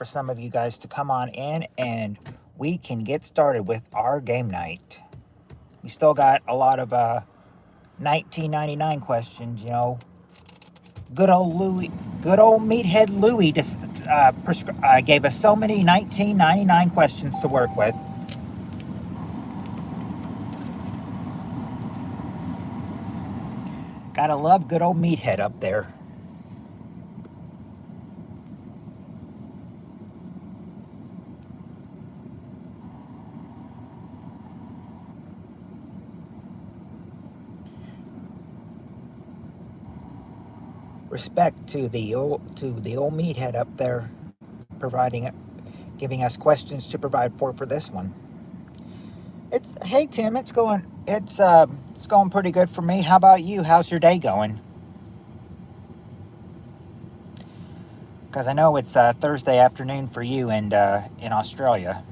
for some of you guys to come on in and we can get started with our game night. We still got a lot of 1999 questions, you know. Good old Meathead Louie just gave us so many 1999 questions to work with. Gotta love good old Meathead up there. Respect to the old Meathead up there, giving us questions to provide for this one. Hey Tim, it's going pretty good for me. How about you? How's your day going? Because I know it's Thursday afternoon for you and in Australia.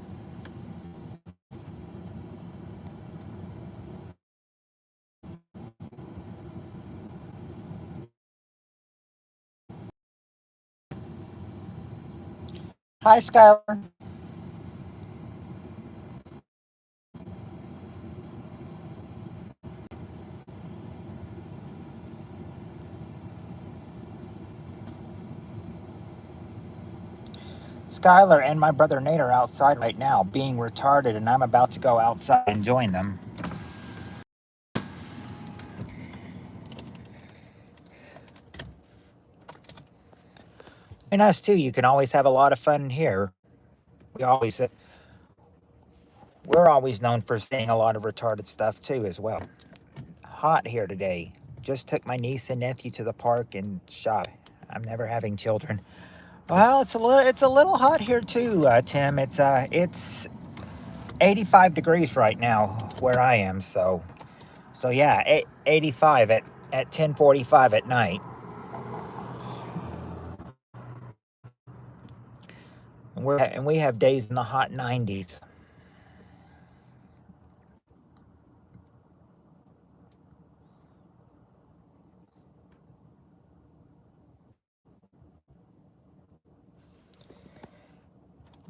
Hi, Skylar. Skylar and my brother Nate are outside right now being retarded, and I'm about to go outside and join them. And us too, you can always have a lot of fun here. We're always known for saying a lot of retarded stuff too as well. Hot here today. Just took my niece and nephew to the park and shop. I'm never having children. Well, it's a little hot here too, Tim. It's 85 degrees right now where I am. So yeah, 85 at 10:45 at night. And we have days in the hot 90s.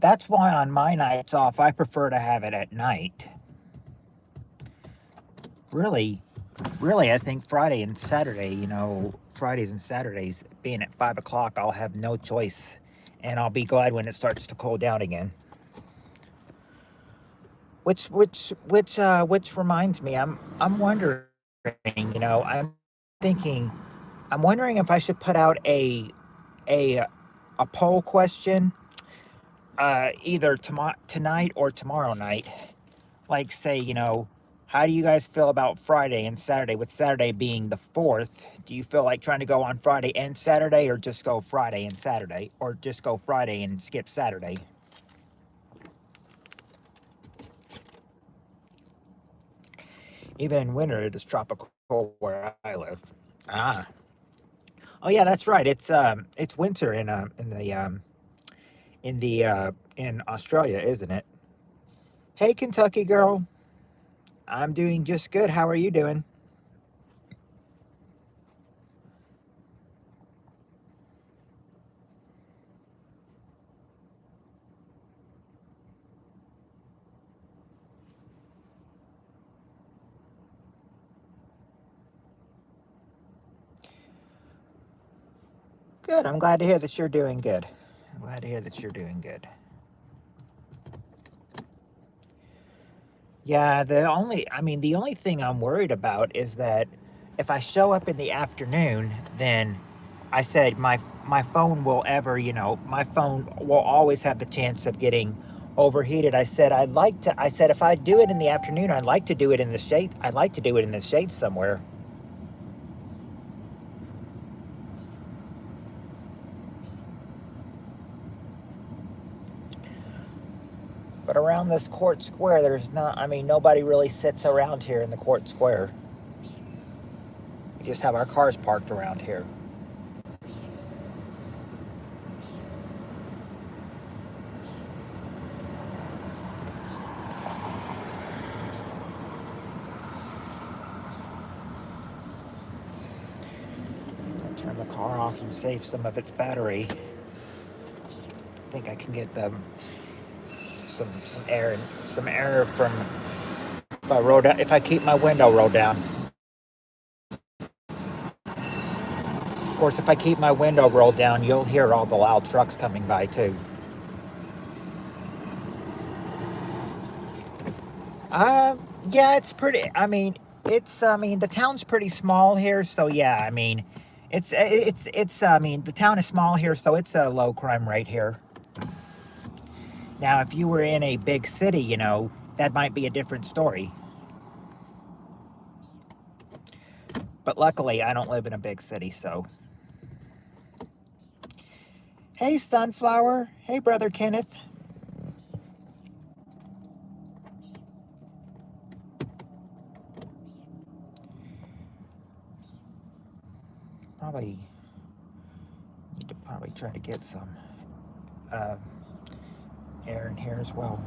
That's why on my nights off, I prefer to have it at night. Really, I think Friday and Saturday, you know, Fridays and Saturdays being at 5 o'clock, I'll have no choice. And I'll be glad when it starts to cool down again. Which reminds me, I'm wondering, you know, I'm wondering if I should put out a poll question, either tonight or tomorrow night. Like, say, you know, how do you guys feel about Friday and Saturday? With Saturday being the 4th, do you feel like trying to go on Friday and Saturday, or just go Friday and Saturday, or just go Friday and skip Saturday? Even in winter, it is tropical where I live. Ah. Oh yeah, that's right. It's winter in Australia, isn't it? Hey, Kentucky girl. I'm doing just good. How are you doing? Good. I'm glad to hear that you're doing good. I'm glad to hear that you're doing good. Yeah, the only thing I'm worried about is that if I show up in the afternoon, then I said my phone will my phone will always have the chance of getting overheated. I said if I do it in the afternoon, I'd like to do it in the shade. I'd like to do it in the shade somewhere. But around this court square, nobody really sits around here in the court square. We just have our cars parked around here. Turn the car off and save some of its battery. think I can get some air and some air from if I roll down, if I keep my window rolled down. Of course, if I keep my window rolled down, you'll hear all the loud trucks coming by too. Uh, yeah, it's pretty. I mean, the town's pretty small here, so yeah. I mean, the town is small here, so it's a low crime rate here. Now, if you were in a big city, that might be a different story. But luckily, I don't live in a big city, so. Hey, Sunflower. Hey, Brother Kenneth. Probably need to probably try to get some uh, air in here as well.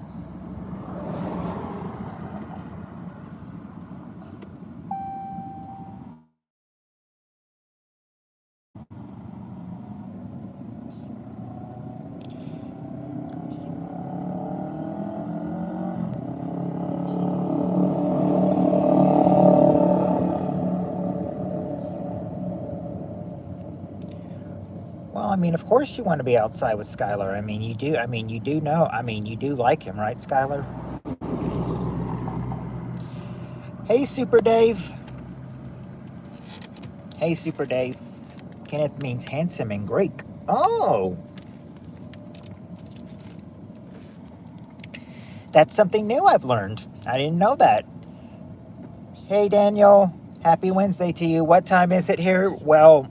Well, I mean, of course you want to be outside with Skylar. I mean, you do. I mean, you do know. I mean, you do like him, right, Skylar? Hey, Super Dave. Hey, Super Dave. Kenneth means handsome in Greek. Oh, that's something new I've learned. I didn't know that. Hey, Daniel. Happy Wednesday to you. What time is it here? Well,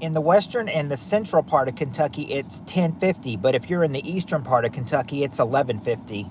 in the western and the central part of Kentucky, it's 10:50. But if you're in the eastern part of Kentucky, it's 11:50.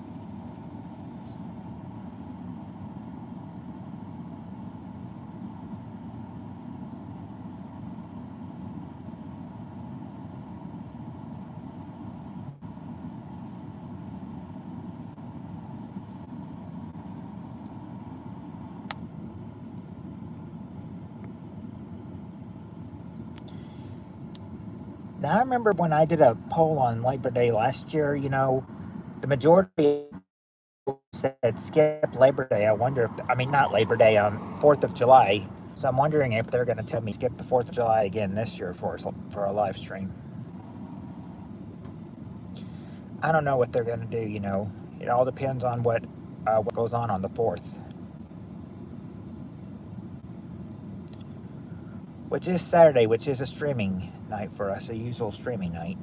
Now, I remember when I did a poll on Labor Day last year, the majority said skip Labor Day. I wonder if, I mean, not Labor Day, 4th of July. So I'm wondering if they're going to tell me skip the 4th of July again this year for a live stream. I don't know what they're going to do. It all depends on what goes on the 4th, which is Saturday, which is a streaming night for us, a usual streaming night.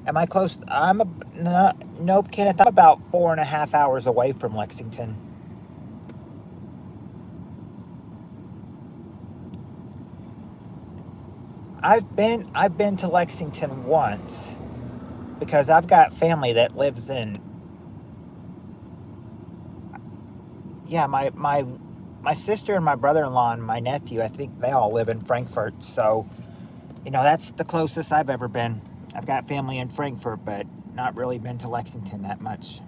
Am I close? Nope, Kenneth. I'm about 4.5 hours away from Lexington. I've been to Lexington once because I've got family that lives in. Yeah, my sister and my brother-in-law and my nephew. I think they all live in Frankfurt. So that's the closest I've ever been. I've got family in Frankfurt, but not really been to Lexington that much.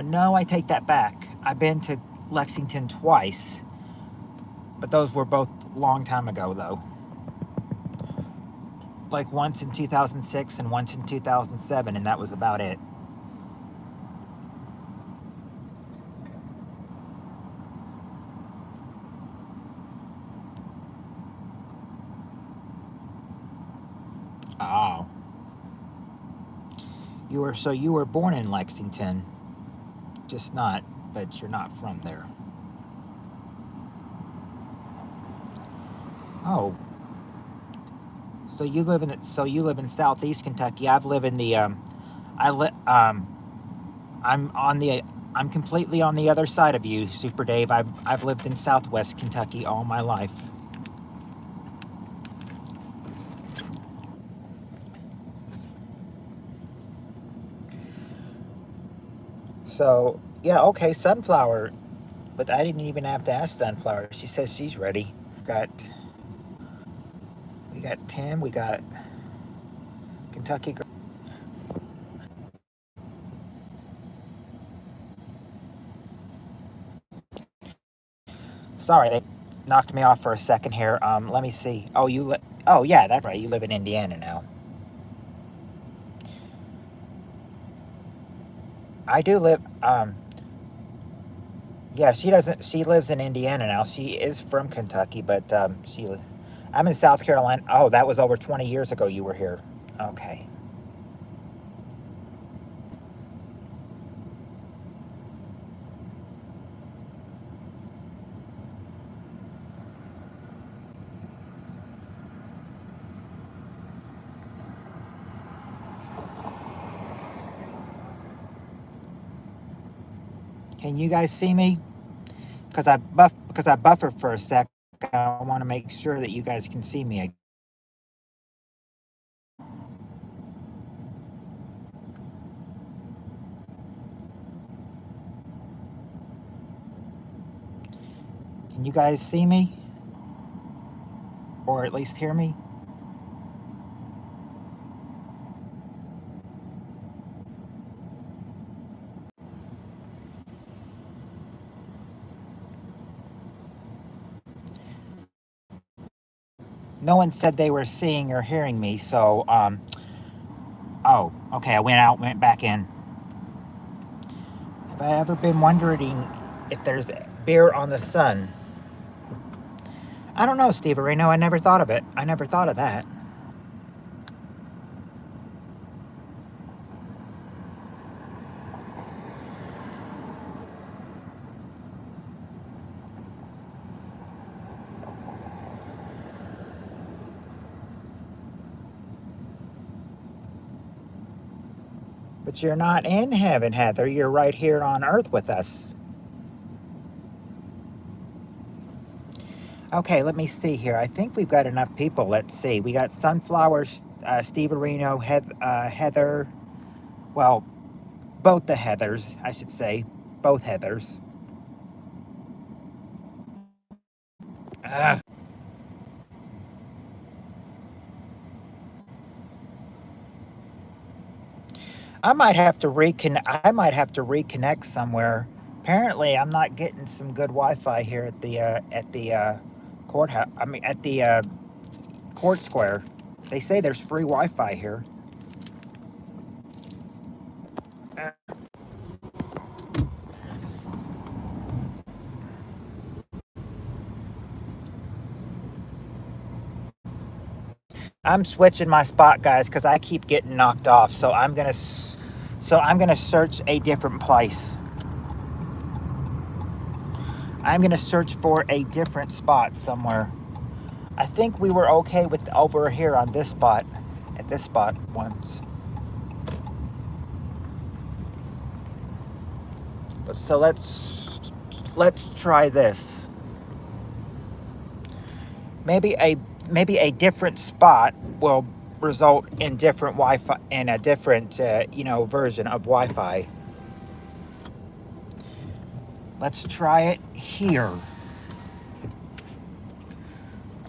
No, I take that back. I've been to Lexington twice, but those were both long time ago, though. Like once in 2006 and once in 2007, and that was about it. Oh. You were born in Lexington, but you're not from there. Oh, so you live in Southeast Kentucky. I've lived in the I li- I'm on the I'm completely on the other side of you, Super Dave. I've lived in Southwest Kentucky all my life. So yeah, okay, Sunflower. But I didn't even have to ask Sunflower. She says she's ready. Got got Tim. We got Kentucky. Sorry, they knocked me off for a second here. Let me see. Oh, oh, yeah, that's right. You live in Indiana now. I do live. Yeah, she doesn't. She lives in Indiana now. She is from Kentucky, but I'm in South Carolina. Oh, that was over 20 years ago. You were here. Okay. Can you guys see me? Because I buffered for a sec. I want to make sure that you guys can see me. Can you guys see me? Or at least hear me? No one said they were seeing or hearing me, so oh, okay, I went out, went back in. Have I ever been wondering if there's beer on the sun? I don't know, Steve Areno. I never thought of it. I never thought of that. But you're not in heaven, Heather. You're right here on earth with us. Okay, let me see here. I think we've got enough people. Let's see. We got Sunflowers, Steve Areno, Heather. Well, both the Heathers, I should say. Both Heathers. Ugh. I might have to reconnect somewhere. Apparently, I'm not getting some good Wi-Fi here at the courthouse. I mean, at the court square. They say there's free Wi-Fi here. I'm switching my spot, guys, because I keep getting knocked off. So I'm gonna search a different place. I'm gonna search for a different spot somewhere. I think we were okay with over here on this spot, at this spot once. So let's try this. Maybe a different spot will result in different Wi-Fi and a different version of Wi-Fi. Let's try it here.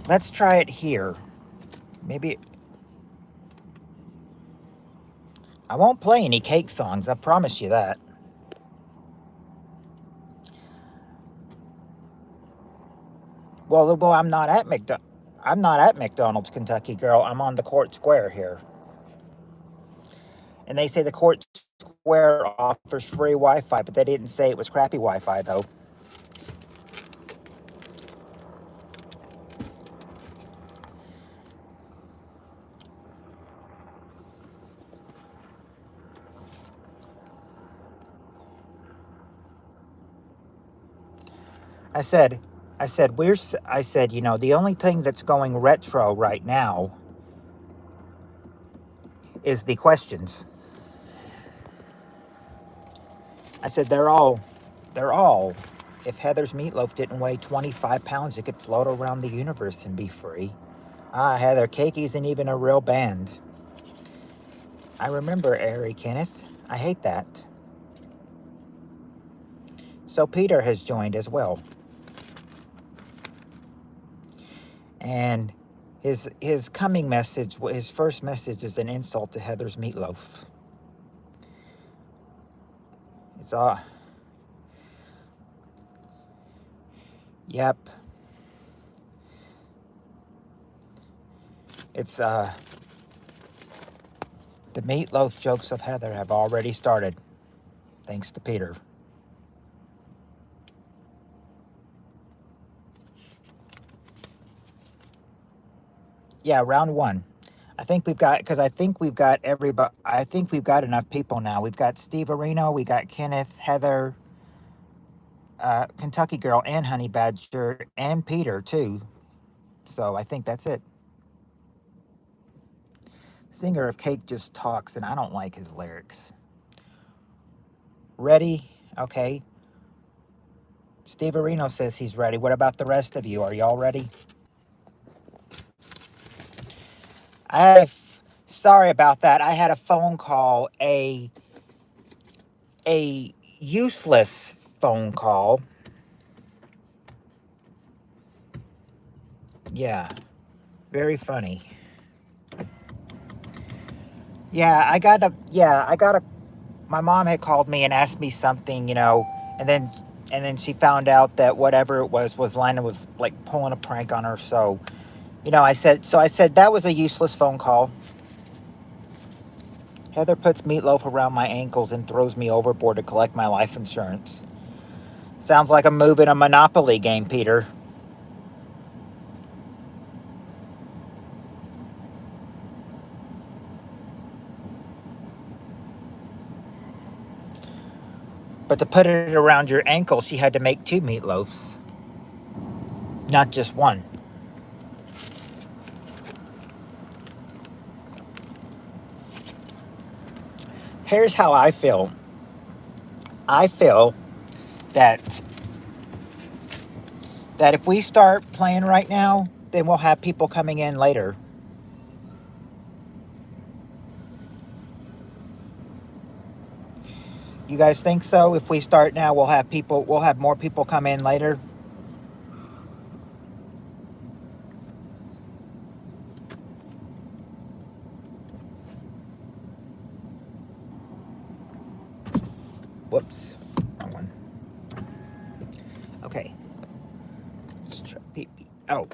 Let's try it here. Maybe I won't play any cake songs. I promise you that. Well, I'm not at McDonald's, Kentucky, girl. I'm on the court square here. And they say the court square offers free Wi-Fi, but they didn't say it was crappy Wi-Fi, though. I said, the only thing that's going retro right now is the questions. I said, they're all, if Heather's meatloaf didn't weigh 25 pounds, it could float around the universe and be free. Ah, Heather, cake isn't even a real band. I remember Ari Kenneth. I hate that. So Peter has joined as well. And his coming message, his first message is an insult to Heather's meatloaf. It's yep. It's the meatloaf jokes of Heather have already started, thanks to Peter. Yeah, round one. I think we've got, because I think we've got everybody. I think we've got enough people now. We've got Steve Areno, we got Kenneth, Heather, Kentucky Girl, and Honey Badger, and Peter too. So I think that's it. Singer of Cake just talks, and I don't like his lyrics. Ready? Okay. Steve Areno says he's ready. What about the rest of you? Are y'all ready? Sorry about that. I had a phone call, a useless phone call. Yeah, very funny. I got a. My mom had called me and asked me something, and then she found out that whatever it was Lina was like pulling a prank on her. So, I said that was a useless phone call. Heather puts meatloaf around my ankles and throws me overboard to collect my life insurance. Sounds like a move in a Monopoly game, Peter. But to put it around your ankle, she had to make 2 meatloafs, not just one. Here's how I feel. I feel that if we start playing right now, then we'll have people coming in later. You guys think so? If we start now, we'll have more people come in later. Whoops, wrong one. Okay. Let's try. Oh.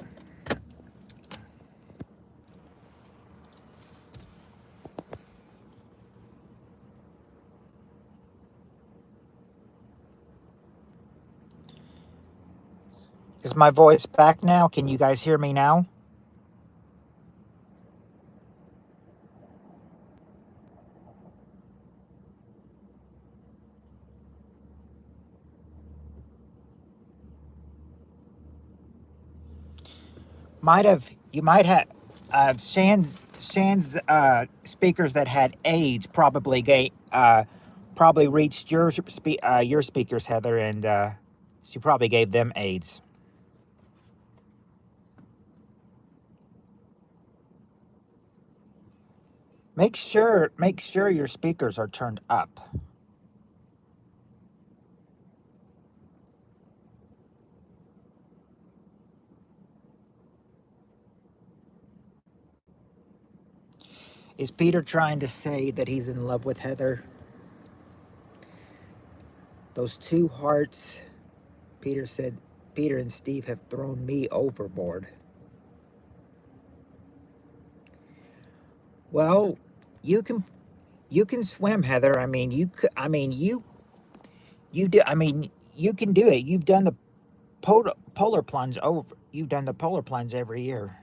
Is my voice back now? Can you guys hear me now? You might have Shan's speakers that had AIDS probably reached your speakers, Heather, and she probably gave them AIDS. Make sure your speakers are turned up. Is Peter trying to say that he's in love with Heather? Those 2 hearts, Peter said, Peter and Steve have thrown me overboard. Well, you can swim, Heather. I mean, you do. I mean, you can do it. You've done the polar plunge over. You've done the polar plunge every year.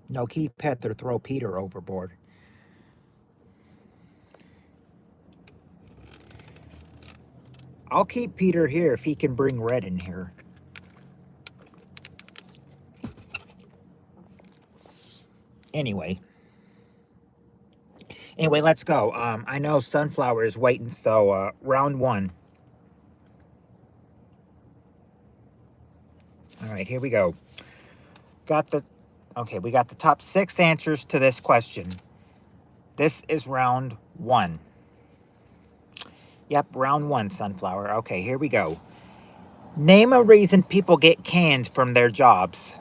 No, keep Heather, throw Peter overboard. I'll keep Peter here if he can bring Red in here. Anyway, let's go. I know Sunflower is waiting, so round 1. All right, here we go. We got the top 6 answers to this question. This is round 1. Yep, round one, Sunflower. Okay, here we go. Name a reason people get canned from their jobs.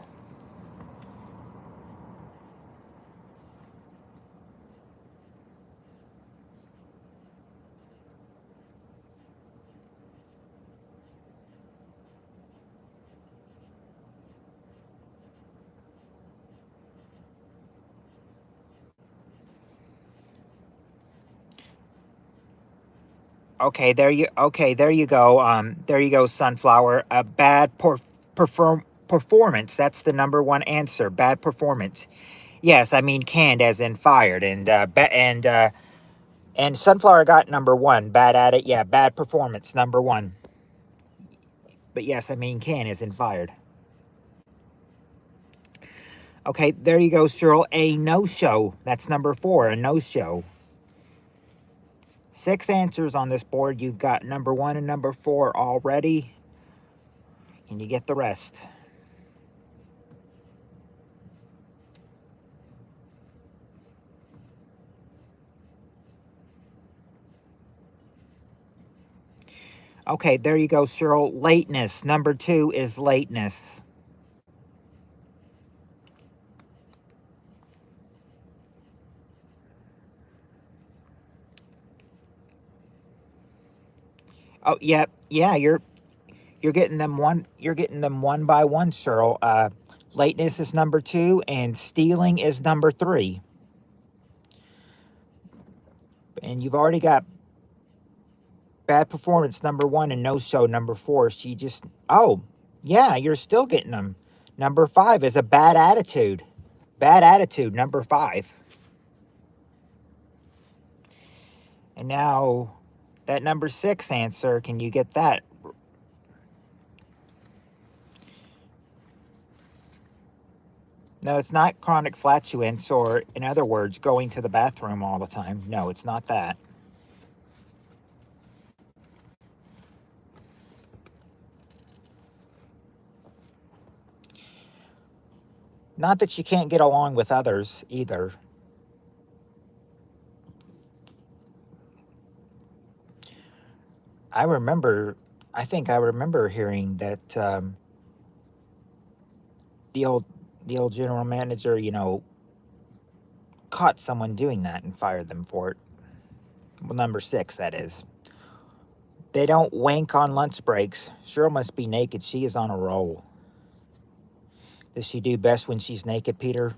There you go. There you go, Sunflower. A bad performance. That's the number one answer. Bad performance. Yes, I mean canned as in fired, and Sunflower got number one. Bad at it. Yeah, bad performance. Number one. But yes, I mean can as in fired. Okay, there you go, Cheryl. A no-show. That's number four. A no-show. 6 answers on this board. You've got number one and number four already. Can you get the rest? Okay, there you go, Cheryl. Lateness. Number two is lateness. Oh, yeah. You're getting them one. You're getting them one by one, Cheryl. Lateness is number two, and stealing is number three. And you've already got bad performance number one and no show number four. She just yeah, you're still getting them. Number five is a bad attitude. Bad attitude, number five. And now that number six answer, can you get that? No, it's not chronic flatulence, or in other words, going to the bathroom all the time. No, it's not that. Not that you can't get along with others either. I remember, I think I remember hearing that the old the old general manager, caught someone doing that and fired them for it. Well, number six, that is. They don't wank on lunch breaks. Cheryl must be naked. She is on a roll. Does she do best when she's naked, Peter?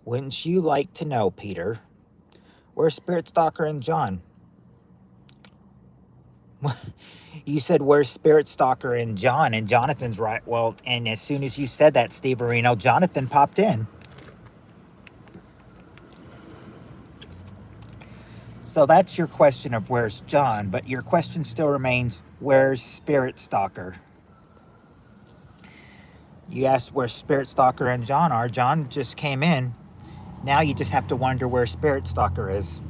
Wouldn't you like to know, Peter? Where's Spirit Stalker and John? You said where's Spirit Stalker and John, and Jonathan's right. Well, and as soon as you said that, Steve Areno, Jonathan popped in. So that's your question of where's John, but your question still remains, where's Spirit Stalker? You asked where Spirit Stalker and John are. John just came in. Now you just have to wonder where Spirit Stalker is.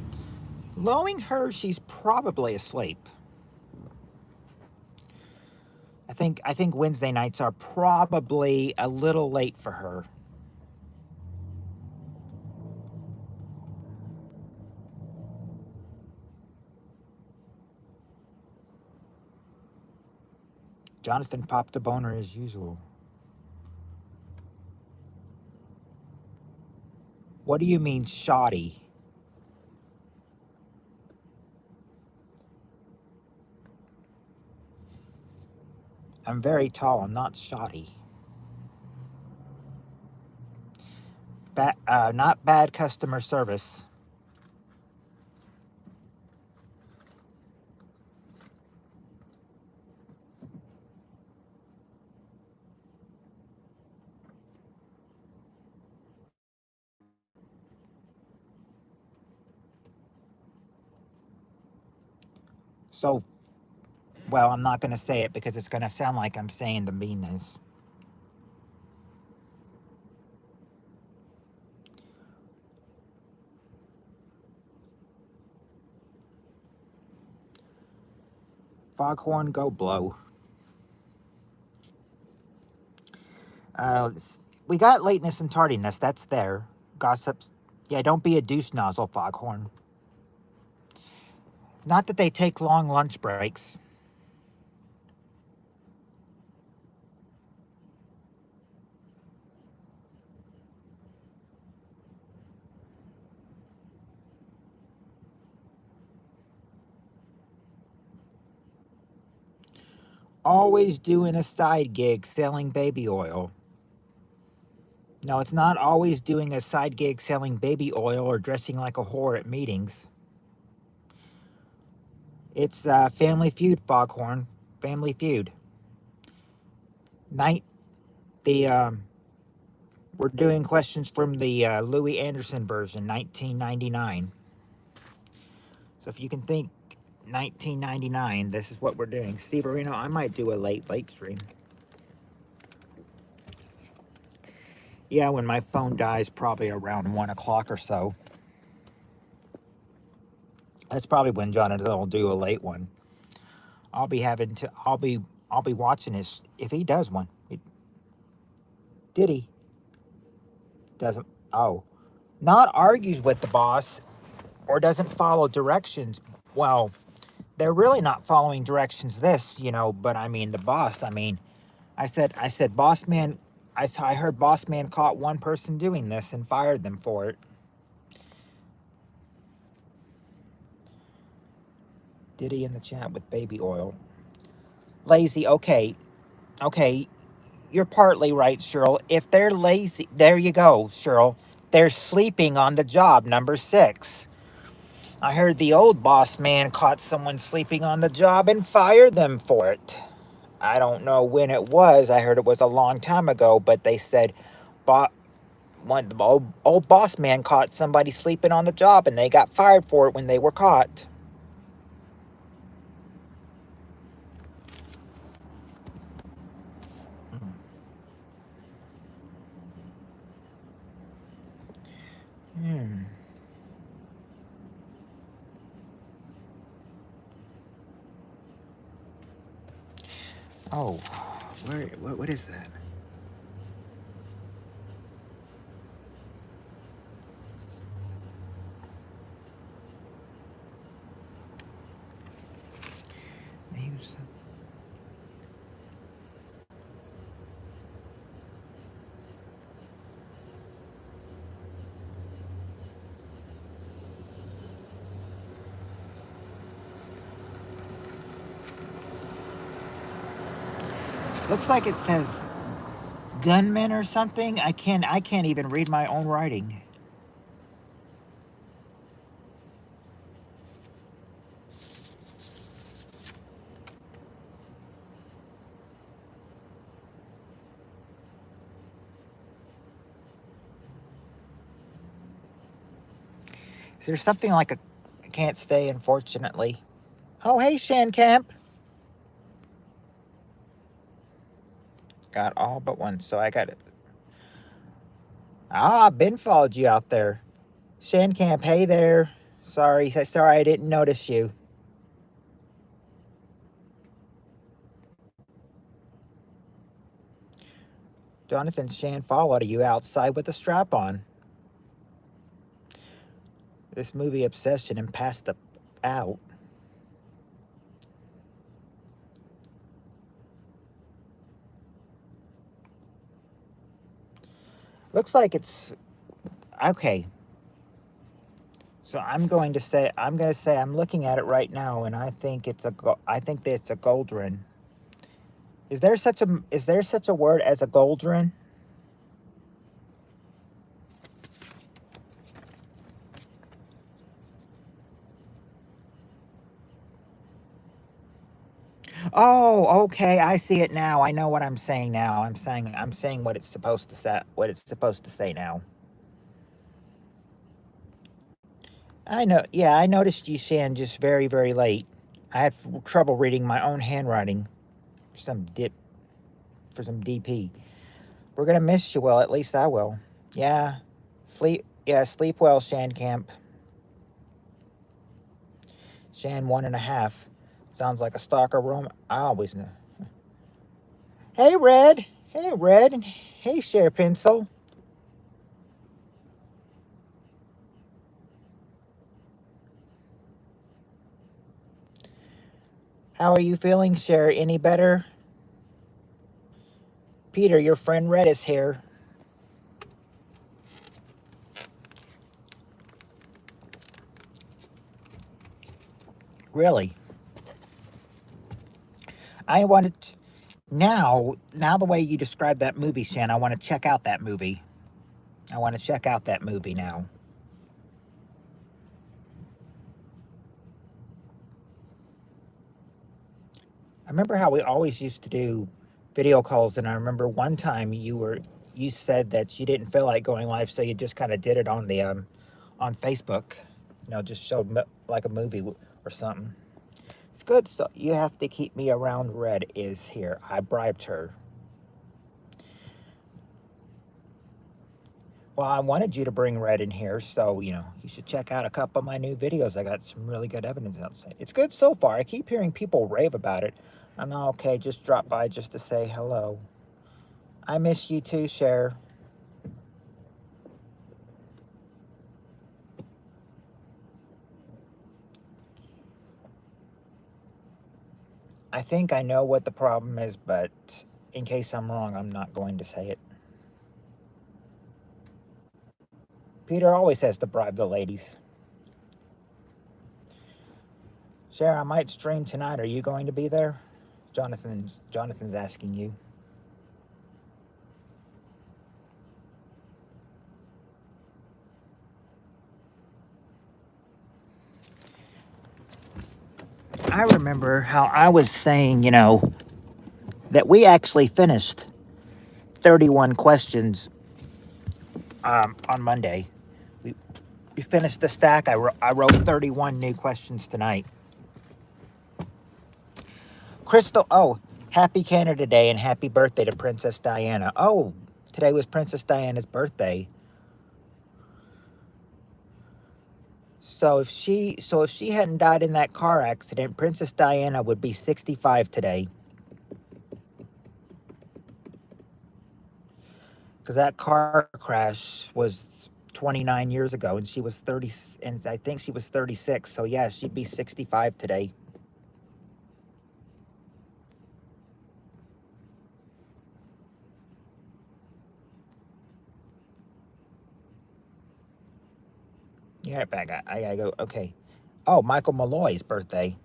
Knowing her, she's probably asleep. I think Wednesday nights are probably a little late for her. Jonathan popped a boner as usual. What do you mean shoddy? I'm very tall. I'm not shoddy. Not bad customer service. So, well, I'm not going to say it because it's going to sound like I'm saying the meanness. Foghorn, go blow. We got lateness and tardiness. That's there. Gossips. Yeah, don't be a douche nozzle, Foghorn. Not that they take long lunch breaks. Always doing a side gig selling baby oil. No, it's not always doing a side gig selling baby oil or dressing like a whore at meetings. It's Family Feud, Foghorn. Family Feud. Night. The We're doing questions from the Louis Anderson version, 1999. So if you can think 1999, this is what we're doing. Steve Areno, I might do a late stream. Yeah, when my phone dies, probably around 1 o'clock or so. That's probably when Jonathan will do a late one. I'll be watching this if he does one. Did he? Doesn't. Oh, not argues with the boss or doesn't follow directions. Well, they're really not following directions. But I mean the boss. I said, boss man. I heard boss man caught one person doing this and fired them for it. Did he in the chat with baby oil? Lazy. Okay. You're partly right, Cheryl. If they're lazy, there you go, Cheryl. They're sleeping on the job, number 6. I heard the old boss man caught someone sleeping on the job and fired them for it. I don't know when it was. I heard it was a long time ago, but they said the old boss man caught somebody sleeping on the job and they got fired for it when they were caught. Hmm. Oh, what is that? Names. Looks like it says gunman or something. I can't even read my own writing. Is there something like I can't stay, unfortunately. Oh, hey, Shandcamp. Got all but one, so I got it. Ben followed you out there. Shandcamp, hey there. Sorry I didn't notice you. Jonathan Shan followed you outside with a strap on. This movie obsession and passed out. Looks like it's okay. So I'm going to say I'm looking at it right now, and I think it's a goldrin. Is there such a word as a goldrin? Oh, okay. I see it now. I know what I'm saying now. I'm saying what it's supposed to say. What it's supposed to say now. I know. Yeah, I noticed you, Shan, just very, very late. I had trouble reading my own handwriting. For some DP. We're gonna miss you. Well, at least I will. Yeah. Sleep. Yeah, sleep well, Shan Camp. Shan 1.5. Sounds like a stalker room. I always know. Hey, Red. Hey, Red, and hey, Share Pencil. How are you feeling, Share? Any better? Peter, your friend Red is here. Really? I wanted to, now the way you describe that movie, Shan, I want to check out that movie. I want to check out that movie now. I remember how we always used to do video calls, and I remember one time you said that you didn't feel like going live, so you just kind of did it on Facebook. Just showed like a movie or something. It's good. So you have to keep me around. Red is here. I bribed her. Well, I wanted you to bring Red in here, so you should check out a couple of my new videos. I got some really good evidence outside. It's good so far. I keep hearing people rave about it. I'm not okay. Just drop by just to say hello. I miss you too, Cher. I think I know what the problem is, but in case I'm wrong, I'm not going to say it. Peter always has to bribe the ladies. Cher, I might stream tonight. Are you going to be there? Jonathan's asking you. I remember how I was saying, that we actually finished 31 questions on Monday. We, we finished the stack. I wrote 31 new questions tonight. Crystal, oh, happy Canada Day and happy birthday to Princess Diana. Oh, today was Princess Diana's birthday. So if she hadn't died in that car accident, Princess Diana would be 65 today. Because that car crash was 29 years ago, and she was 30, and I think she was 36. So yeah, she'd be 65 today. Yeah, back. I gotta go. Okay. Oh, Michael Malloy's birthday.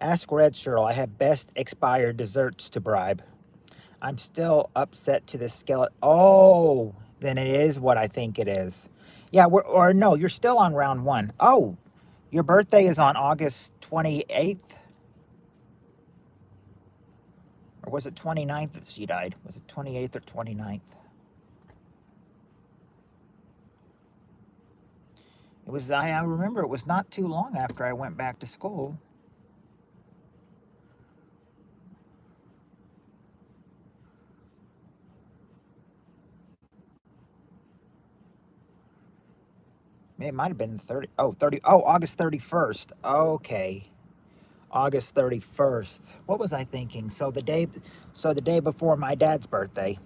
Ask Red Shirl. I have best expired desserts to bribe. I'm still upset to the skeleton. Oh, then it is what I think it is. Yeah, or no, you're still on round one. Oh, your birthday is on August 28th? Or was it 29th that she died? Was it 28th or 29th? I remember it was not too long after I went back to school. It might have been 30. Oh, 30. Oh, August 31st. Okay. August 31st. What was I thinking? So the day before my dad's birthday.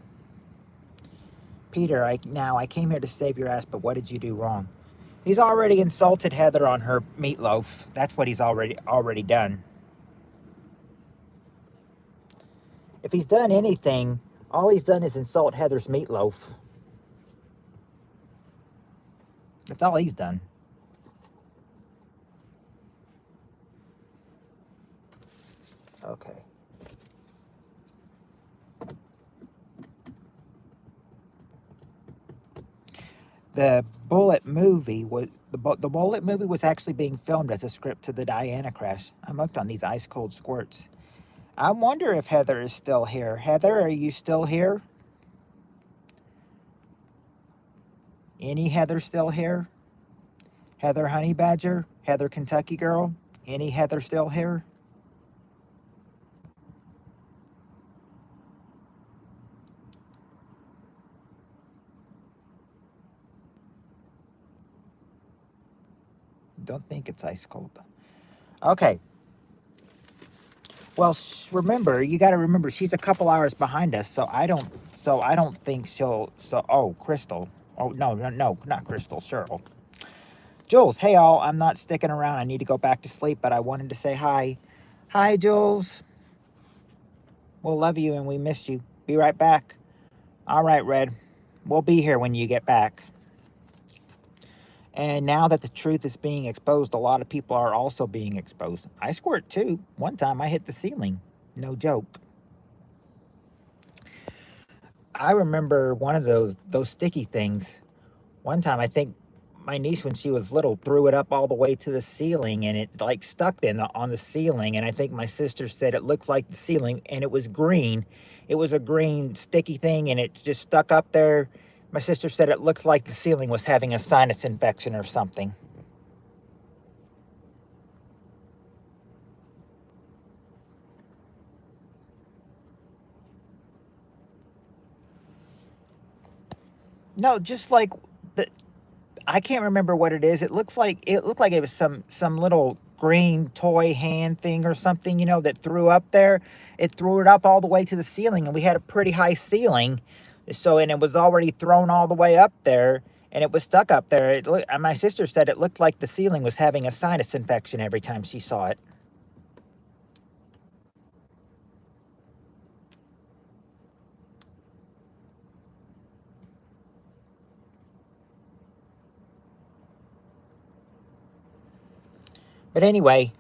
Peter, I came here to save your ass, but what did you do wrong? He's already insulted Heather on her meatloaf. That's what he's already done. If he's done anything, all he's done is insult Heather's meatloaf. That's all he's done. Okay. The Bullet movie was actually being filmed as a script to the Diana crash. I'm hooked on these ice cold squirts. I wonder if Heather is still here. Heather, are you still here? Any Heather still here? Heather Honey Badger? Heather Kentucky Girl? Any Heather still here? Don't think it's ice cold. Okay. Well, remember, you got to remember, she's a couple hours behind us, so I don't think she'll. So, oh, Crystal. Oh no, no, no, not Crystal. Cheryl. Jules. Hey, all. I'm not sticking around. I need to go back to sleep, but I wanted to say hi. Hi, Jules. We'll love you, and we missed you. Be right back. All right, Red. We'll be here when you get back. And now that the truth is being exposed, a lot of people are also being exposed. I squirt too. One time I hit the ceiling. No joke. I remember one of those sticky things. One time I think my niece when she was little threw it up all the way to the ceiling and it like stuck then on the ceiling, and I think my sister said it looked like the ceiling and it was green. It was a green sticky thing and it just stuck up there. My sister said it looked like the ceiling was having a sinus infection or something. No, just like the I can't remember what it is. It looked like it was some little green toy hand thing or something, that threw up there. It threw it up all the way to the ceiling, and we had a pretty high ceiling, so and it was already thrown all the way up there, and it was stuck up there. And my sister said it looked like the ceiling was having a sinus infection every time she saw it. But anyway,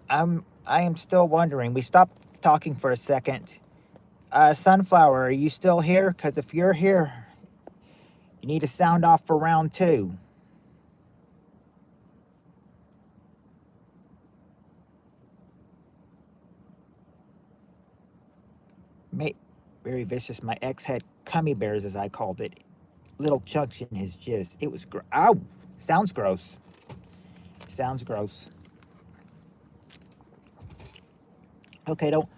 I am still wondering. We stopped talking for a second. Sunflower, are you still here? Because if you're here, you need to sound off for round two. Very vicious. My ex had cummy bears, as I called it. Little chunks in his jizz. It was ow. Sounds gross. Sounds gross. Okay, don't.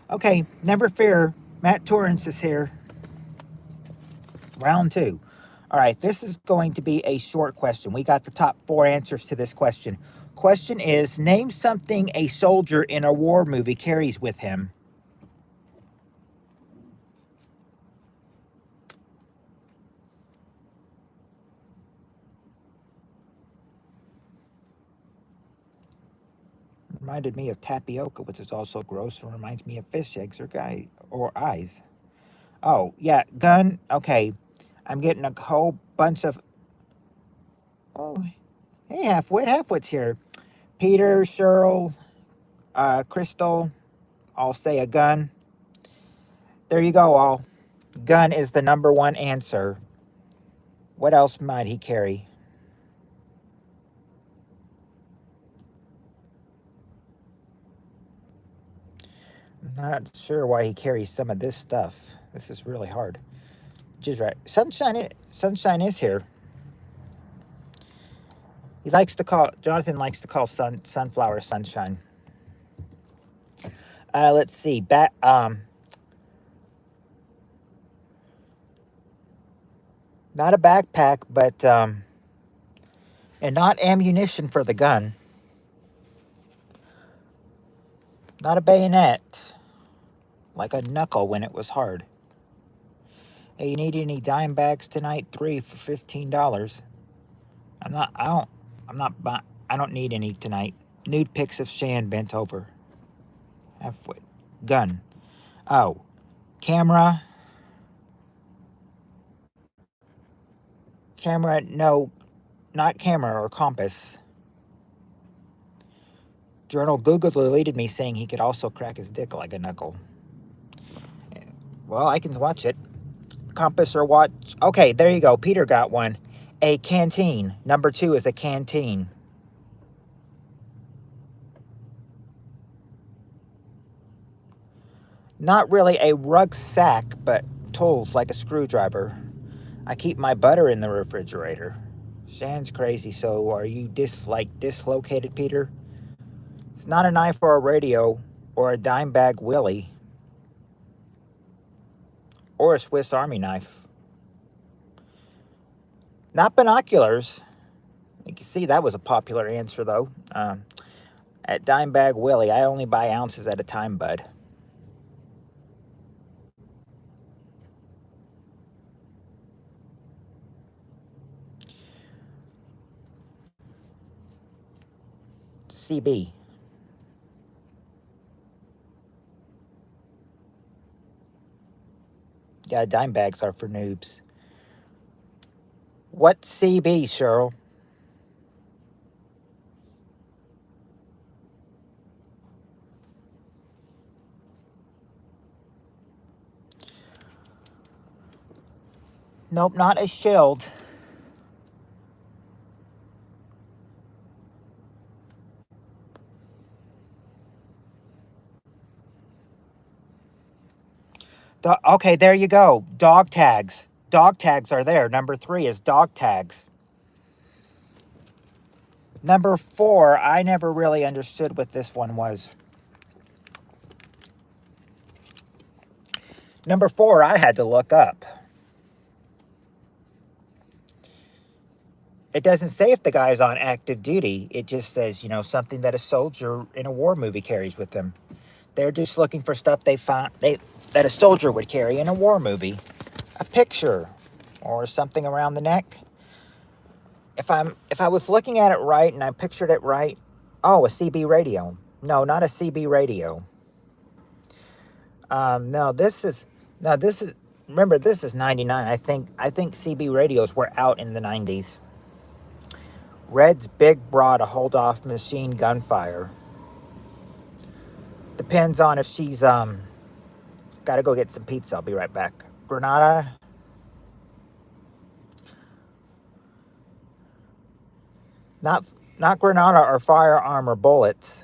Okay, never fear. Matt Torrance is here. Round two. All right, this is going to be a short question. We got the top 4 answers to this question. Question is, name something a soldier in a war movie carries with him. Reminded me of tapioca, which is also gross and reminds me of fish eggs or eyes. Oh, yeah, gun. Okay, I'm getting a whole bunch of. Oh, hey, Halfwit's here. Peter, Cheryl, Crystal, all say a gun. There you go, all. Gun is the number one answer. What else might he carry? Not sure why he carries some of this stuff. This is really hard. Just right. Sunshine is here. Jonathan likes to call sunflower sunshine. Let's see. Not a backpack, but and not ammunition for the gun. Not a bayonet, like a knuckle when it was hard. Hey, you need any dime bags tonight? 3 for $15. I'm not. I don't. I'm not. I don't need any tonight. Nude pics of Shan bent over. Halfway. Gun. Oh, camera. Camera. No, not camera or compass. Journal Google deleted me saying he could also crack his dick like a knuckle. Well, I can watch it. Compass or watch. Okay, there you go. Peter got one. A canteen. Number 2 is a canteen. Not really a rucksack, but tools like a screwdriver. I keep my butter in the refrigerator. Shan's crazy, so are you dislocated, Peter? It's not a knife or a radio or a dime bag Willie or a Swiss Army knife. Not binoculars. You can see that was a popular answer, though. At Dimebag Willie, I only buy ounces at a time, bud. CB. Yeah, dime bags are for noobs. What's CB, Cheryl? Nope, not a shield. Okay, there you go. Dog tags. Dog tags are there. Number 3 is dog tags. Number 4, I never really understood what this one was. Number 4, I had to look up. It doesn't say if the guy's on active duty. It just says, you know, something that a soldier in a war movie carries with them. They're just looking for stuff that a soldier would carry in a war movie. A picture or something around the neck. If I was looking at it right and I pictured it right, oh, a CB radio. No, not a CB radio. No, this is remember, this is 99. I think CB radios were out in the 90s. Red's big broad, a hold off machine gunfire. Depends on if she's gotta go get some pizza. I'll be right back. Granada. Not Granada or firearm or bullets.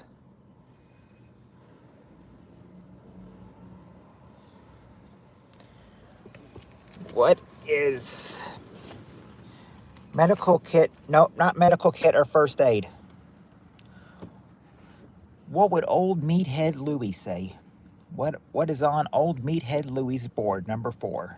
What is medical kit? No, not medical kit or first aid. What would old Meathead Louie say? What is on old Meathead Louie's board, number 4?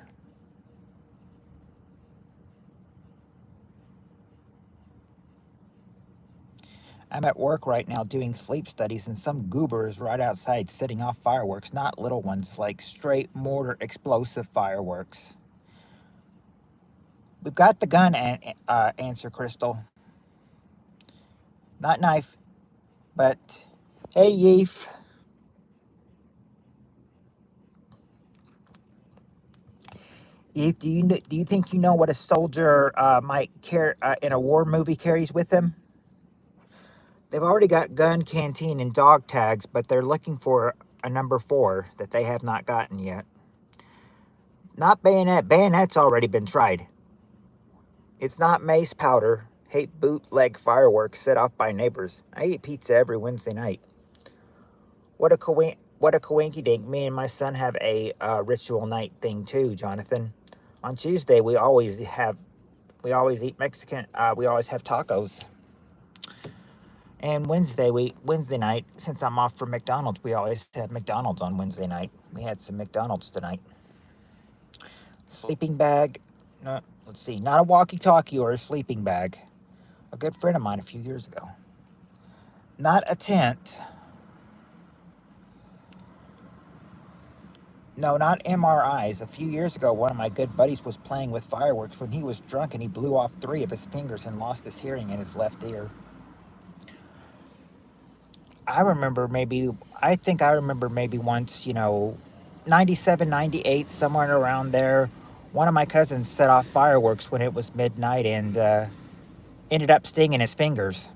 I'm at work right now doing sleep studies, and some goober is right outside setting off fireworks, not little ones, like straight mortar explosive fireworks. We've got the gun, answer Crystal. Not knife, but hey, Yeef. Yeef, do you think you know what a soldier might carry in a war movie carries with him? They've already got gun, canteen, and dog tags, but they're looking for a number 4 that they have not gotten yet. Not bayonet. Bayonet's already been tried. It's not mace powder. Hate bootleg fireworks set off by neighbors. I eat pizza every Wednesday night. What a coinky dink. Me and my son have a ritual night thing too, Jonathan. On Tuesday we always eat Mexican. We always have tacos. And Wednesday night, since I'm off from McDonald's, we always have McDonald's on Wednesday night. We had some McDonald's tonight. Sleeping bag. No, let's see. Not a walkie-talkie or a sleeping bag. A good friend of mine a few years ago. Not a tent. No, not MRIs. A few years ago, one of my good buddies was playing with fireworks when he was drunk and he blew off 3 of his fingers and lost his hearing in his left ear. I think I remember maybe once, 97, 98, somewhere around there, one of my cousins set off fireworks when it was midnight and ended up stinging his fingers.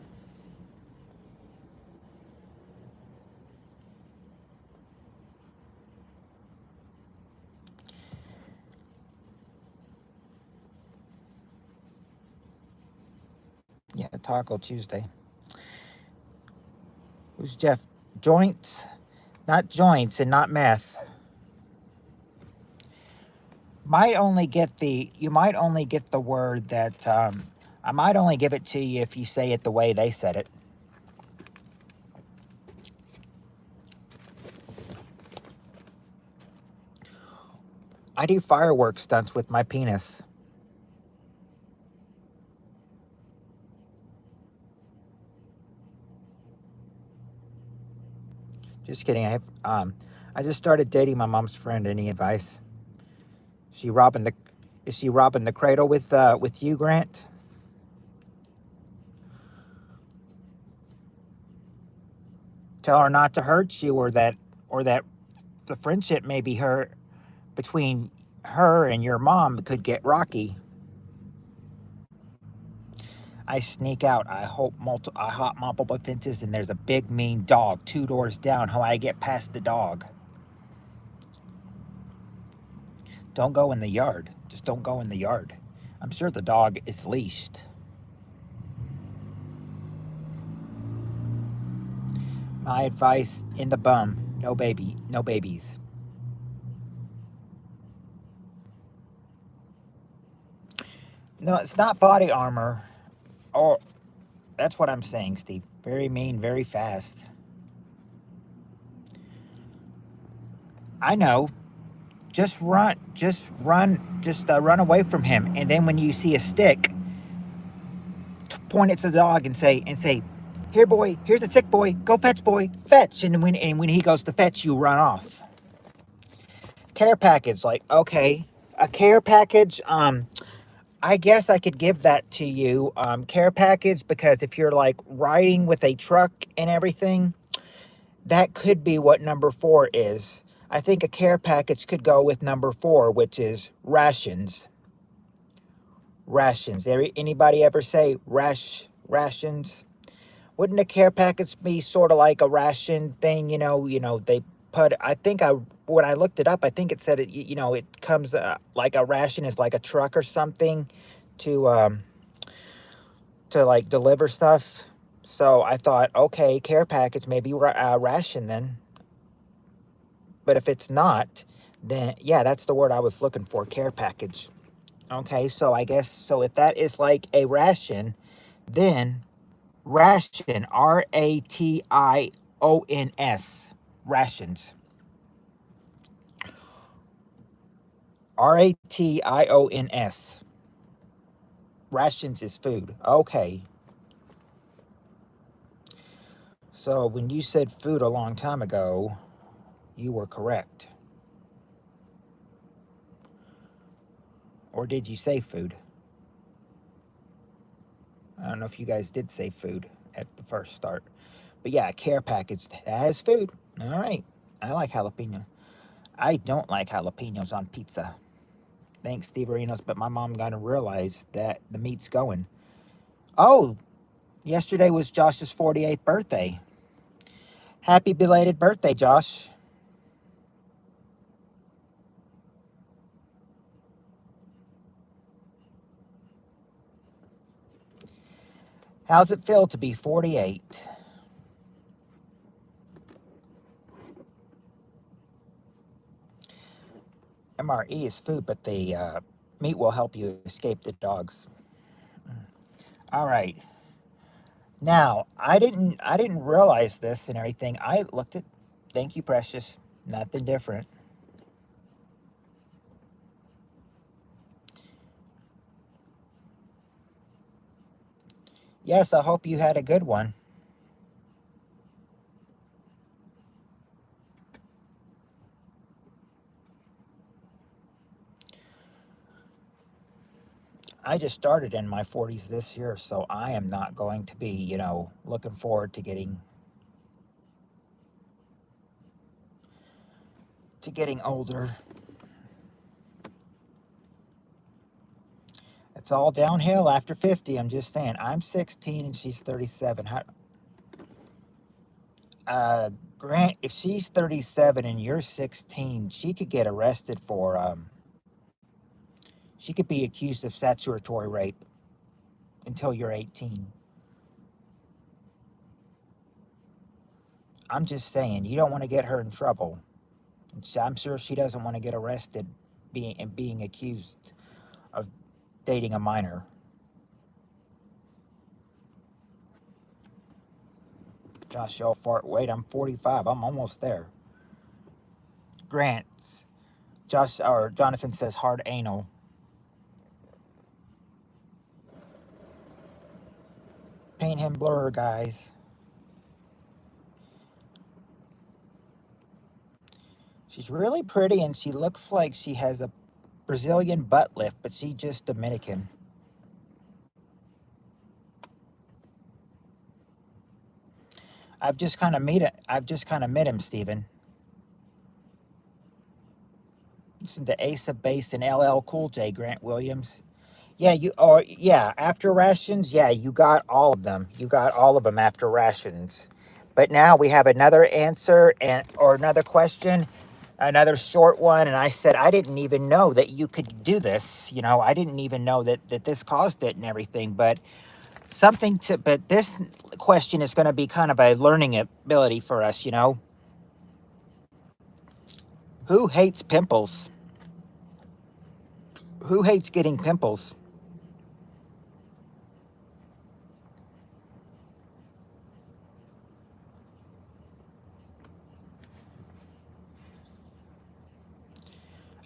Yeah, Taco Tuesday. Who's Jeff? Joints? Not joints and not meth. You might only get the word that, I might only give it to you if you say it the way they said it. I do fireworks stunts with my penis. Just kidding. I just started dating my mom's friend. Any advice? She robbing the is she robbing the cradle with you, Grant? Tell her not to hurt you, or that the friendship maybe her between her and your mom could get rocky. I sneak out. I hop multiple fences, and there's a big mean dog 2 doors down. How I get past the dog? Don't go in the yard. Just don't go in the yard. I'm sure the dog is leashed. My advice: in the bum. No baby. No babies. No, it's not body armor. Oh, that's what I'm saying, Steve. Very mean, very fast. I know. Just run. Just run. Just run away from him. And then when you see a stick, point it to the dog and say, "Here, boy. Here's a sick boy. Go fetch, boy. Fetch." And when he goes to fetch, you run off. Care package, like, okay, a care package. I guess I could give that to you. Care package, because if you're like riding with a truck and everything, that could be what number 4 is. I think a care package could go with number 4, which is rations. Rations. Anybody ever say rations? Wouldn't a care package be sort of like a ration thing? They put. I think when I looked it up, I think it said it. It comes like a ration is like a truck or something to like deliver stuff. So I thought, okay, care package, maybe ration then. But if it's not, then yeah, that's the word I was looking for, care package. Okay, so I guess so if that is like a ration, then ration, RATIONS, rations. RATIONS. Rations is food. Okay. So when you said food a long time ago, you were correct. Or did you say food? I don't know if you guys did say food at the first start. But yeah, a care package that has food. All right. I like jalapeno. I don't like jalapenos on pizza. Thanks, Steve Arenos, but my mom got to realize that the meat's going. Oh, yesterday was Josh's 48th birthday. Happy belated birthday, Josh. How's it feel to be 48? MRE is food, but the meat will help you escape the dogs. All right. Now, I didn't realize this and everything. I looked at. Thank you, Precious. Nothing different. Yes, I hope you had a good one. I just started in my 40s this year, so I am not going to be, looking forward to getting older. It's all downhill after 50. I'm just saying. I'm 16 and she's 37. Uh, Grant, if she's 37 and you're 16, she could get arrested for she could be accused of statutory rape until you're 18. I'm just saying, you don't want to get her in trouble. I'm sure she doesn't want to get arrested being accused of dating a minor. Josh, y'all fart. Wait, I'm 45. I'm almost there. Grant's. Josh or Jonathan says hard anal. Paint him blur, guys. She's really pretty, and she looks like she has a Brazilian butt lift, but she's just Dominican. I've just kind of met him, Steven. Listen to Ace of Base and LL Cool J, Grant Williams. Yeah, after rations, yeah, you got all of them. You got all of them after rations. But now we have another answer or another question, another short one, and I said I didn't even know that you could do this. I didn't even know that this caused it and everything, but this question is going to be kind of a learning ability for us. Who hates pimples? Who hates getting pimples?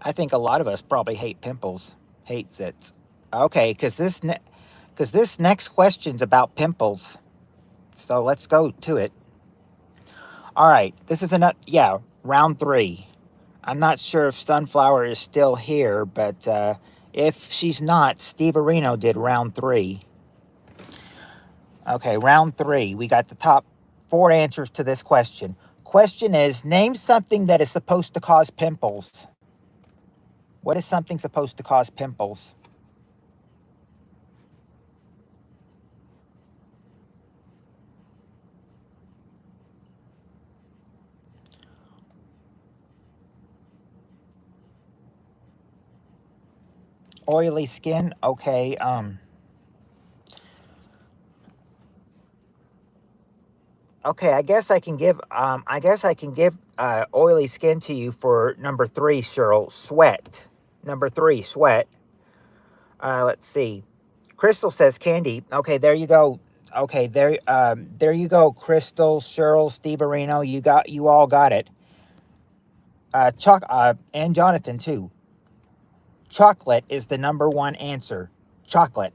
I think a lot of us probably hate pimples. Hates it. Okay, because this next question's about pimples. So let's go to it. All right, this is round 3. I'm not sure if Sunflower is still here, but if she's not, Steve Areno did round 3. Okay, round 3. We got the top 4 answers to this question. Question is, name something that is supposed to cause pimples. What is something supposed to cause pimples? Oily skin. Okay. Okay. I guess I can give oily skin to you for number 3, Cheryl. Sweat. Number 3, sweat. Let's see. Crystal says candy. Okay, there you go. Okay, there you go. Crystal, Cheryl, Steve Areno. You all got it. And Jonathan too. Chocolate is the number 1 answer. Chocolate.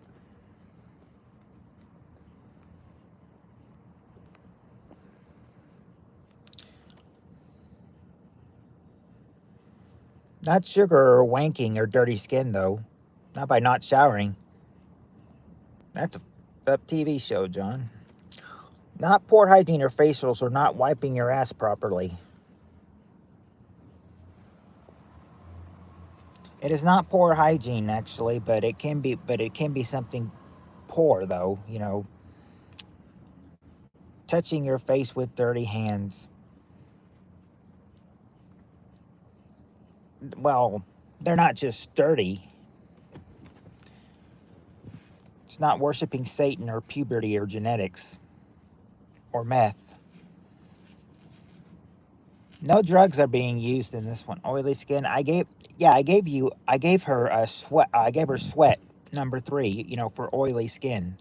Not sugar or wanking or dirty skin, though. Not by not showering. That's a TV show, John. Not poor hygiene or facials or not wiping your ass properly. It is not poor hygiene, actually, but it can be. But it can be something poor, though. Touching your face with dirty hands. Well, they're not just dirty. It's not worshiping Satan or puberty or genetics or meth. No drugs are being used in this one. Oily skin. I gave her a sweat. I gave her sweat number 3. For oily skin.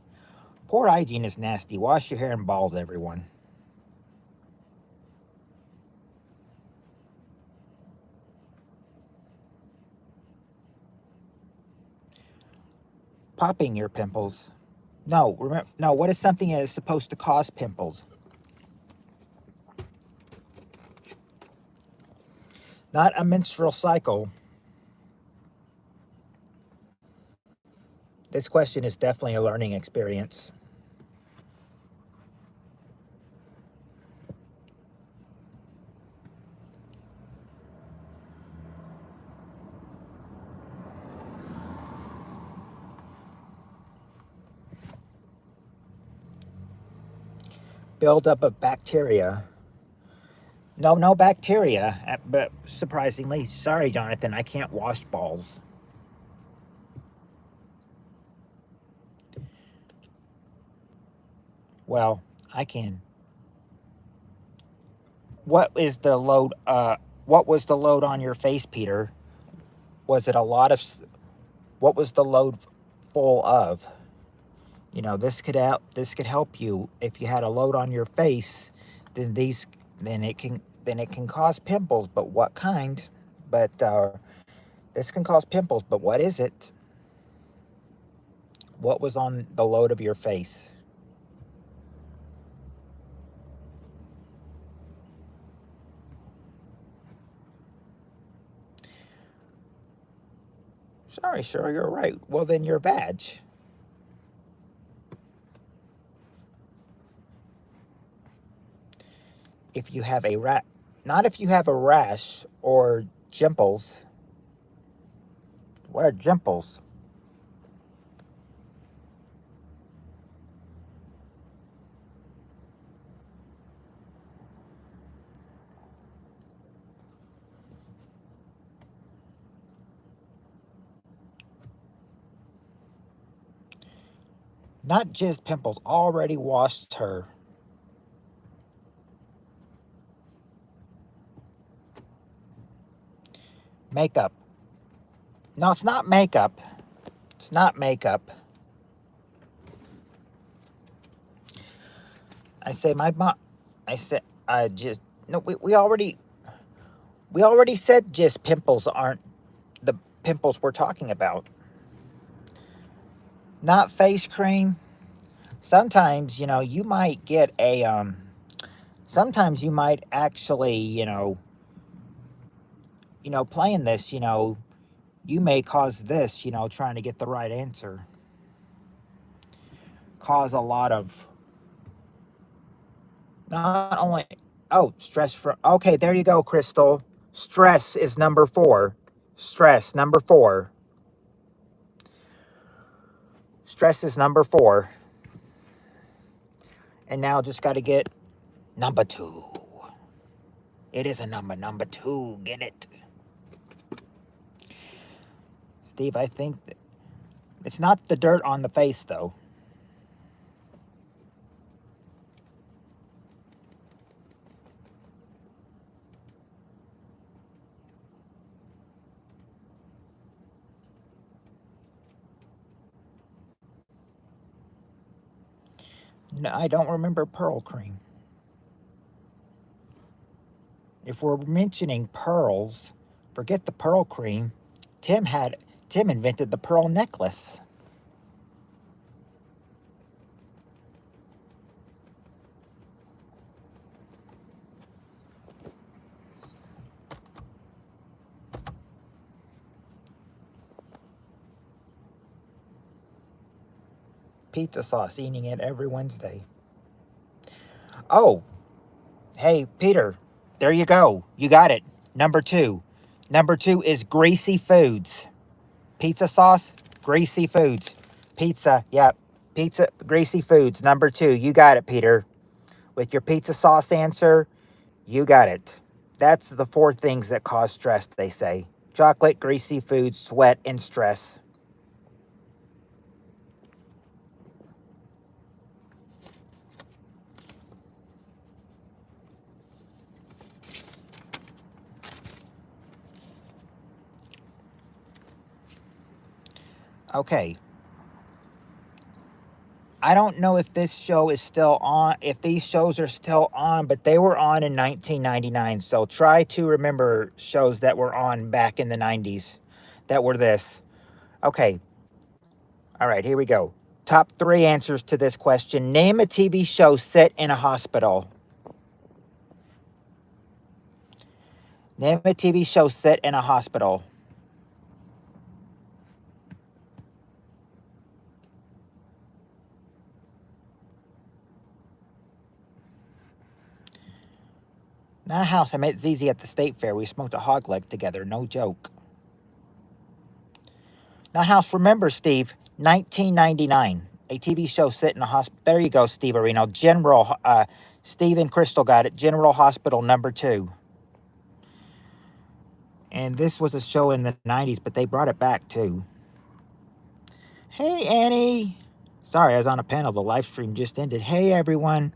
Poor hygiene is nasty. Wash your hair and balls, everyone. Popping your pimples. No, remember. No, what is something that is supposed to cause pimples? Not a menstrual cycle. This question is definitely a learning experience. Buildup of bacteria. No bacteria. But surprisingly, sorry, Jonathan, I can't wash balls. Well, I can. What is the load? What was the load on your face, Peter? Was it a lot of? What was the load full of? This could help you if you had a load on your face. Then it can cause pimples. But what kind? But this can cause pimples. But what is it? What was on the load of your face? Sorry, sure, you're right. Well, then you're vag. If you have a not if you have a rash or jimples. What are jimples? Not just pimples. Already washed her. Makeup. No, it's not makeup. It's not makeup. I say my mom. I said I just no. We already said just pimples aren't the pimples we're talking about. Not face cream. Sometimes you might get a Sometimes you might actually playing this you may cause this trying to get the right answer cause a lot of not only stress for okay, there you go, Crystal. Stress is number 4. Stress number 4. Stress is number 4. And now just got to get number 2. It is a number 2. Get it, Steve? I think it's not the dirt on the face though. No, I don't remember pearl cream. If we're mentioning pearls, forget the pearl cream. Tim invented the pearl necklace. Pizza sauce, eating it every Wednesday. Oh, hey, Peter, there you go. You got it. Number 2. Number 2 is greasy foods. Pizza sauce, greasy foods. Pizza, yep. Pizza, greasy foods. Number 2. You got it, Peter. With your pizza sauce answer, you got it. That's the 4 things that cause stress, they say. Chocolate, greasy foods, sweat, and stress. Okay. I don't know if this show is still on, if these shows are still on, but they were on in 1999. So try to remember shows that were on back in the 90s that were this. Okay. All right, here we go. Top 3 answers to this question. Name a TV show set in a hospital. Name a TV show set in a hospital. Not a house. I met ZZ at the state fair. We smoked a hog leg together. No joke. Not house. Remember, Steve, 1999. A TV show set in a hospital. There you go, Steve Areno. Steve and Crystal got it. General Hospital number 2. And this was a show in the 90s, but they brought it back too. Hey, Annie. Sorry, I was on a panel. The live stream just ended. Hey, everyone.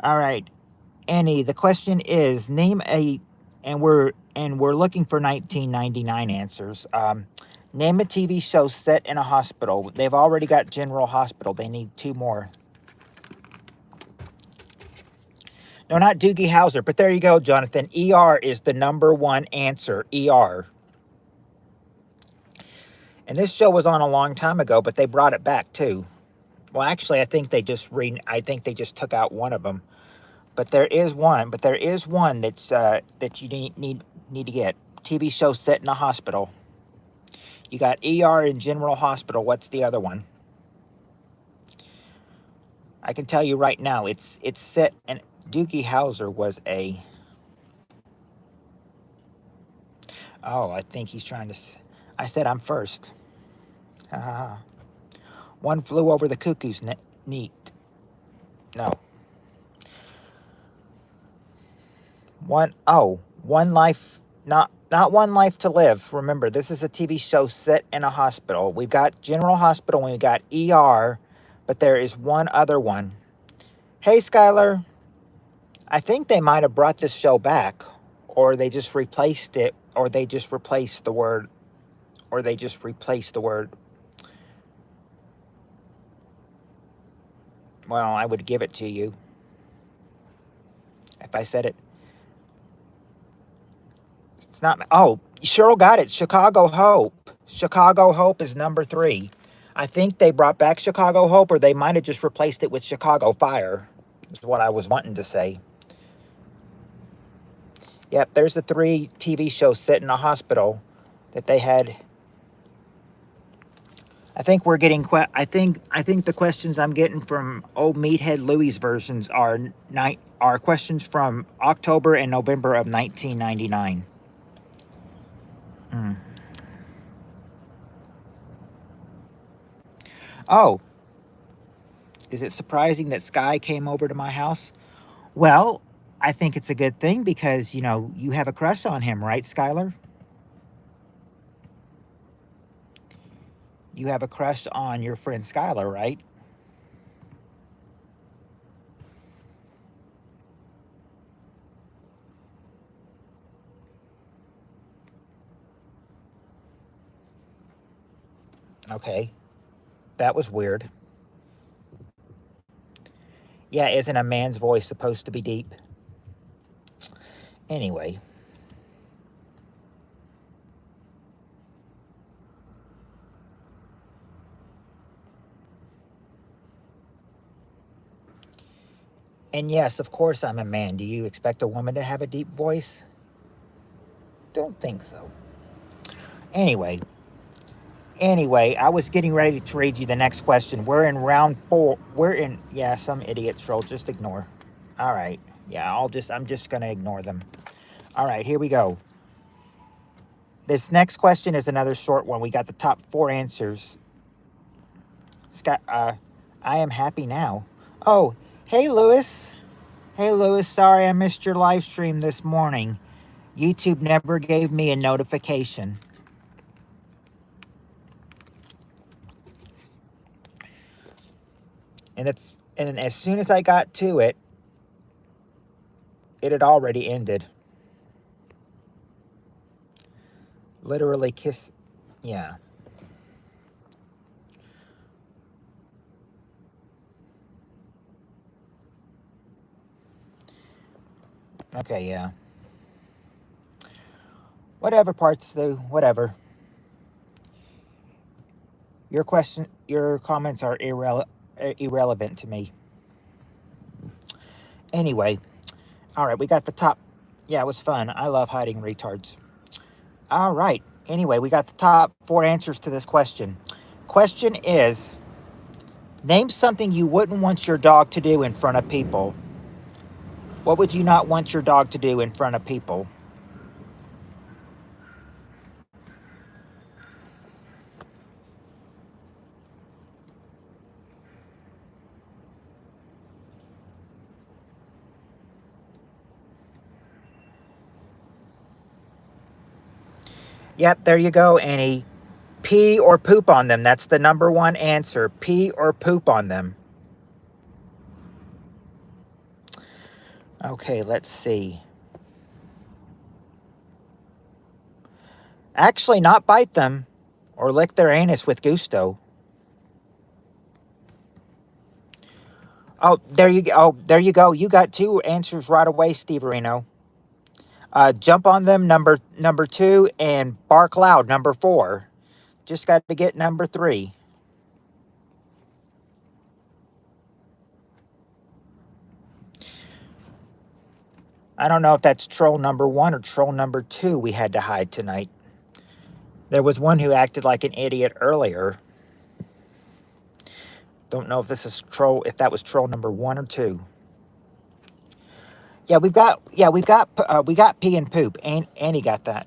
All right. Annie, the question is name a, and we're looking for 1999 answers. Name a TV show set in a hospital. They've already got General Hospital. They need 2 more. No, not Doogie Howser, but there you go, Jonathan. ER is the number 1 answer. ER. And this show was on a long time ago, but they brought it back too. Well, actually, I think they just took out one of them. But there is one. That's that you need to get. TV show set in a hospital. You got ER and General Hospital. What's the other one? I can tell you right now, it's set, and Doogie Howser was a... Oh, I think he's trying to... I said I'm first. Ha ha ha. One flew over the cuckoo's neat. No. One life, not one life to live. Remember, this is a TV show set in a hospital. We've got General Hospital and we've got ER, but there is one other one. Hey, Skylar. I think they might have brought this show back, or they just replaced it, or they just replaced the word, Well, I would give it to you if I said it. It's not... Oh, Cheryl got it. Chicago Hope. Chicago Hope is number 3. I think they brought back Chicago Hope, or they might have just replaced it with Chicago Fire, is what I was wanting to say. Yep, there's the 3 TV shows set in a hospital that they had. I think we're getting... I think the questions I'm getting from old Meathead Louie's versions are questions from October and November of 1999. Oh, is it surprising that Sky came over to my house? Well, I think it's a good thing because, you know, you have a crush on him, right, Skylar? You have a crush on your friend Skylar, right? Okay. That was weird. Yeah, isn't a man's voice supposed to be deep? Anyway. And yes, of course I'm a man. Do you expect a woman to have a deep voice? Don't think so. Anyway, I was getting ready to read you the next question. We're in round 4. Yeah, some idiot troll. Just ignore. All right. Yeah, I'm just going to ignore them. All right, here we go. This next question is another short one. We got the top 4 answers. Scott, I am happy now. Oh, hey, Lewis. Hey, Lewis. Sorry I missed your live stream this morning. YouTube never gave me a notification. And as soon as I got to it, it had already ended. Literally kiss... Yeah. Okay, yeah. Whatever, parts though, whatever. Your comments are irrelevant to me. Anyway, all right, we got the top. Yeah, it was fun. I love hiding retards. All right. Anyway, we got the top 4 answers to this question. Question is, name something you wouldn't want your dog to do in front of people. What would you not want your dog to do in front of people? Yep, there you go, Annie. Pee or poop on them. That's the number 1 answer. Pee or poop on them. Okay, let's see. Actually, not bite them or lick their anus with gusto. Oh, there you go. Oh, there you go. You got 2 answers right away, Steve Reno. Jump on them, number 2, and bark loud, number 4. Just got to get number 3. I don't know if that's troll number 1 or troll number 2 we had to hide tonight. There was one who acted like an idiot earlier. Don't know if this is troll, if that was troll number 1 or 2. We got pee and poop. And Annie got that.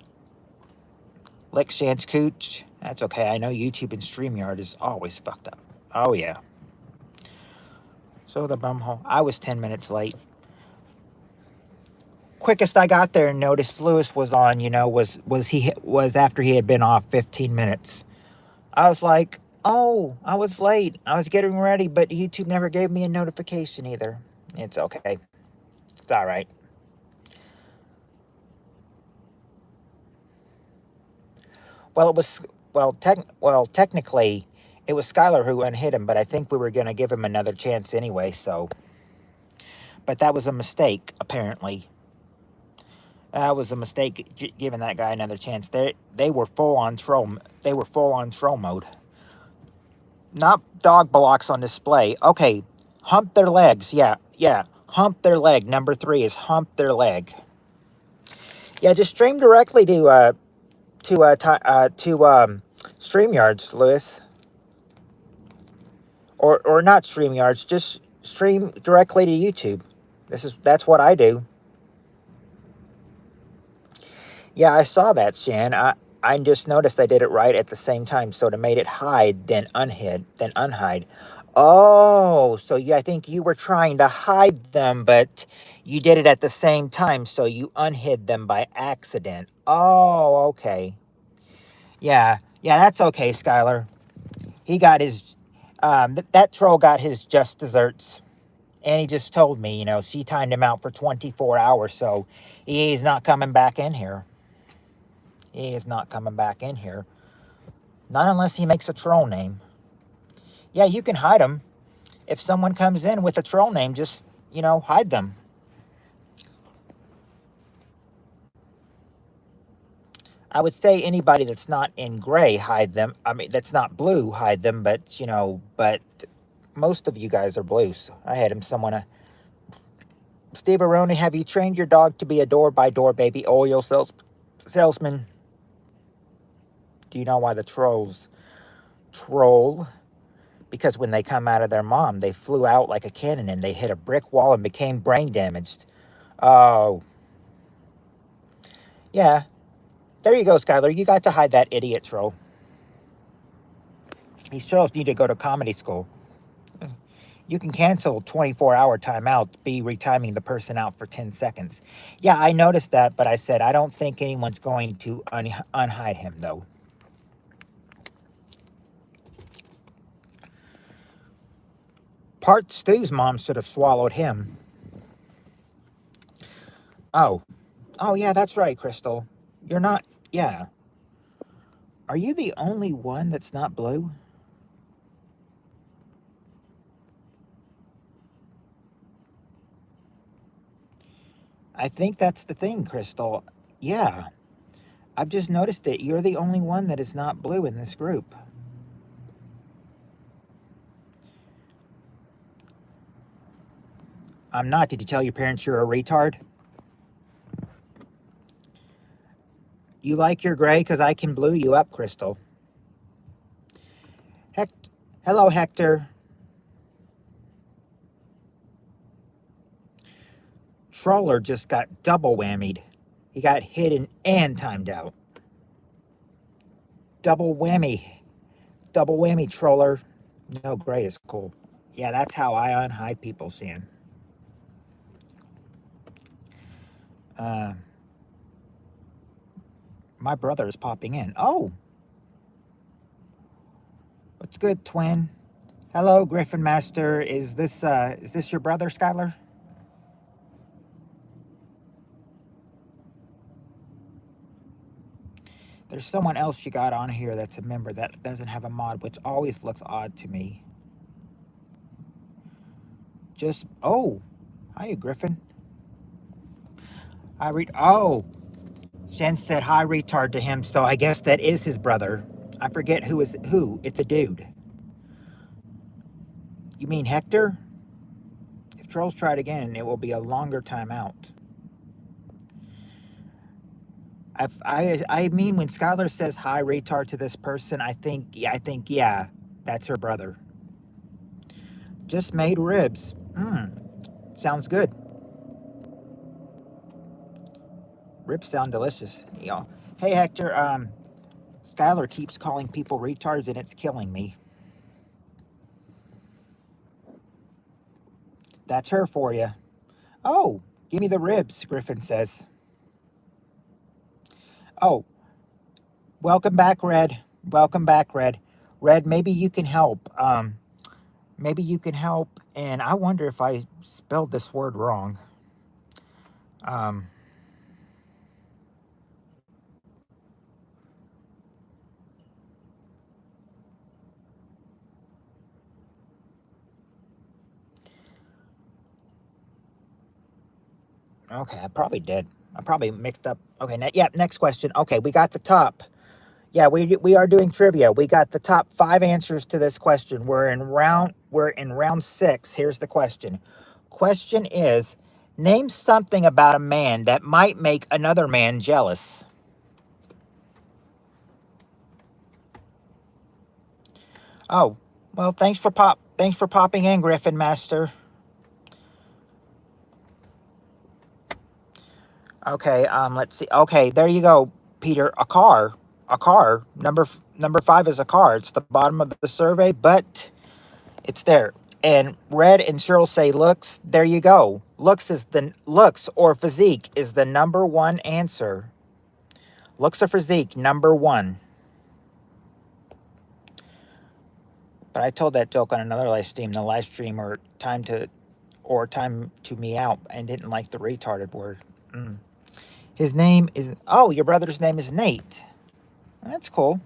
Lick Shan's cooch. That's okay. I know YouTube and StreamYard is always fucked up. Oh yeah. So the bumhole. I was 10 minutes late. Quickest I got there and noticed Lewis was on, was after he had been off 15 minutes. I was like, oh, I was late. I was getting ready, but YouTube never gave me a notification either. It's okay. It's all right. Well, it was technically it was Skylar who unhit him, but I think we were going to give him another chance anyway, so but that was a mistake apparently. That was a mistake giving that guy another chance. They were full on troll. They were full on troll mode. Not dog blocks on display. Okay, hump their legs. Yeah. Hump their leg. Number 3 is hump their leg. Yeah, just stream directly to StreamYards, Lewis. Or not StreamYards, just stream directly to YouTube. That's what I do. Yeah, I saw that, Shan. I just noticed I did it right at the same time. So to made it hide, then unhide. Oh, so I think you were trying to hide them, but you did it at the same time, so you unhid them by accident. Oh, okay. Yeah, that's okay, Skylar. He got his, that troll got his just desserts. And he just told me, she timed him out for 24 hours, so he's not coming back in here. He is not coming back in here. Not unless he makes a troll name. Yeah, you can hide them. If someone comes in with a troll name, just, hide them. I would say anybody that's not in gray, hide them. I mean, that's not blue, hide them. But, but most of you guys are blue. So I had him someone... Steve Aroni, have you trained your dog to be a door-by-door baby oil salesman? Do you know why the trolls troll? Because when they come out of their mom, they flew out like a cannon and they hit a brick wall and became brain damaged. Oh. Yeah. There you go, Skylar. You got to hide that idiot troll. These trolls need to go to comedy school. You can cancel 24-hour timeout, be retiming the person out for 10 seconds. Yeah, I noticed that, but I said I don't think anyone's going to unhide him, though. Part Stu's mom should have swallowed him. Oh. Oh, yeah, that's right, Crystal. You're not... Yeah. Are you the only one that's not blue? I think that's the thing, Crystal. Yeah. I've just noticed it. You're the only one that is not blue in this group. I'm not. Did you tell your parents you're a retard? You like your gray because I can blue you up, Crystal. Hello, Hector. Troller just got double whammied. He got hidden and timed out. Double whammy. Double whammy, Troller. No, gray is cool. Yeah, that's how I unhide people, Shan. My brother is popping in. Oh! What's good, twin? Hello, Griffin Master. Is this your brother, Skylar? There's someone else you got on here that's a member that doesn't have a mod, which always looks odd to me. Oh, hi, Griffin. Oh, Jen said hi, retard to him, so I guess that is his brother. I forget who is who. It's a dude. You mean Hector? If trolls try it again, it will be a longer timeout. I mean, when Skylar says hi retard to this person, yeah, that's her brother. Just made ribs. Sounds good. Ribs sound delicious. Hey Hector, Skylar keeps calling people retards and it's killing me. That's her for you. Oh, give me the ribs, Griffin says. Oh, welcome back, Red. Welcome back, Red. Red, maybe you can help. Maybe you can help. And I wonder if I spelled this word wrong. Um, okay, I probably did. I probably mixed up. Okay, yeah, next question. Okay, we got the top. Yeah, we are doing trivia. We got the top 5 answers to this question. We're in round 6. Here's the question. Question is, name something about a man that might make another man jealous. Oh, well, thanks for popping in, Griffin Master. Okay, let's see. Okay, there you go, Peter. A car. A car. Number 5 is a car. It's the bottom of the survey, but it's there. And Red and Cheryl say looks. There you go. Looks or physique is the number 1 answer. Looks or physique, number 1. But I told that joke on another live stream. The live stream time to me out and didn't like the retarded word. His name is your brother's name is Nate. That's cool.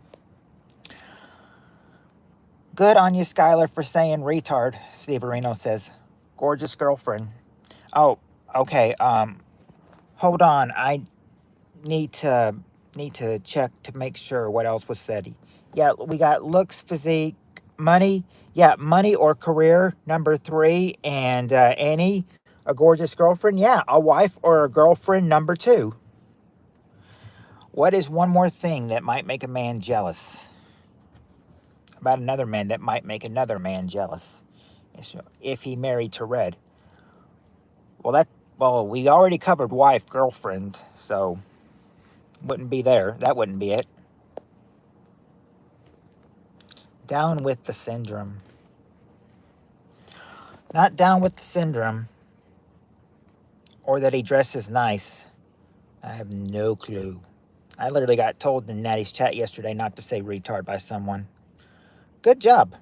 Good on you, Skylar, for saying retard, Steve Areno says. Gorgeous girlfriend. Oh, okay. Hold on. I need to check to make sure what else was said. Yeah, we got looks, physique, money. Yeah, money or career, number 3. And Annie, a gorgeous girlfriend. Yeah, a wife or a girlfriend, number 2. What is one more thing that might make a man jealous? About another man that might make another man jealous if he married to Red. Well, we already covered wife, girlfriend, so wouldn't be there. That wouldn't be it. Down with the syndrome. Not down with the syndrome. Or that he dresses nice. I have no clue. I literally got told in Natty's chat yesterday not to say retard by someone. Good job.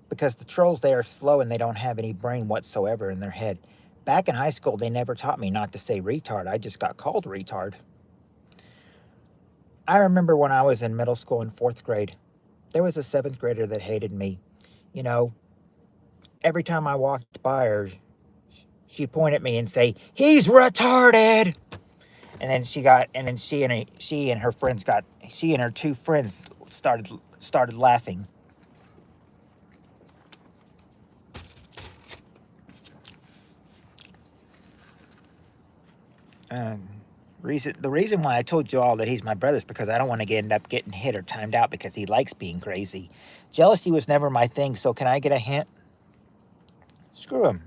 Because the trolls, they are slow and they don't have any brain whatsoever in their head. Back in high school, they never taught me not to say retard. I just got called retard. I remember when I was in middle school in 4th grade, there was a 7th grader that hated me. You know, every time I walked by her, she'd point at me and say, "He's retarded." And then she and her 2 friends started laughing. The reason why I told you all that he's my brother is because I don't want to end up getting hit or timed out because he likes being crazy. Jealousy was never my thing, so can I get a hint? Screw him.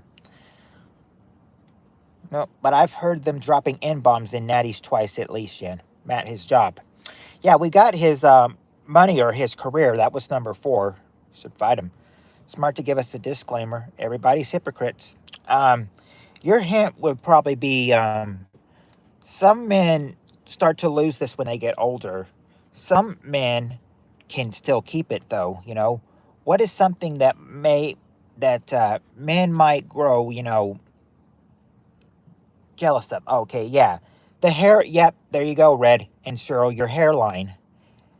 No, but I've heard them dropping N-bombs in Natty's twice at least, Jen. Matt, his job. Yeah, we got his money or his career. That was number 4. Should fight him. Smart to give us a disclaimer. Everybody's hypocrites. Your hint would probably be some men start to lose this when they get older. Some men can still keep it though. What is something that men might grow, jealous of? Okay, yeah. The hair, yep, there you go, Red and Cheryl, your hairline.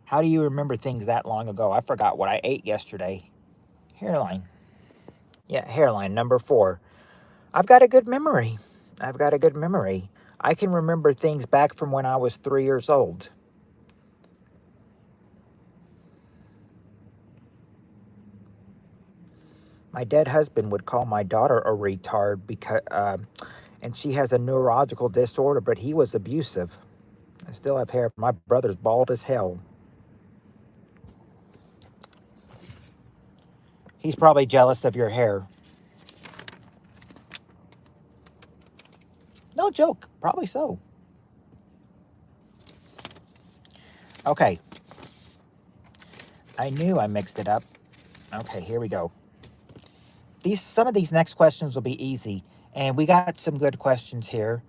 How do you remember things that long ago? I forgot what I ate yesterday. Hairline. Yeah, hairline, number 4. I've got a good memory. I can remember things back from when I was 3 years old. My dead husband would call my daughter a retard and she has a neurological disorder, but he was abusive. I still have hair. My brother's bald as hell. He's probably jealous of your hair. No joke. Probably so. Okay. I knew I mixed it up. Okay, here we go. Some of these next questions will be easy. And we got some good questions here.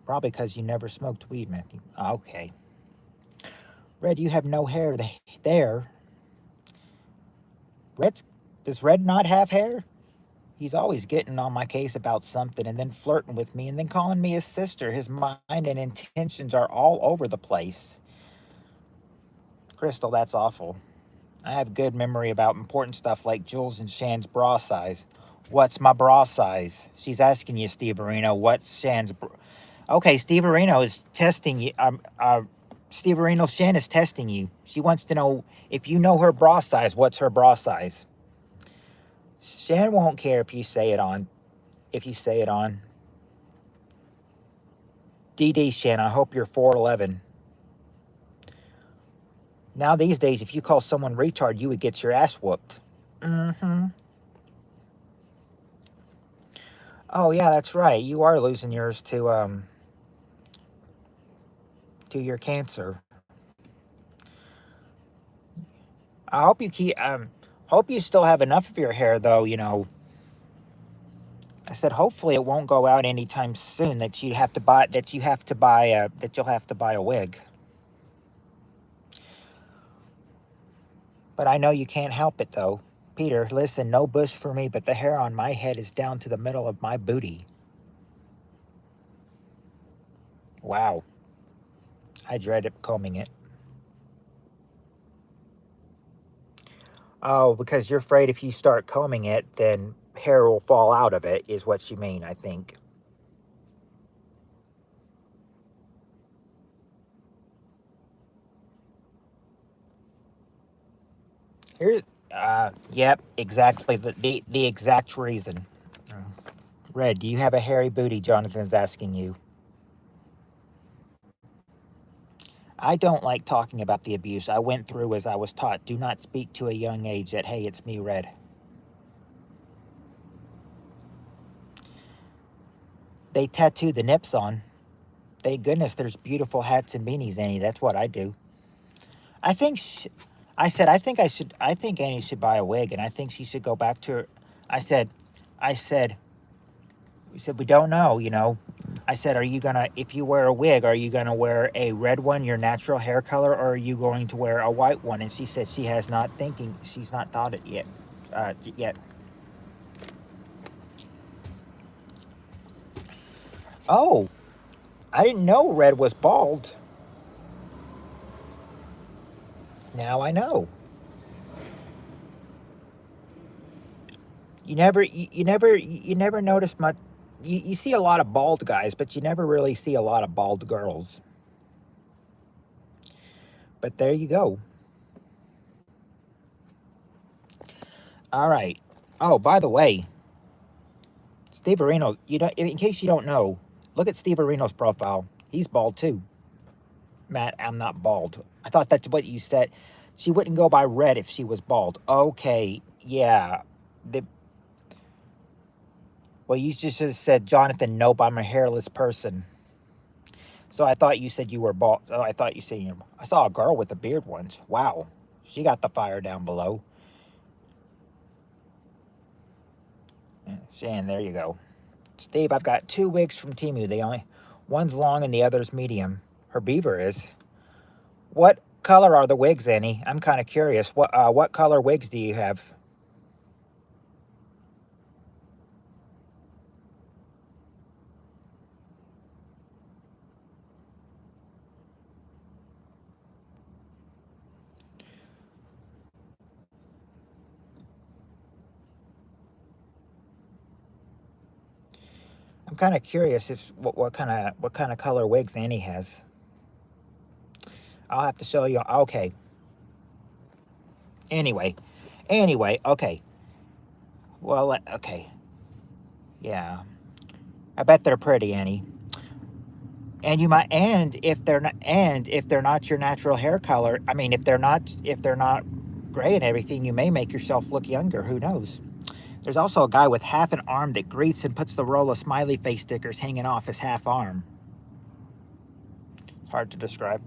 Probably because you never smoked weed, Matthew. Okay. Red, you have no hair there. Does Red not have hair? He's always getting on my case about something and then flirting with me and then calling me his sister. His mind and intentions are all over the place. Crystal, that's awful. I have good memory about important stuff like Jules and Shan's bra size. What's my bra size? She's asking you, Steve Areno, what's Shan's bra? Okay, Steve Areno is testing you. Steve Areno, Shan is testing you. She wants to know if you know her bra size, what's her bra size? Shan won't care if you say it on. DD Shan, I hope you're 4'11". Now these days, if you call someone retard, you would get your ass whooped. Mm-hmm. Oh yeah, that's right. You are losing yours to your cancer. I hope you hope you still have enough of your hair though, you know. I said hopefully it won't go out anytime soon that you'll have to buy a wig. But I know you can't help it though. Peter, listen, no bush for me, but the hair on my head is down to the middle of my booty. Wow. I dread combing it. Oh, because you're afraid if you start combing it, then hair will fall out of it, is what you mean, I think. Here, yep, exactly. The exact reason. Red, do you have a hairy booty? Jonathan is asking you. I don't like talking about the abuse I went through as I was taught. Do not speak to a young age that, hey, it's me, Red. They tattoo the nips on. Thank goodness there's beautiful hats and beanies, Annie. That's what I do. I think, I said, I think Annie should buy a wig, and I think she should go back to her. I said, we said, we don't know, you know. I said, if you wear a wig, are you going to wear a red one, your natural hair color, or are you going to wear a white one? And she said she's not thought it yet. Oh, I didn't know Red was bald. Now I know. You never notice much. You see a lot of bald guys, but you never really see a lot of bald girls. But there you go. All right. Oh, by the way, Steve Areno, in case you don't know, look at Steve Areno's profile. He's bald too. Matt, I'm not bald. I thought that's what you said. She wouldn't go by Red if she was bald. Okay, yeah. Well, you just said, Jonathan, nope, I'm a hairless person. So I thought you said you were bald. Oh, I thought you said I saw a girl with a beard once. Wow. She got the fire down below. Shan, there you go. Steve, I've got 2 wigs from Temu. One's long and the other's medium. Her beaver is. What color are the wigs, Annie? I'm kind of curious. What color wigs do you have? I'm kind of curious what kind of color wigs Annie has. I'll have to show you. Okay. Anyway, okay. Well, okay. Yeah. I bet they're pretty, Annie. if they're not your natural hair color, I mean, if they're not gray and everything, you may make yourself look younger. Who knows? There's also a guy with half an arm that greets and puts the roll of smiley face stickers hanging off his half arm. Hard to describe.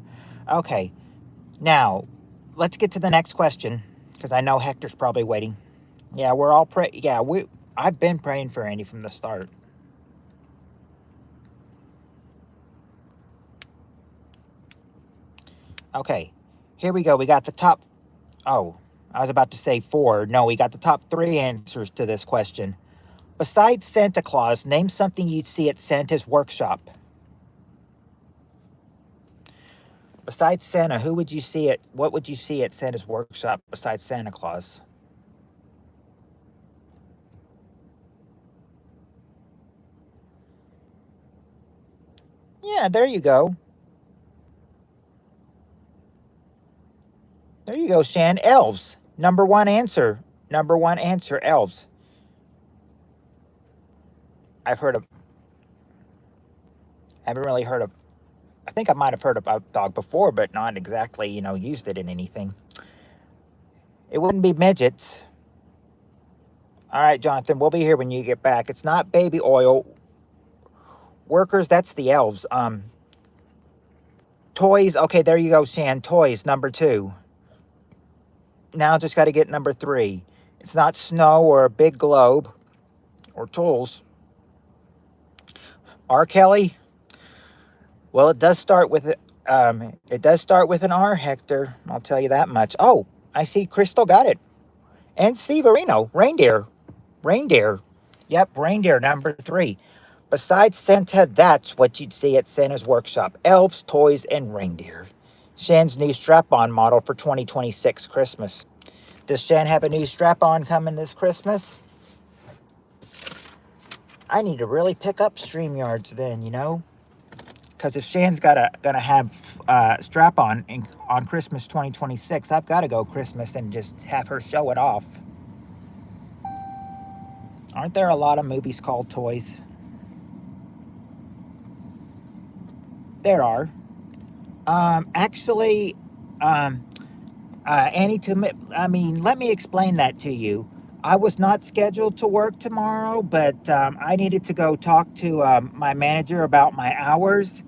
Okay, now let's get to the next question because I know Hector's probably waiting. Yeah, we're all pray. Yeah, we. I've been praying for Andy from the start. Okay, here we go. We got the top. Oh, I was about to say four. No, we got the top three answers to this question. Besides Santa Claus, name something you'd see at Santa's workshop. Besides Santa, who would you see at? What would you see at Santa's workshop besides Santa Claus? Yeah, there you go. There you go, Shan. Elves. Number one answer. Number one answer. Elves. I've heard of. Haven't really heard of. I think I might have heard about dog before, but not exactly, used it in anything. It wouldn't be midgets. All right, Jonathan, we'll be here when you get back. It's not baby oil. Workers, that's the elves. Toys. Okay, there you go, Shan. Toys, number two. Now just got to get number three. It's not snow or a big globe or tools. R. Kelly. Well, it does start with an R, Hector. I'll tell you that much. Oh, I see Crystal got it. And Steve Areno, reindeer. Reindeer. Yep, reindeer number three. Besides Santa, that's what you'd see at Santa's workshop. Elves, toys, and reindeer. Shan's new strap-on model for 2026 Christmas. Does Shan have a new strap-on coming this Christmas? I need to really pick up StreamYards then. Because if Shan's gonna have strap-on on Christmas 2026, I've got to go Christmas and just have her show it off. Aren't there a lot of movies called Toys? There are. Actually, Annie, let me explain that to you. I was not scheduled to work tomorrow, but I needed to go talk to my manager about my hours.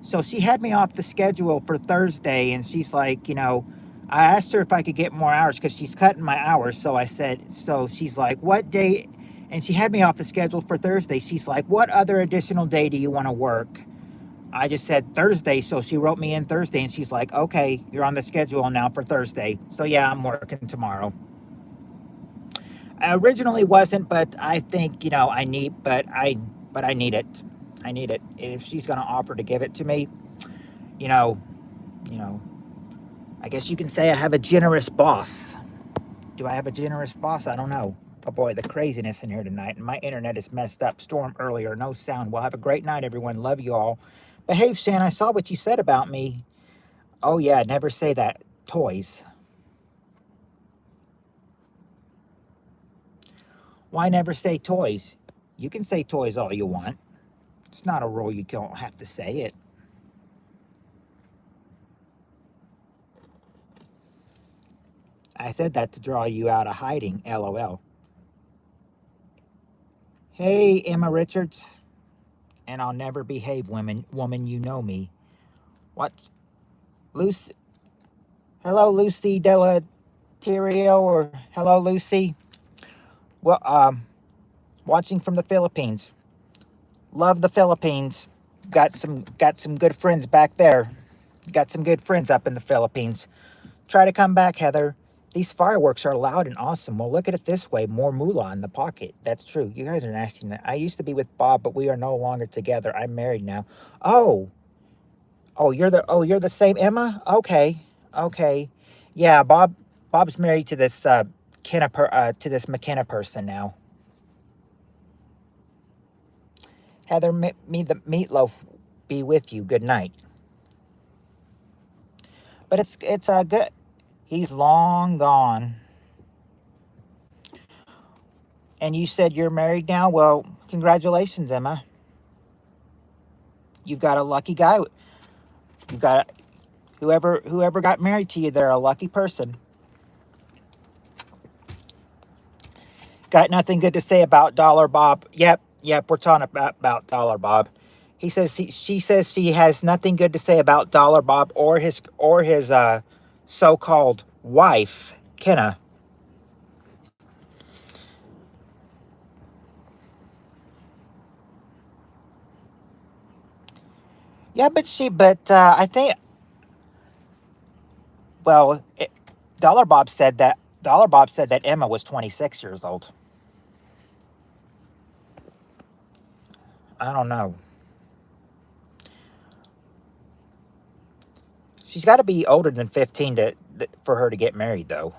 So she had me off the schedule for Thursday, and she's like, I asked her if I could get more hours because she's cutting my hours. So she's like, what day? And she had me off the schedule for Thursday. She's like, what other additional day do you want to work? I just said Thursday, so she wrote me in Thursday, and she's like, okay, you're on the schedule now for Thursday. So yeah, I'm working tomorrow. I originally wasn't, but I think, but I need it. I need it. If she's going to offer to give it to me, you know, you know, I guess you can say I have a generous boss. Do I have a generous boss? I don't know. Oh boy, the craziness in here tonight. And my internet is messed up. Storm earlier, no sound. Well, have a great night, everyone. Love you all. Behave, Shan. I saw what you said about me. Oh yeah, never say that. Toys. Why never say toys? You can say toys all you want. It's not a rule you don't have to say it. I said that to draw you out of hiding, LOL. Hey, Emma Richards. And I'll never behave, woman, you know me. What? Lucy? Hello, Lucy Delaterio, or hello, Lucy. Well, watching from the Philippines. Love the Philippines. Got some good friends back there. Got some good friends up in the Philippines. Try to come back, Heather. These fireworks are loud and awesome. Well, look at it this way. More moolah in the pocket. That's true. You guys are nasty. I used to be with Bob, but we are no longer together. I'm married now. Oh. You're the same Emma? Okay. Okay. Yeah, Bob's married to this to this McKenna person now. Heather, me the meatloaf be with you. Good night. But it's good. He's long gone. And you said you're married now? Well, congratulations, Emma. you've got a lucky guy. You've got whoever got married to you. They're a lucky person. Got nothing good to say about Dollar Bob. Yep, we're talking about Dollar Bob. She says she has nothing good to say about Dollar Bob or his so-called wife, Kenna. Yeah, but I think, well, Dollar Bob said that Emma was 26 years old. I don't know. She's got to be older than 15 for her to get married, though.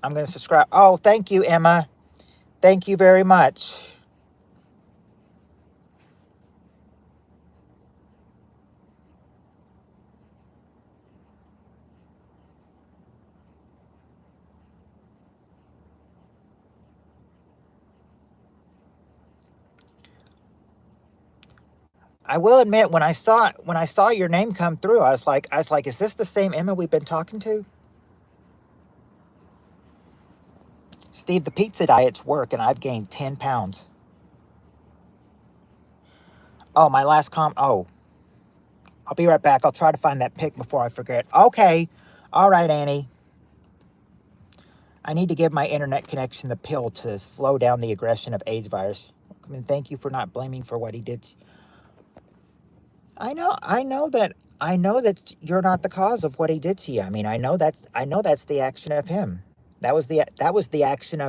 I'm going to subscribe. Oh, thank you, Emma. Thank you very much. I will admit, when I saw your name come through, I was like, is this the same Emma we've been talking to? Steve, the pizza diets work, and I've gained 10 pounds. Oh, my last Oh, I'll be right back. I'll try to find that pic before I forget. Okay. All right, Annie. I need to give my internet connection the pill to slow down the aggression of AIDS virus. I mean, thank you for not blaming for what he did. I know that you're not the cause of what he did to you. I mean, I know that's the action of him. That was the action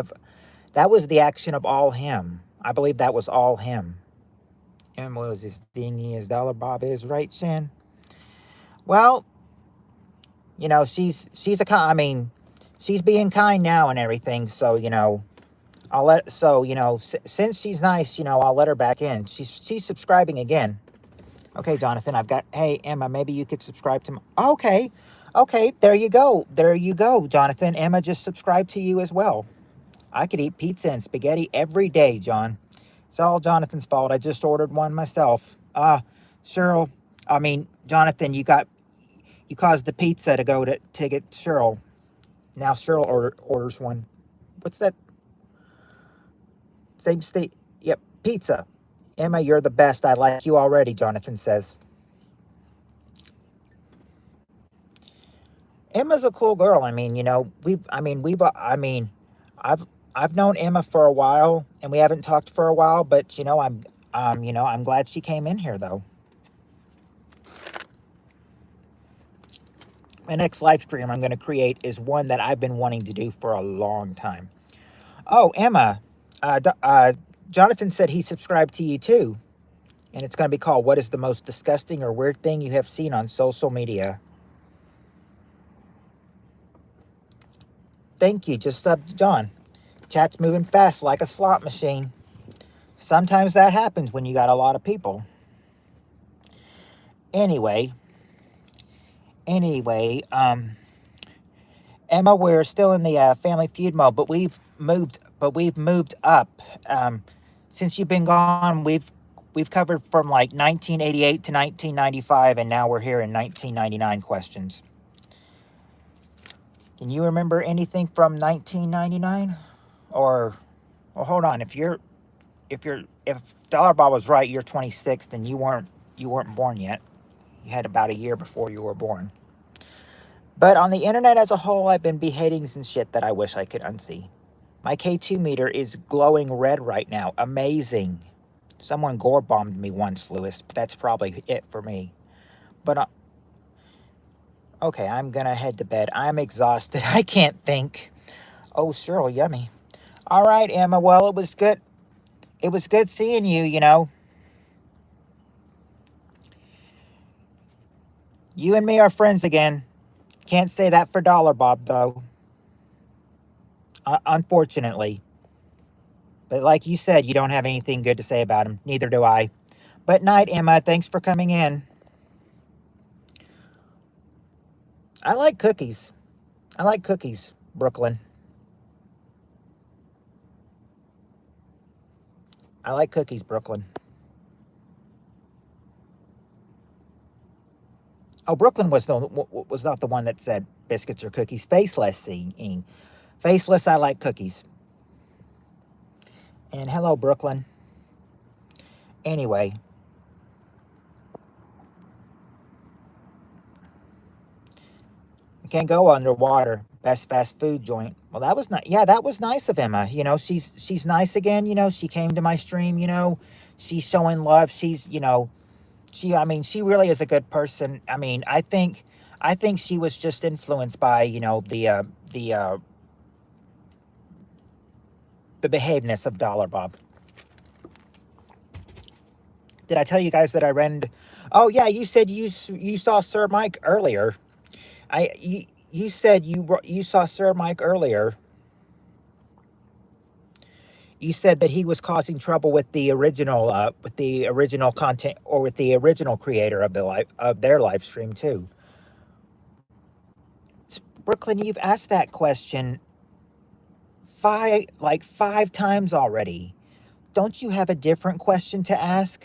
of all him. I believe that was all him. And what was his dingy as Dollar Bob is, right, Shan? Well, I mean, she's being kind now and everything, so since she's nice, I'll let her back in. She's subscribing again. Okay, Jonathan, hey, Emma, maybe you could subscribe to okay, there you go, Jonathan. Emma just subscribed to you as well. I could eat pizza and spaghetti every day, John. It's all Jonathan's fault. I just ordered one myself. Cheryl, I mean, Jonathan, you caused the pizza to go to get Cheryl. Now Cheryl orders one. What's that? Same state. Yep, pizza. Emma, you're the best. I like you already, Jonathan says. Emma's a cool girl. I've I've known Emma for a while, and we haven't talked for a while. But I'm glad she came in here though. My next live stream I'm going to create is one that I've been wanting to do for a long time. Oh, Emma, Jonathan said he subscribed to you too, and it's going to be called "What is the most disgusting or weird thing you have seen on social media?" Thank you. Just subbed John. Chat's moving fast like a slot machine. Sometimes that happens when you got a lot of people. Anyway, Emma, we're still in the Family Feud mode, but we've moved up. Since you've been gone, we've covered from like 1988 to 1995, and now we're here in 1999 questions. Can you remember anything from 1999? Or, well, hold on. If Dollar Bob was right, you're 26, then you weren't born yet. You had about a year before you were born. But on the internet as a whole, I've been beheadings and shit that I wish I could unsee. My K2 meter is glowing red right now. Amazing. Someone gore bombed me once, Lewis. That's probably it for me. But okay, I'm gonna head to bed. I'm exhausted. I can't think. Oh, Cheryl, yummy. All right, Emma. Well, it was good. It was good seeing you. You and me are friends again. Can't say that for Dollar Bob though. Unfortunately. But like you said, you don't have anything good to say about him. Neither do I. But night, Emma. Thanks for coming in. I like cookies. Brooklyn. I like cookies, Brooklyn. Oh, Brooklyn was not the one that said biscuits or cookies. Faceless seeing. Faceless, I like cookies. And hello, Brooklyn. Anyway, you can't go underwater. Best fast food joint. Well, that was not. Yeah, that was nice of Emma. You know, she's nice again. You know, she came to my stream. You know, she's showing love. She's I mean, she really is a good person. I mean, I think she was just influenced by the behaveness of Dollar Bob. Did I tell you guys that I ran? Oh yeah, you said you saw Sir Mike earlier. You said you saw Sir Mike earlier. You said that he was causing trouble with the original content, or with the original creator of their live stream too. Brooklyn, you've asked that question five times already. Don't you have a different question to ask?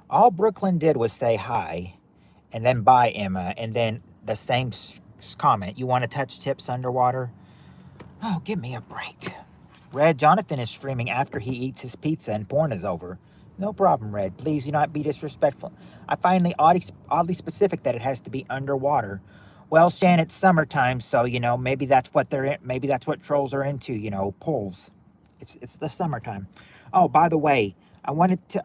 All Brooklyn did was say hi, and then bye, Emma, and then the same comment. You want to touch tips underwater? Oh, give me a break. Red, Jonathan is streaming after he eats his pizza and porn is over. No problem, Red. Please do not be disrespectful. I find the oddly specific that it has to be underwater. Well, Shan, it's summertime, so maybe that's what they're in, maybe that's what trolls are into. Pools. It's the summertime. Oh, by the way, I wanted to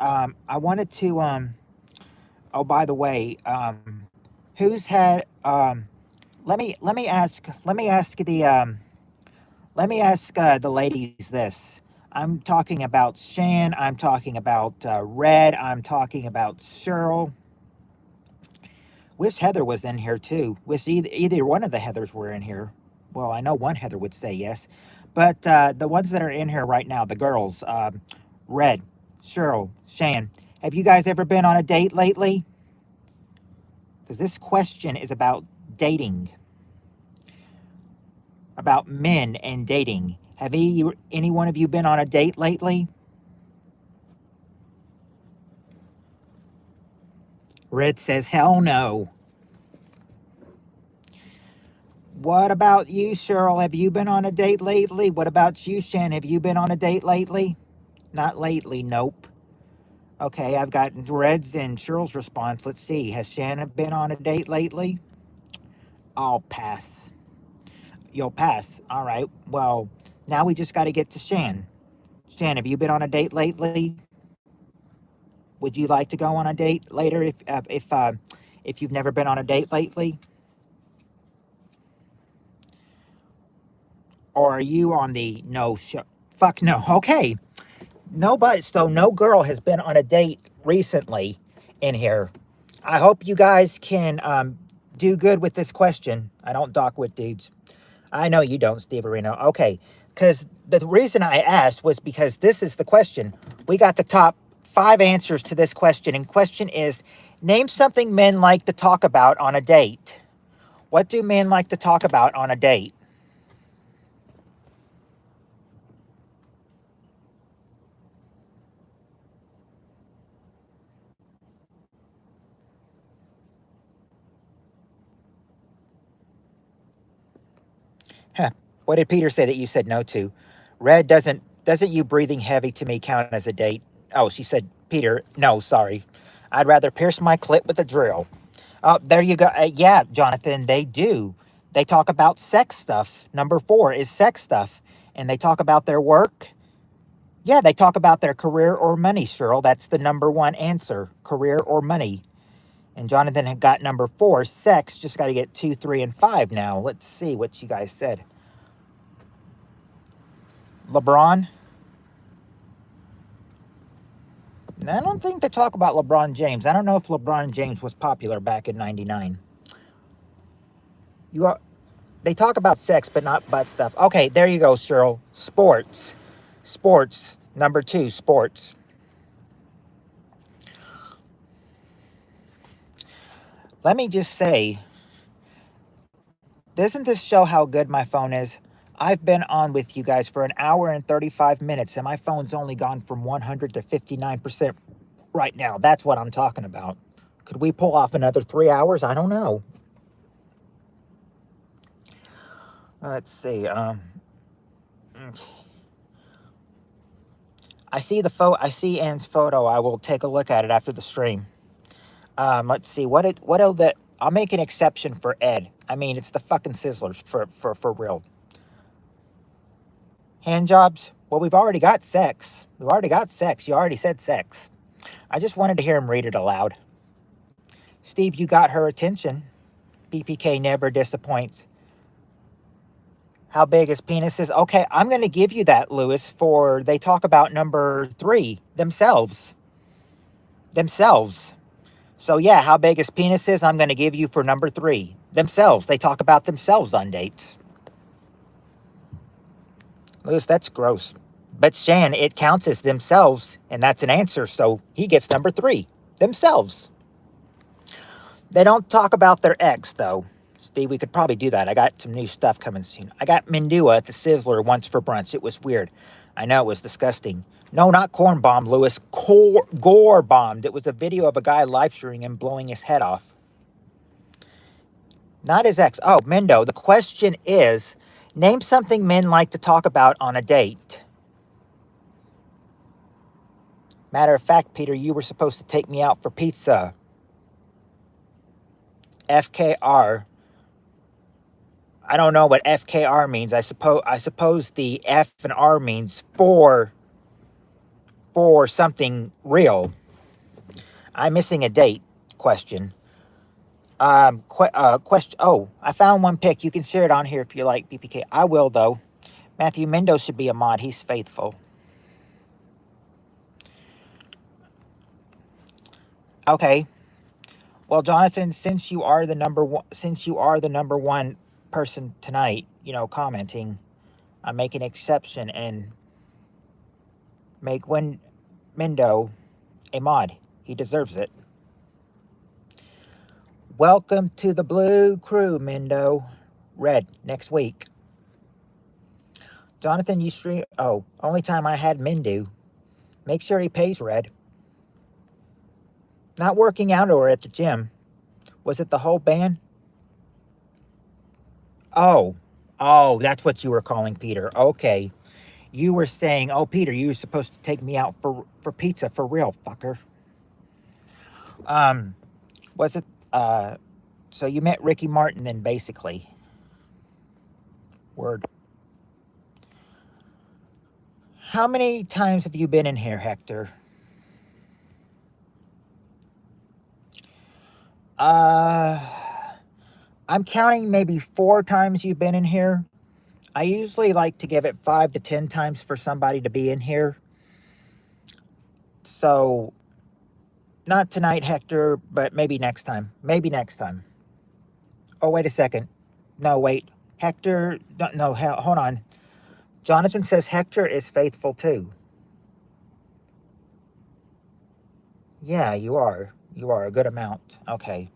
oh, by the way, who's had let me ask the ladies this. I'm talking about Shan. I'm talking about Red. I'm talking about Cheryl. Wish Heather was in here too. Wish either one of the Heathers were in here. Well, I know one Heather would say yes, but the ones that are in here right now, the girls, Red, Cheryl, Shan. Have you guys ever been on a date lately? Because this question is about dating, about men and dating. Have any one of you been on a date lately? Red says, hell no. What about you, Cheryl? Have you been on a date lately? What about you, Shan? Have you been on a date lately? Not lately, nope. Okay, I've got Red's and Cheryl's response. Let's see. Has Shannon been on a date lately? I'll pass. You'll pass. All right. Well, now we just got to get to Shan. Shan, have you been on a date lately? Would you like to go on a date later if you've never been on a date lately? Or are you on the no show? Fuck no. Okay. Nobody, so no girl has been on a date recently in here. I hope you guys can do good with this question. I don't dock with dudes. I know you don't, Steve Areno. Okay, because the reason I asked was because this is the question. We got the top 5 answers to this question, and question is, name something men like to talk about on a date. What do men like to talk about on a date? Huh. What did Peter say that you said no to? Red, doesn't you breathing heavy to me count as a date? Oh, she said, Peter, no, sorry. I'd rather pierce my clit with a drill. Oh, there you go. Yeah, Jonathan, they do. They talk about sex stuff. Number 4 is sex stuff. And they talk about their work. Yeah, they talk about their career or money, Cheryl. That's the number 1 answer, career or money. And Jonathan had got number 4, sex. Just got to get 2, 3, and 5 now. Let's see what you guys said. LeBron? I don't think they talk about LeBron James. I don't know if LeBron James was popular back in 99. You are, they talk about sex, but not butt stuff. Okay, there you go, Cheryl. Sports. Sports. Number 2, sports. let me just say, doesn't this show how good my phone is? I've been on with you guys for an hour and 35 minutes, and my phone's only gone from 100 to 59% right now. That's what I'm talking about. Could we pull off another 3 hours? I don't know. Let's see. I see the photo. I see Anne's photo. I will take a look at it after the stream. Let's see. I'll make an exception for Ed. I mean, it's the fucking Sizzlers for real. Hand jobs? Well, we've already got sex. We've already got sex. You already said sex. I just wanted to hear him read it aloud. Steve, you got her attention. BPK never disappoints. How big his penis is? Okay, I'm going to give you that, Lewis, for they talk about number 3 themselves. Themselves. So yeah, how big his penis is, I'm going to give you for number 3. Themselves. They talk about themselves on dates. Lewis, that's gross. But Shan, it counts as themselves, and that's an answer, so he gets number 3. Themselves. They don't talk about their ex, though. Steve, we could probably do that. I got some new stuff coming soon. I got Mindua at the Sizzler once for brunch. It was weird. I know, it was disgusting. No, not corn bomb, Lewis. Gore bombed. It was a video of a guy live streaming and blowing his head off. Not his ex. Oh, Mendo. The question is, name something men like to talk about on a date. Matter of fact, Peter, you were supposed to take me out for pizza. FKR. I don't know what FKR means. I suppose the F and R means for something real. I'm missing a date question. Question. Oh, I found one pic. You can share it on here if you like, BPK. I will, though. Matthew Mendo should be a mod. He's faithful. Okay. Well, Jonathan, since you are the number one person tonight, commenting, I make an exception and make Mendo a mod. He deserves it. Welcome to the Blue Crew, Mendo. Red, next week. Jonathan, you stream... Oh, only time I had Mendo. Make sure he pays Red. Not working out or at the gym. Was it the whole band? Oh, that's what you were calling Peter. Okay. You were saying, oh, Peter, you were supposed to take me out for pizza for real, fucker. Was it... So you met Ricky Martin then, basically. Word. How many times have you been in here, Hector? I'm counting maybe 4 times you've been in here. I usually like to give it 5 to 10 times for somebody to be in here. So, not tonight, Hector, but maybe next time. Maybe next time. Oh, wait a second. No, wait. Hector, no, hold on. Jonathan says Hector is faithful too. Yeah, you are. You are a good amount. Okay.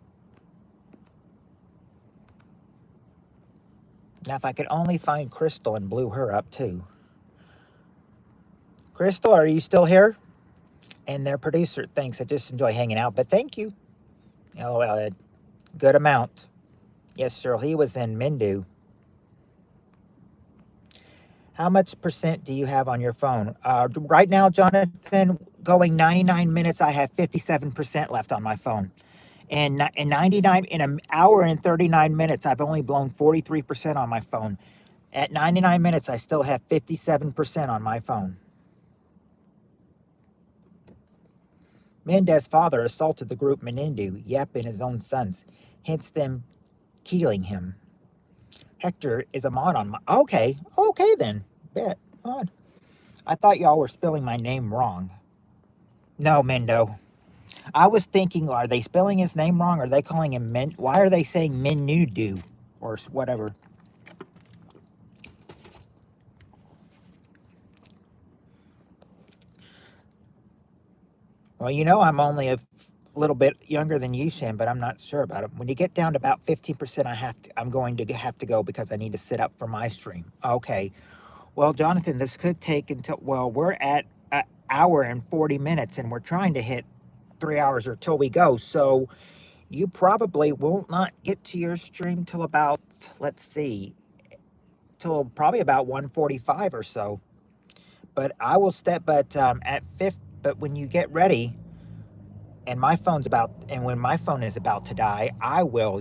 Now, if I could only find Crystal and blew her up too. Crystal, are you still here? And their producer, thanks. I just enjoy hanging out, but thank you. LOL, Ed. Good amount. Yes, sir. He was in Mindu. How much percent do you have on your phone? Right now, Jonathan, going 99 minutes, I have 57% left on my phone. And in an hour and 39 minutes, I've only blown 43% on my phone. At 99 minutes, I still have 57% on my phone. Mendez's father assaulted the group Menindu, Yep, and his own sons, hence them killing him. Hector is a mod on my... Okay then. Bet. Mod. I thought y'all were spelling my name wrong. No, Mendo. I was thinking, are they spelling his name wrong? Are they calling him Men? Why are they saying Menudu? Or whatever. Well, I'm only a little bit younger than you, Shan, but I'm not sure about it. When you get down to about 15%, I'm going to have to go because I need to sit up for my stream. Okay. Well, Jonathan, this could take until, well, we're at an hour and 40 minutes and we're trying to hit 3 hours or till we go. So you probably will not get to your stream till about, let's see, till probably about 1:45 or so. But I will step, but at fifth, but when you get ready, and when my phone is about to die, I will,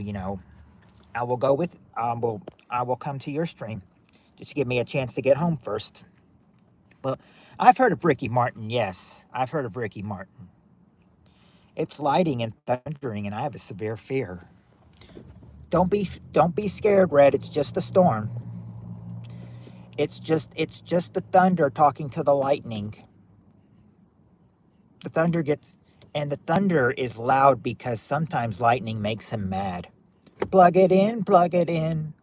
I will go with, I will come to your stream. Just give me a chance to get home first. But I've heard of Ricky Martin. Yes, I've heard of Ricky Martin. It's lighting and thundering, and I have a severe fear. Don't be scared, Red. It's just a storm. It's just the thunder talking to the lightning. The thunder gets and the thunder is loud because sometimes lightning makes him mad. Plug it in, plug it in.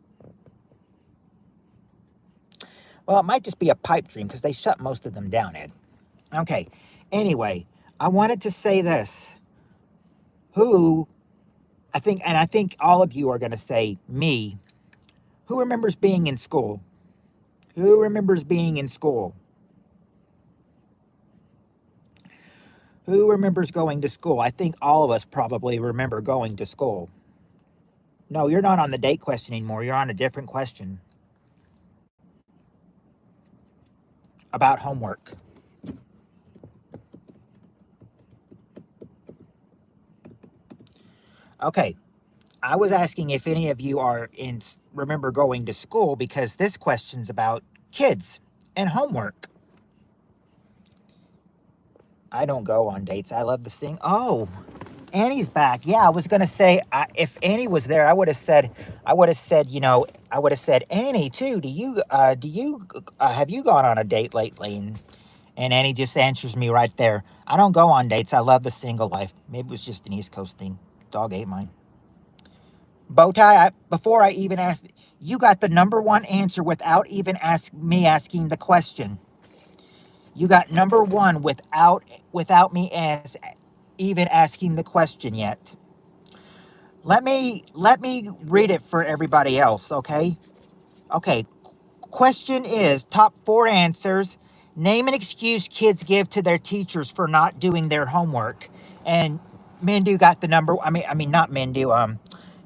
Well, it might just be a pipe dream because they shut most of them down, Ed. Okay. Anyway, I wanted to say this. Who I think all of you are going to say me. Who remembers being in school? Who remembers being in school? Who remembers going to school? I think all of us probably remember going to school. No, you're not on the date question anymore. You're on a different question about homework. Okay. I was asking if any of you remember going to school because this question's about kids and homework. I don't go on dates. I love to sing. Oh, Annie's back. Yeah, I was gonna say if Annie was there, I would have said, I would have said, Annie too. Have you gone on a date lately? And Annie just answers me right there. I don't go on dates. I love the single life. Maybe it was just an East Coast thing. Dog ate mine. Bowtie. Before I even asked, you got the number one answer without even me asking the question. You got number one without me even asking the question yet. Let me read it for everybody else, okay? Okay. Question is top four answers. Name an excuse kids give to their teachers for not doing their homework. And Mindu got the number. I mean not Mindu.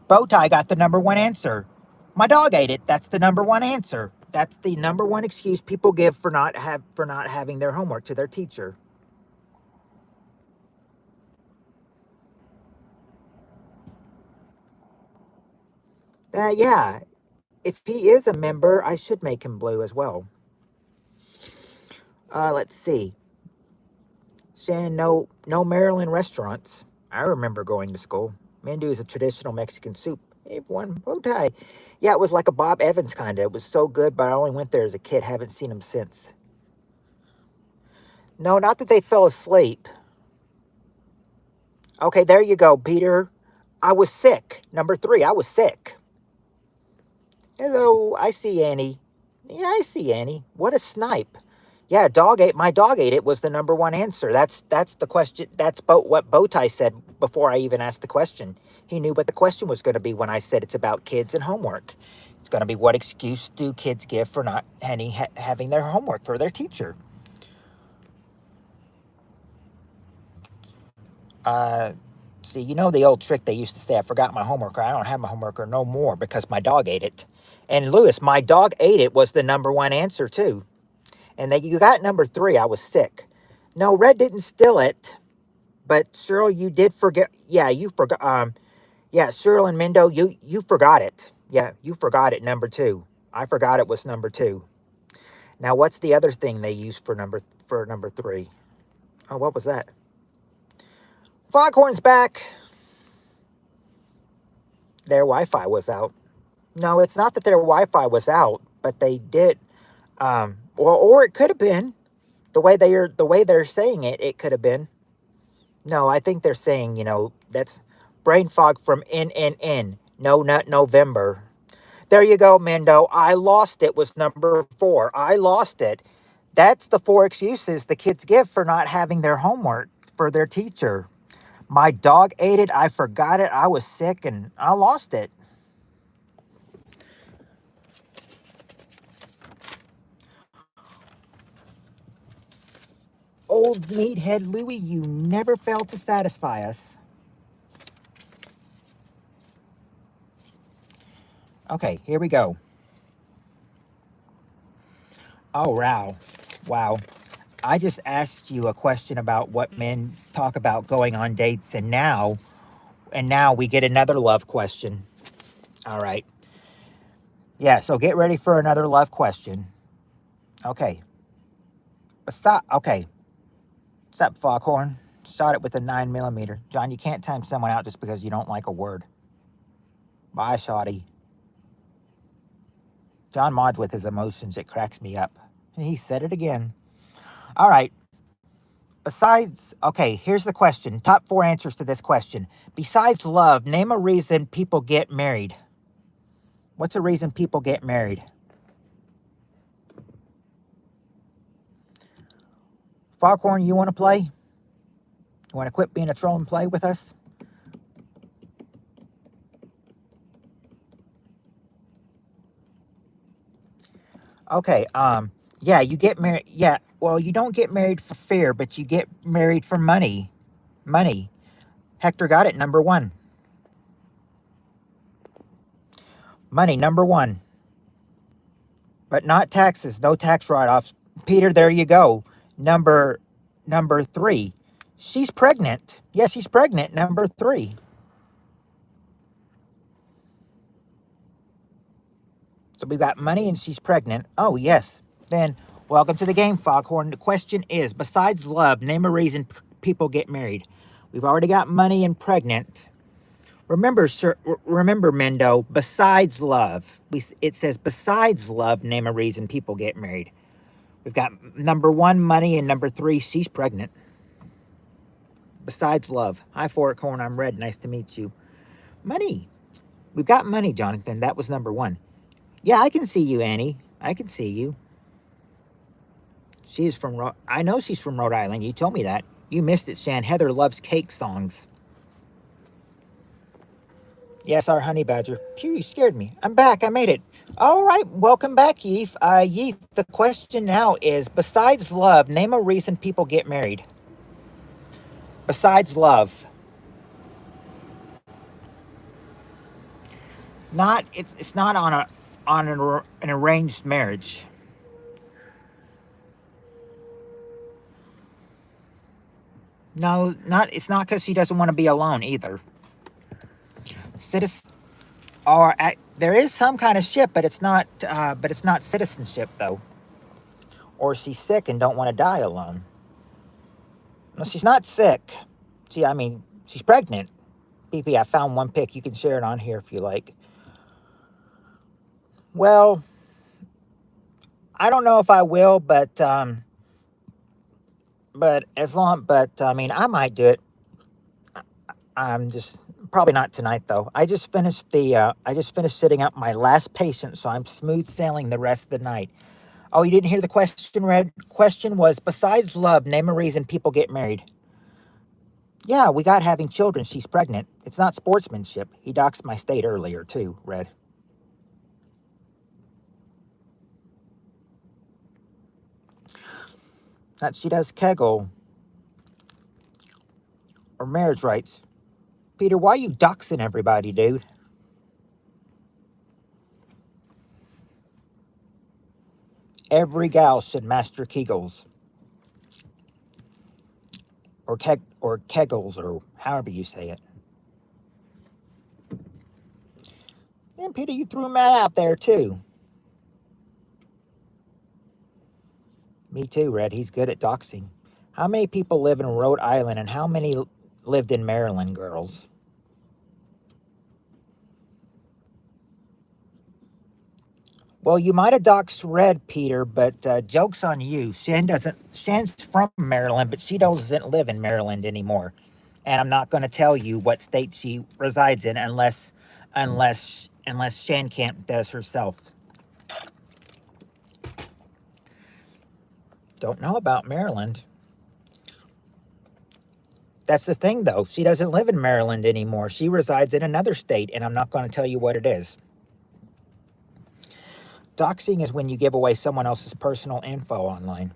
Bowtie got the number one answer. My dog ate it. That's the number one answer. That's the number one excuse people give for not having their homework to their teacher. Yeah, if he is a member, I should make him blue as well. Let's see. Shan, no Maryland restaurants. I remember going to school. Mandu is a traditional Mexican soup. Everyone, bow tie. Yeah, it was like a Bob Evans kind of. It was so good, but I only went there as a kid. Haven't seen him since. No, not that they fell asleep. Okay, there you go, Peter. I was sick. Number three, I was sick. Hello, I see Annie. Yeah, I see Annie. What a snipe. Yeah, my dog ate it was the number one answer. That's the question. That's what Bowtie said before I even asked the question. He knew what the question was going to be when I said it's about kids and homework. It's going to be what excuse do kids give for not having their homework for their teacher? Uh, See, you know the old trick they used to say, I forgot my homework or I don't have my homework or no more because my dog ate it. And Lewis, my dog ate it was the number one answer too. And you got number three, I was sick. No, Red didn't steal it. But Cheryl, you did forget. Yeah, you forgot. Yeah, Cheryl and Mendo, you forgot it. Yeah, you forgot it. Number two. I forgot it was number two. Now, what's the other thing they used for number three? Oh, what was that? Foghorn's back. Their Wi-Fi was out. No, it's not that their Wi-Fi was out, but they did. Or it could have been the way they're saying it. It could have been. No, I think they're saying, that's brain fog from N. No, not November. There you go, Mendo. I lost it was number four. I lost it. That's the four excuses the kids give for not having their homework for their teacher. My dog ate it. I forgot it. I was sick and I lost it. Old meathead Louie, you never fail to satisfy us. Okay, here we go. Oh, wow. Wow. I just asked you a question about what men talk about going on dates, and now we get another love question. All right. Yeah, so get ready for another love question. Okay. Okay. What's up, Foghorn? Shot it with a 9mm. John, you can't time someone out just because you don't like a word. Bye, Shotty. John mods with his emotions. It cracks me up. And he said it again. All right. Besides, okay, here's the question. Top 4 answers to this question. Besides love, name a reason people get married. What's a reason people get married? Foghorn, you want to play? You want to quit being a troll and play with us? Okay, yeah, you get married. Yeah, well, you don't get married for fear, but you get married for money. Money. Hector got it, number 1. Money, number 1. But not taxes, no tax write-offs. Peter, there you go. Number 3. She's pregnant. Yes, she's pregnant, number 3. So we've got money and she's pregnant. Oh, yes. Then, welcome to the game, Foghorn. The question is, besides love, name a reason people get married. We've already got money and pregnant. Remember, sir, remember, Mendo, besides love. It says, besides love, name a reason people get married. We've got number 1, money, and number 3, she's pregnant. Besides love. Hi, Foghorn, I'm Red. Nice to meet you. Money. We've got money, Jonathan. That was number 1. Yeah, I can see you, Annie. I can see you. She's from, I know she's from Rhode Island. You told me that. You missed it, Shan. Heather loves cake songs. Yes, our honey badger. Phew, you scared me. I'm back. I made it. All right. Welcome back, Yeef. Yeef, the question now is, besides love, name a reason people get married. Besides love. Not, it's not on an arranged marriage. No, it's not because she doesn't want to be alone either. Citizen, or there is some kind of ship, but it's not citizenship though. Or she's sick and don't want to die alone. No, she's not sick. I mean, she's pregnant. BP, I found one pic. You can share it on here if you like. Well, I don't know if I will, but I mean, I might do it. I'm just probably not tonight though. I just finished sitting up my last patient, so I'm smooth sailing the rest of the night. Oh, you didn't hear the question, Red? Question was, besides love, name a reason people get married. Yeah, we got having children. She's pregnant. It's not sportsmanship. He doxed my state earlier too, Red. That she does Kegel or marriage rights. Peter, why you doxing everybody, dude? Every gal should master Kegels. Or Kegels, or however you say it. And Peter, you threw Matt out there too. Me too, Red. He's good at doxing. How many people live in Rhode Island and how many lived in Maryland, girls? Well, you might have doxed Red, Peter, but joke's on you. Shan's from Maryland, but she doesn't live in Maryland anymore. And I'm not going to tell you what state she resides in unless Shan Camp does herself. Don't know about Maryland. That's the thing, though. She doesn't live in Maryland anymore. She resides in another state, and I'm not going to tell you what it is. Doxing is when you give away someone else's personal info online.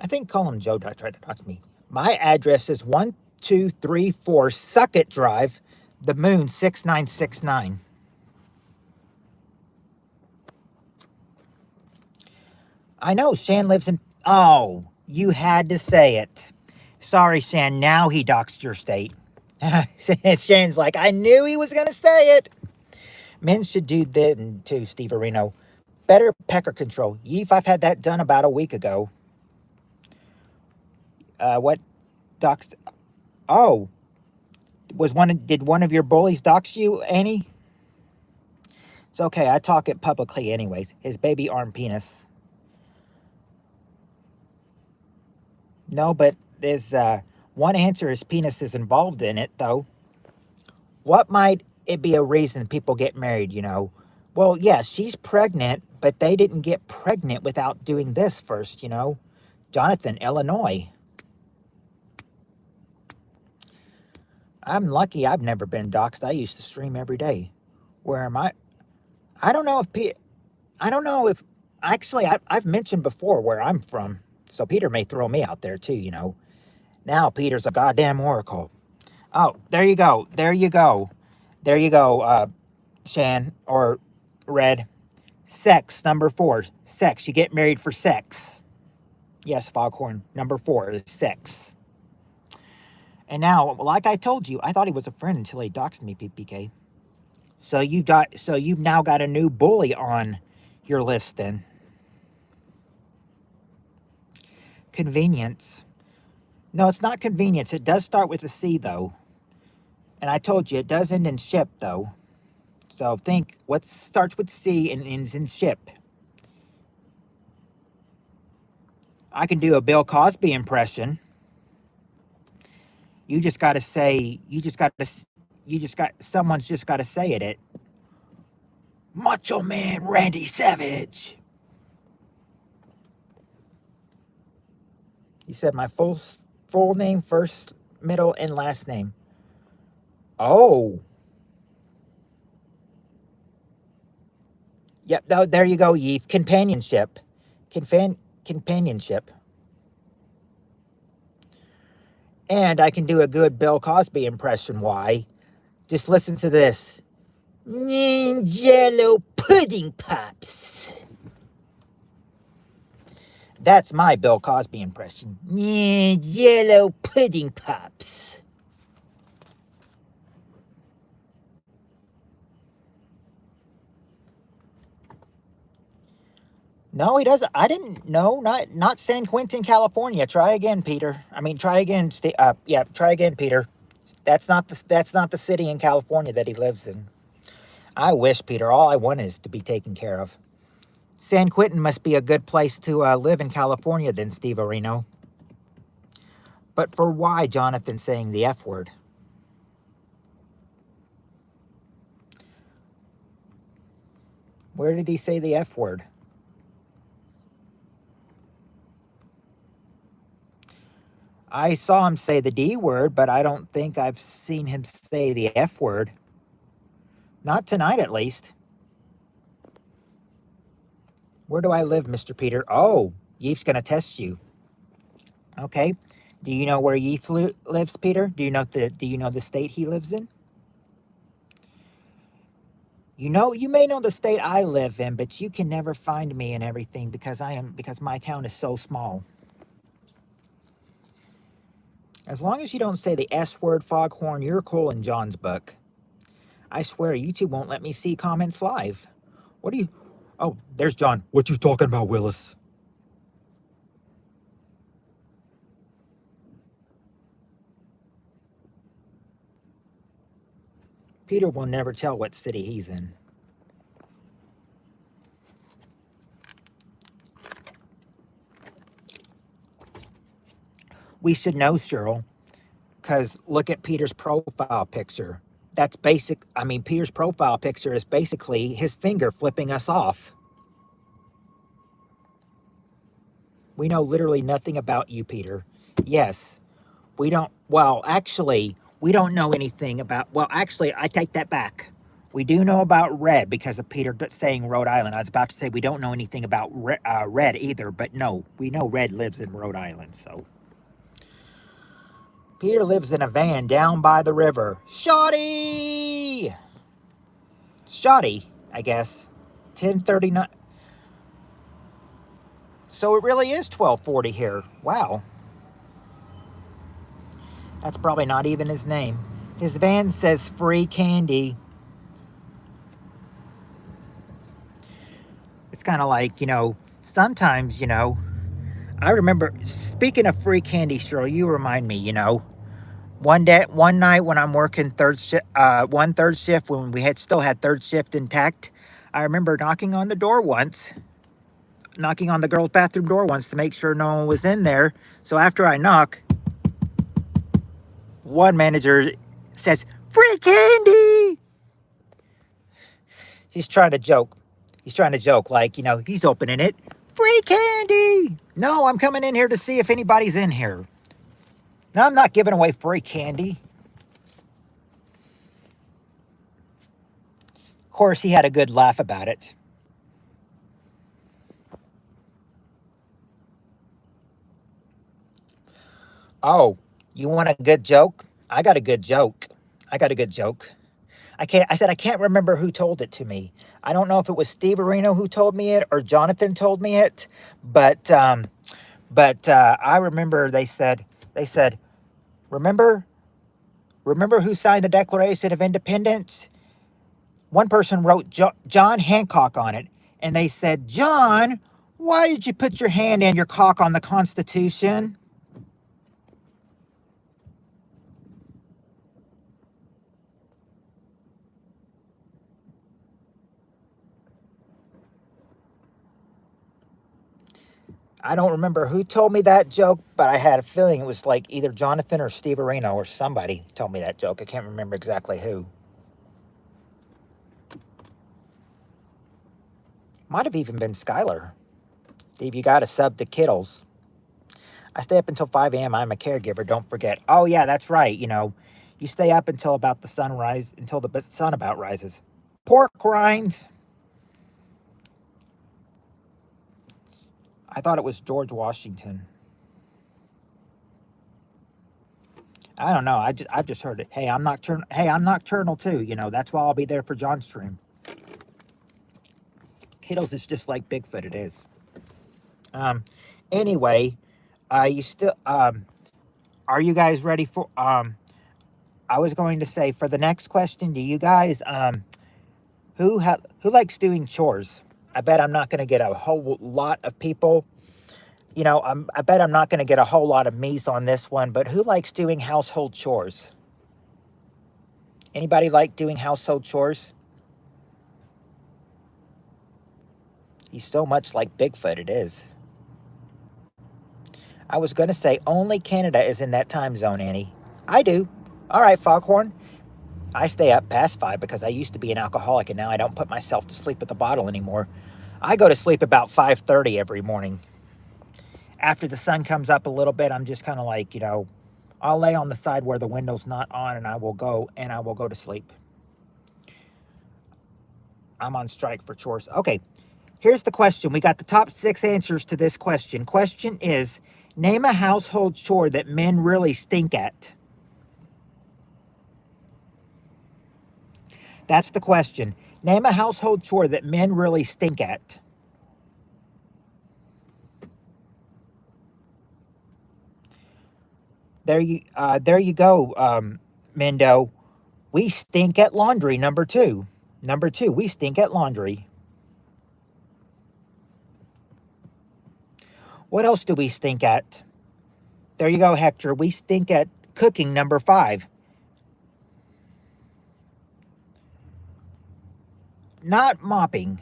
I think Call him Joe tried to dox me. My address is 1234 Suckett Drive, the Moon 6969. I know Shan lives in. Oh, you had to say it. Sorry, Shan. Now he doxed your state. Shan's like, I knew he was going to say it. Men should do that too, Steve Areno. Better pecker control. Yeef, I've had that done about a week ago. What doxed? Oh, did one of your bullies dox you, Annie? It's okay. I talk it publicly anyways. His baby arm penis. No, but there's one answer is penis is involved in it, though. What might it be a reason people get married, Well, yeah, she's pregnant, but they didn't get pregnant without doing this first, Jonathan, Illinois. I'm lucky I've never been doxxed. I used to stream every day. Where am I? I don't know if actually, I've mentioned before where I'm from, so Peter may throw me out there too, Now Peter's a goddamn oracle. Oh, there you go. There you go. There you go, Shan, or Red. Sex, number 4. Sex. You get married for sex. Yes, Foghorn. Number 4 is sex. And now, like I told you, I thought he was a friend until he doxed me, PPK. So you've now got a new bully on your list then. Convenience. No, it's not convenience. It does start with a C, though. And I told you, it does end in ship, though. So think, what starts with C and ends in ship? I can do a Bill Cosby impression. You just got to say, someone's just got to say it. Macho Man Randy Savage. You said my full name, first, middle, and last name. Oh. Yep, there you go, Yeef. Companionship. Companionship. And I can do a good Bill Cosby impression. Why? Just listen to this. Jello pudding pops. That's my Bill Cosby impression. Jello pudding pops. No, he doesn't. I didn't know. Not San Quentin, California. Try again, Peter. Try again. Try again, Peter. That's not the city in California that he lives in. I wish, Peter. All I want is to be taken care of. San Quentin must be a good place to live in California, then, Steve Areno. But for why Jonathan saying the F word? Where did he say the F word? I saw him say the D word, but I don't think I've seen him say the F word. Not tonight, at least. Where do I live, Mr. Peter? Oh, Yeef's going to test you. Okay. Do you know where Yeef lives, Peter? Do you know the state he lives in? You may know the state I live in, but you can never find me and everything because my town is so small. As long as you don't say the S word, Foghorn, you're cool in John's book. I swear, YouTube won't let me see comments live. What do you... Oh, there's John. What you talking about, Willis? Peter will never tell what city he's in. We should know, Cheryl, because look at Peter's profile picture. That's basic. Peter's profile picture is basically his finger flipping us off. We know literally nothing about you, Peter. Yes, We don't, well, actually, we don't know anything about, well, actually, I take that back. We do know about Red because of Peter saying Rhode Island. I was about to say we don't know anything about Red either, but no, we know Red lives in Rhode Island, so. Peter lives in a van down by the river. Shoddy! Shoddy, I guess. 10:39. So it really is 12:40 here. Wow. That's probably not even his name. His van says free candy. It's kind of like, sometimes, I remember, speaking of free candy, Cheryl, you remind me, one night when I'm working third shift, when we still had third shift intact, I remember knocking on the girl's bathroom door once to make sure no one was in there. So after I knock, one manager says, free candy! He's trying to joke. Like, he's opening it. Free candy! No, I'm coming in here to see if anybody's in here. No, I'm not giving away free candy. Of course, he had a good laugh about it. Oh, you want a good joke? I got a good joke. I said I can't remember who told it to me. I don't know if it was Steve Areno who told me it or Jonathan told me it, but I remember they said, remember who signed the Declaration of Independence? One person wrote John Hancock on it, and they said, John, why did you put your hand and your cock on the Constitution? I don't remember who told me that joke, but I had a feeling it was like either Jonathan or Steve Areno or somebody told me that joke. I can't remember exactly who. Might have even been Skylar. Steve, you got to sub to Kittles. I stay up until 5 a.m. I'm a caregiver. Don't forget. Oh, yeah, that's right. You stay up until about the sunrise, until the sun about rises. Pork rinds. I thought it was George Washington. I don't know. I've just heard it. Hey, I'm nocturnal. Hey, I'm nocturnal too. That's why I'll be there for John's stream. Kittles is just like Bigfoot. It is. Anyway, you still are you guys ready for I was going to say for the next question, do you guys who likes doing chores? I bet I'm not going to get a whole lot of people. I bet I'm not going to get a whole lot of me's on this one, but who likes doing household chores? Anybody like doing household chores? He's so much like Bigfoot, it is. I was going to say only Canada is in that time zone, Annie. I do. All right, Foghorn. I stay up past 5 because I used to be an alcoholic and now I don't put myself to sleep with a bottle anymore. I go to sleep about 5:30 every morning. After the sun comes up a little bit, I'm just kind of like, I'll lay on the side where the window's not on and I will go to sleep. I'm on strike for chores. Okay, here's the question. We got the top 6 answers to this question. Question is, name a household chore that men really stink at. That's the question. Name a household chore that men really stink at. There you go, Mendo. We stink at laundry, number 2. Number 2, we stink at laundry. What else do we stink at? There you go, Hector. We stink at cooking, number 5. Not mopping.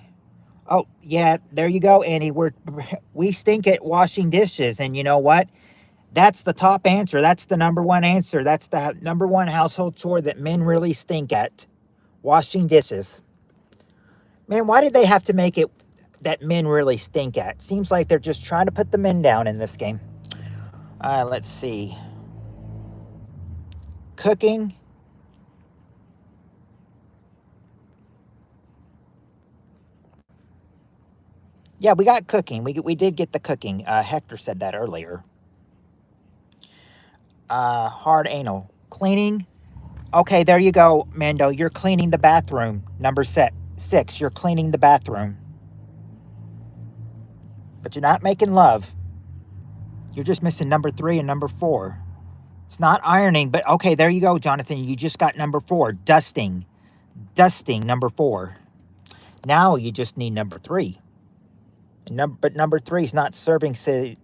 Oh, yeah, there you go, Annie. We stink at washing dishes, and you know what? That's the top answer. That's the number 1 answer. That's the number 1 household chore that men really stink at. Washing dishes. Man, why did they have to make it that men really stink at? Seems like they're just trying to put the men down in this game. Let's see. cooking. Yeah, we got cooking. We did get the cooking. Hector said that earlier. Hard anal. Cleaning. Okay, there you go, Mando. You're cleaning the bathroom. Number 6. You're cleaning the bathroom. But you're not making love. You're just missing number 3 and number 4. It's not ironing, but okay, there you go, Jonathan. You just got number 4. Dusting. Dusting, number 4. Now you just need number 3. But number 3 is not servicing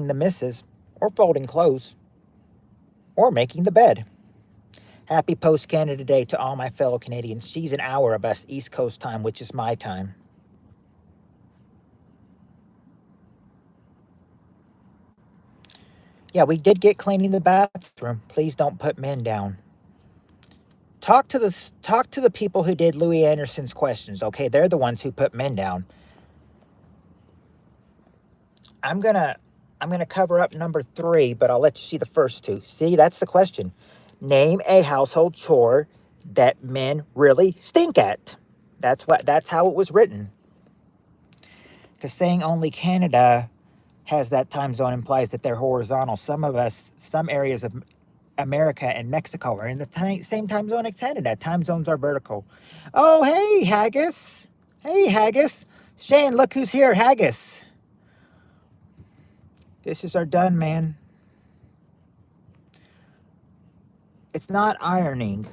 the missus, or folding clothes, or making the bed. Happy post-Canada Day to all my fellow Canadians. She's an hour of us East Coast time, which is my time. Yeah, we did get cleaning the bathroom. Please don't put men down. Talk to the people who did Louis Anderson's questions. Okay, they're the ones who put men down. I'm gonna cover up number 3, but I'll let you see the first 2. See, that's the question. Name a household chore that men really stink at. That's how it was written. Because saying only Canada has that time zone implies that they're horizontal. Some areas of America and Mexico are in the same time zone as Canada. Time zones are vertical. Oh, hey, Haggis. Hey, Haggis. Shane, look who's here, Haggis. Dishes are done, man. It's not ironing.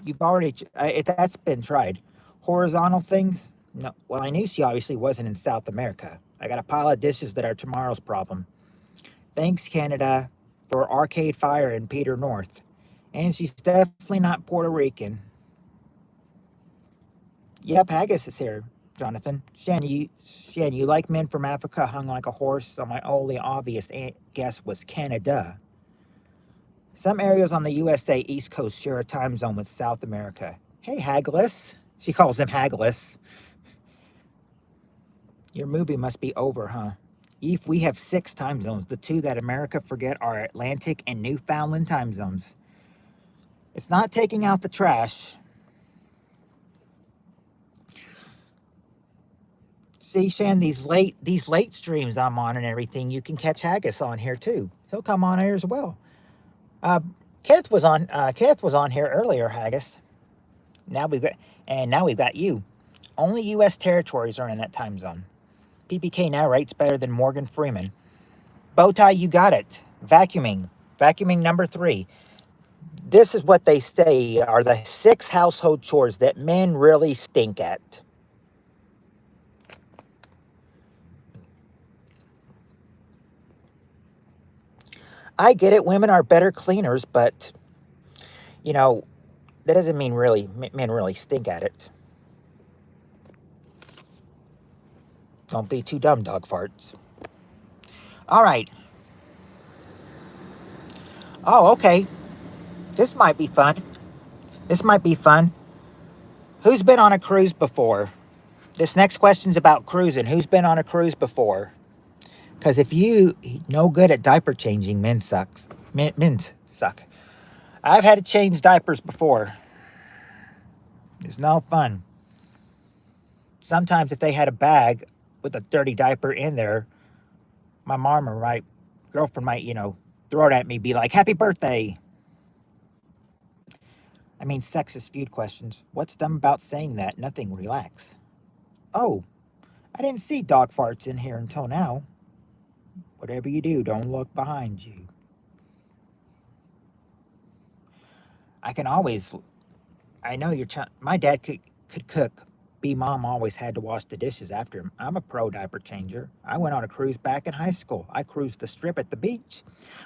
You've already, that's been tried. Horizontal things? No. Well, I knew she obviously wasn't in South America. I got a pile of dishes that are tomorrow's problem. Thanks, Canada, for Arcade Fire and Peter North. And she's definitely not Puerto Rican. Yep, Haggis is here, Jonathan. Shan, you like men from Africa hung like a horse, so my only obvious guess was Canada. Some areas on the USA East Coast share a time zone with South America. Hey, Haggis. She calls him Haggis. Your movie must be over, huh? Eve, we have 6 time zones. The 2 that America forget are Atlantic and Newfoundland time zones. It's not taking out the trash. See, Shan, these late streams I'm on and everything, you can catch Haggis on here too. He'll come on here as well. Kenneth was on here earlier, Haggis. Now we've got you. Only U.S. territories are in that time zone. PPK now rates better than Morgan Freeman. Bowtie, you got it. Vacuuming number 3. This is what they say are the 6 household chores that men really stink at. I get it. Women are better cleaners, but, that doesn't mean men really stink at it. Don't be too dumb, dog farts. All right. Oh, okay. This might be fun. Who's been on a cruise before? This next question's about cruising. Who's been on a cruise before? Because if you no good at diaper changing, men suck. I've had to change diapers before. It's no fun. Sometimes if they had a bag with a dirty diaper in there, my mom or my girlfriend might, throw it at me, be like, "Happy birthday." I mean, sexist feud questions. What's dumb about saying that? Nothing, relax. Oh, I didn't see dog farts in here until now. Whatever you do, don't look behind you. I know my dad could cook. Mom always had to wash the dishes after him. I'm a pro diaper changer. I went on a cruise back in high school. I cruised the strip at the beach.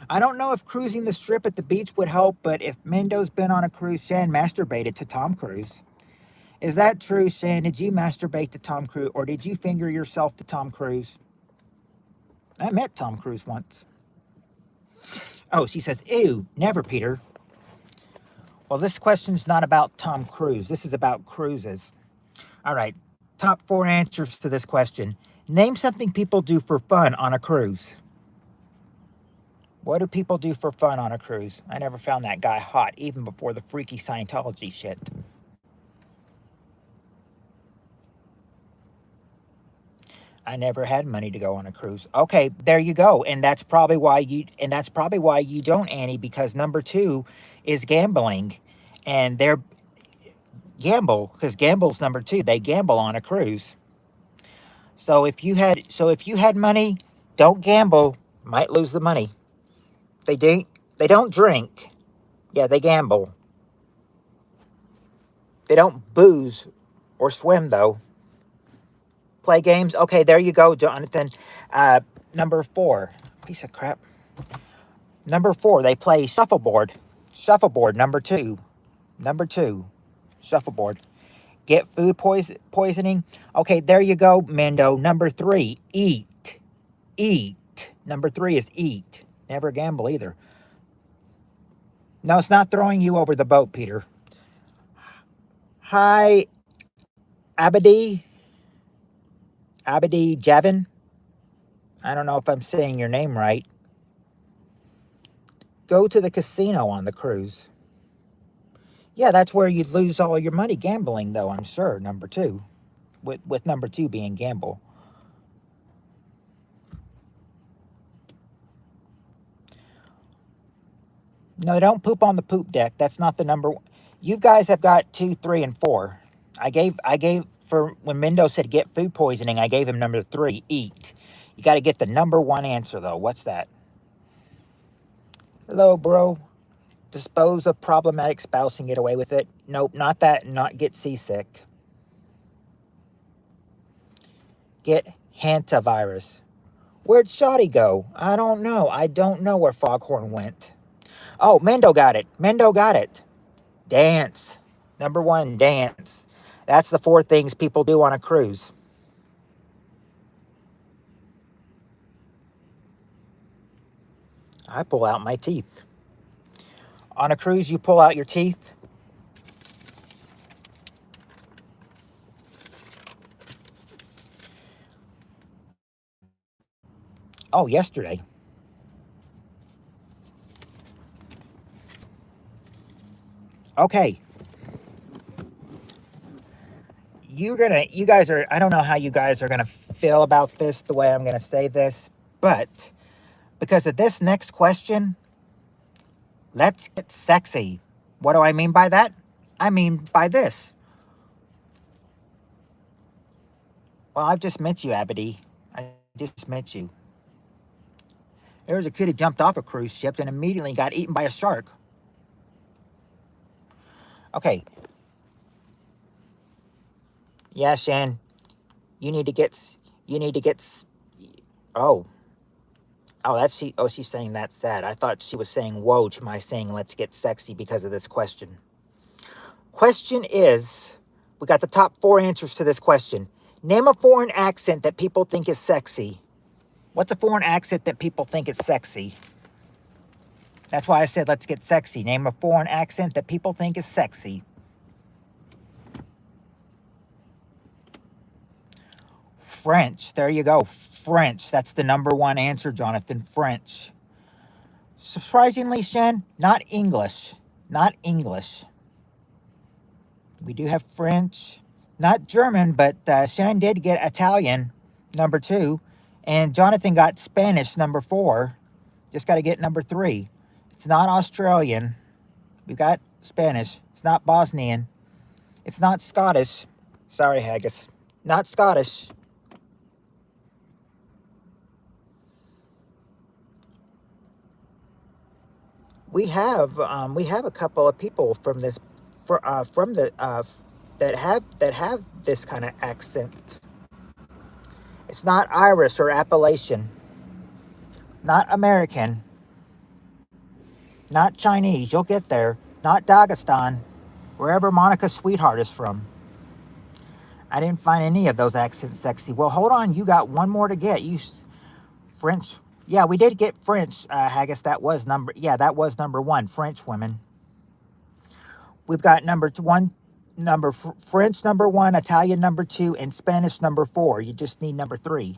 I don't know if cruising the strip at the beach would help, but if Mendo's been on a cruise, Shan masturbated to Tom Cruise. Is that true, Shan? Did you masturbate to Tom Cruise, or did you finger yourself to Tom Cruise? I met Tom Cruise once. Oh, she says, ew, never, Peter. Well, this question's not about Tom Cruise. This is about cruises. All right, top 4 answers to this question. Name something people do for fun on a cruise. What do people do for fun on a cruise? I never found that guy hot, even before the freaky Scientology shit. I never had money to go on a cruise. Okay, there you go. And that's probably why you don't, Annie, because number two is gambling. And they're gamble, because gamble's number two. They gamble on a cruise. So if you had money, don't gamble. Might lose the money. They don't drink. Yeah, they gamble. They don't booze or swim though. Play games. Okay, there you go, Jonathan. Uh, Number four. Piece of crap. Number four, they play shuffleboard. Shuffleboard, number two. Number two, shuffleboard. Get food poisoning. Okay, there you go, Mendo. Number three, eat. Eat. Number three is eat. Never gamble either. No, it's not throwing you over the boat, Peter. Hi, Abadi. Abadi Javin. I don't know if I'm saying your name right. Go to the casino on the cruise. Yeah, that's where you'd lose all your money gambling, though, I'm sure. Number two. With number two being gamble. No, don't poop on the poop deck. That's not the number one. You guys have got 2, 3, and 4. I gave for when Mendo said get food poisoning, I gave him number 3, eat. You got to get the number one answer though. What's that? Hello, bro. Dispose of problematic spouse and get away with it. Nope, not that. Not get seasick. Get hantavirus. Where'd Shoddy go? I don't know. I don't know where Foghorn went. Oh, Mendo got it. Mendo got it. Dance. Number one, dance. That's the 4 things people do on a cruise. I pull out my teeth. On a cruise, you pull out your teeth. Oh, yesterday. Okay. You guys are, I don't know how you guys are gonna feel about this, the way I'm gonna say this, but because of this next question, let's get sexy. What do I mean by that? I mean by this. Well, I've just met you, Abadi. I just met you. There was a kid who jumped off a cruise ship and immediately got eaten by a shark. Okay. Yeah, Shan. You need to get. You need to get. Oh. Oh, that's she. Oh, she's saying that's sad. I thought she was saying whoa to my saying let's get sexy because of this question. Question is, we got the top 4 answers to this question. Name a foreign accent that people think is sexy. What's a foreign accent that people think is sexy? That's why I said let's get sexy. Name a foreign accent that people think is sexy. French. There you go. French. That's the number one answer, Jonathan. French. Surprisingly, Shen, not English. Not English. We do have French. Not German, but Shen did get Italian, number 2. And Jonathan got Spanish, number 4. Just got to get number 3. It's not Australian. We've got Spanish. It's not Bosnian. It's not Scottish. Sorry, Haggis. Not Scottish. We have a couple of people from this from the that have this kind of accent. It's not Irish or Appalachian. Not American. Not Chinese. You'll get there. Not Dagestan. Wherever Monica's sweetheart is from. I didn't find any of those accents sexy. Well, hold on. You got one more to get. French. Yeah, we did get French, Haggis. That was number 1. French women. We've got French number 1, Italian number 2, and Spanish number 4. You just need number 3.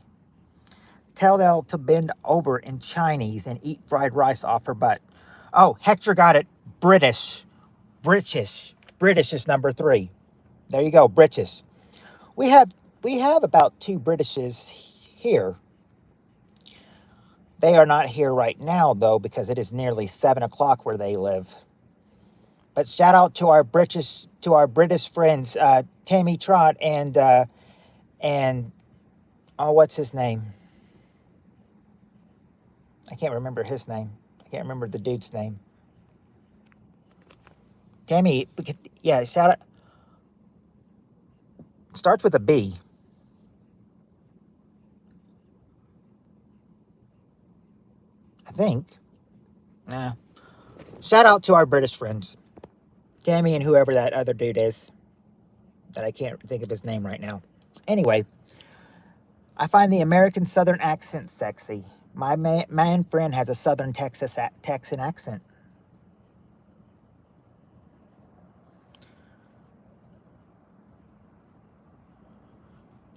tell them to bend over in Chinese and eat fried rice off her butt. Oh, Hector got it. British. British is number 3. There you go, British. We have about 2 Britishes here. They are not here right now though, because it is nearly 7 o'clock where they live. But shout out to our British friends, Tammy Trot and oh, what's his name? I can't remember his name. I can't remember the dude's name. Tammy, yeah, shout out. Starts with a B. I think. Nah. Shout out to our British friends. Tammy and whoever that other dude is. That I can't think of his name right now. Anyway, I find the American Southern accent sexy. My man friend has a Southern Texan accent.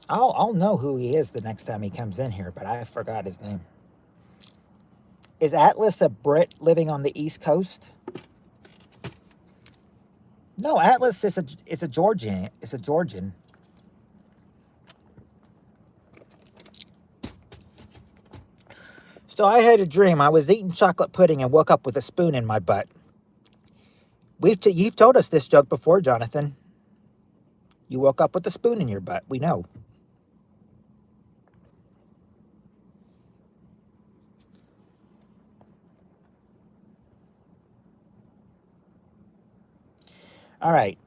I'll know who he is the next time he comes in here, but I forgot his name. Is Atlas a Brit living on the East Coast? No, Atlas is a Georgian. It's a Georgian. So I had a dream. I was eating chocolate pudding and woke up with a spoon in my butt. You've told us this joke before, Jonathan. You woke up with a spoon in your butt. We know. All right.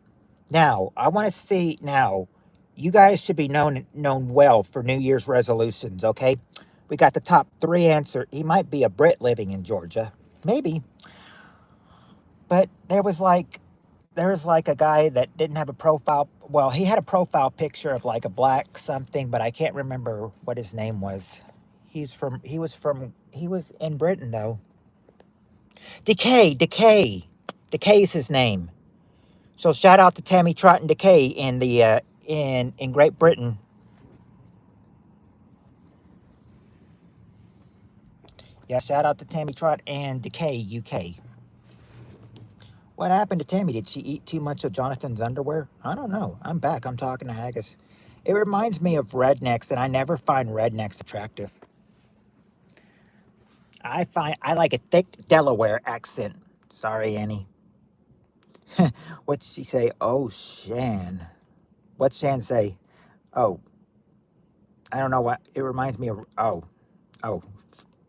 Now, I want to see now. You guys should be known well for New Year's resolutions, okay? We got the top 3 answer. He might be a Brit living in Georgia. Maybe. But there was like a guy that didn't have a profile. Well, he had a profile picture of like a black something, but I can't remember what his name was. He was in Britain though. Decay is his name. So shout out to Tammy Trot and Decay in the in Great Britain. Yeah, shout out to Tammy Trot and Decay UK. What happened to Tammy? Did she eat too much of Jonathan's underwear? I don't know. I'm back. I'm talking to Haggis. It reminds me of rednecks, and I never find rednecks attractive. I like a thick Delaware accent. Sorry, Annie. What'd she say? Oh, Shan. What's Shan say? Oh, I don't know what. It reminds me of. Oh.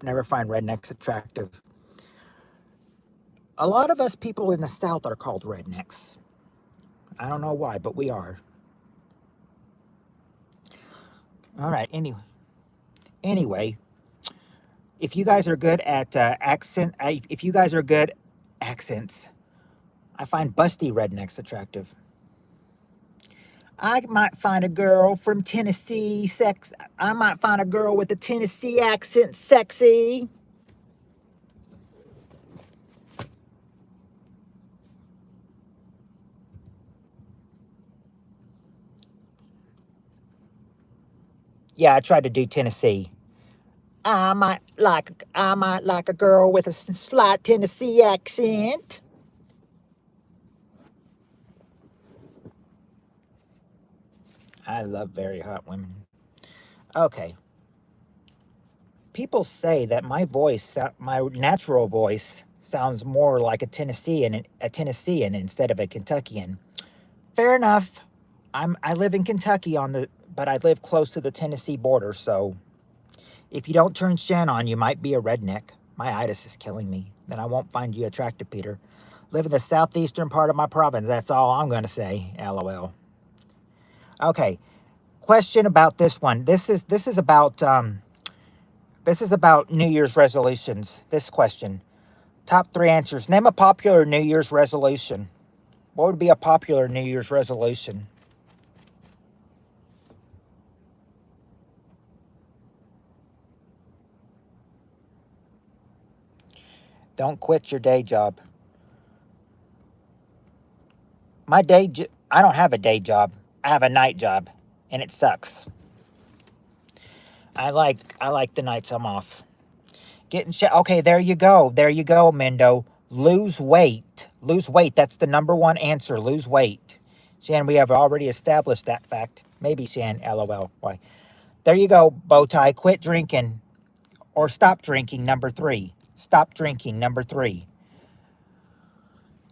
Never find rednecks attractive. A lot of us people in the South are called rednecks. I don't know why, but we are. All right. Anyway, if you guys are good at if you guys are good accents, I find busty rednecks attractive. I might find a girl from Tennessee I might find a girl with a Tennessee accent sexy. Yeah, I tried to do Tennessee. I might like a girl with a slight Tennessee accent. I love very hot women. Okay. People say that my natural voice, sounds more like a Tennessean instead of a Kentuckian. Fair enough. I live in Kentucky but I live close to the Tennessee border, so if you don't turn Shan on, you might be a redneck. My itis is killing me. Then I won't find you attractive, Peter. Live in the southeastern part of my province. That's all I'm going to say. LOL. Okay. Question about this one. This is about New Year's resolutions. This question. Top 3 answers. Name a popular New Year's resolution. What would be a popular New Year's resolution? Don't quit your day job. I don't have a day job. I have a night job, and it sucks. I like the nights I'm off. Okay, there you go. There you go, Mendo. Lose weight. Lose weight. That's the number one answer. Lose weight. Shan, we have already established that fact. Maybe Shan, LOL. Why? There you go, Bowtie. Quit drinking or stop drinking, number 3. Stop drinking, number 3.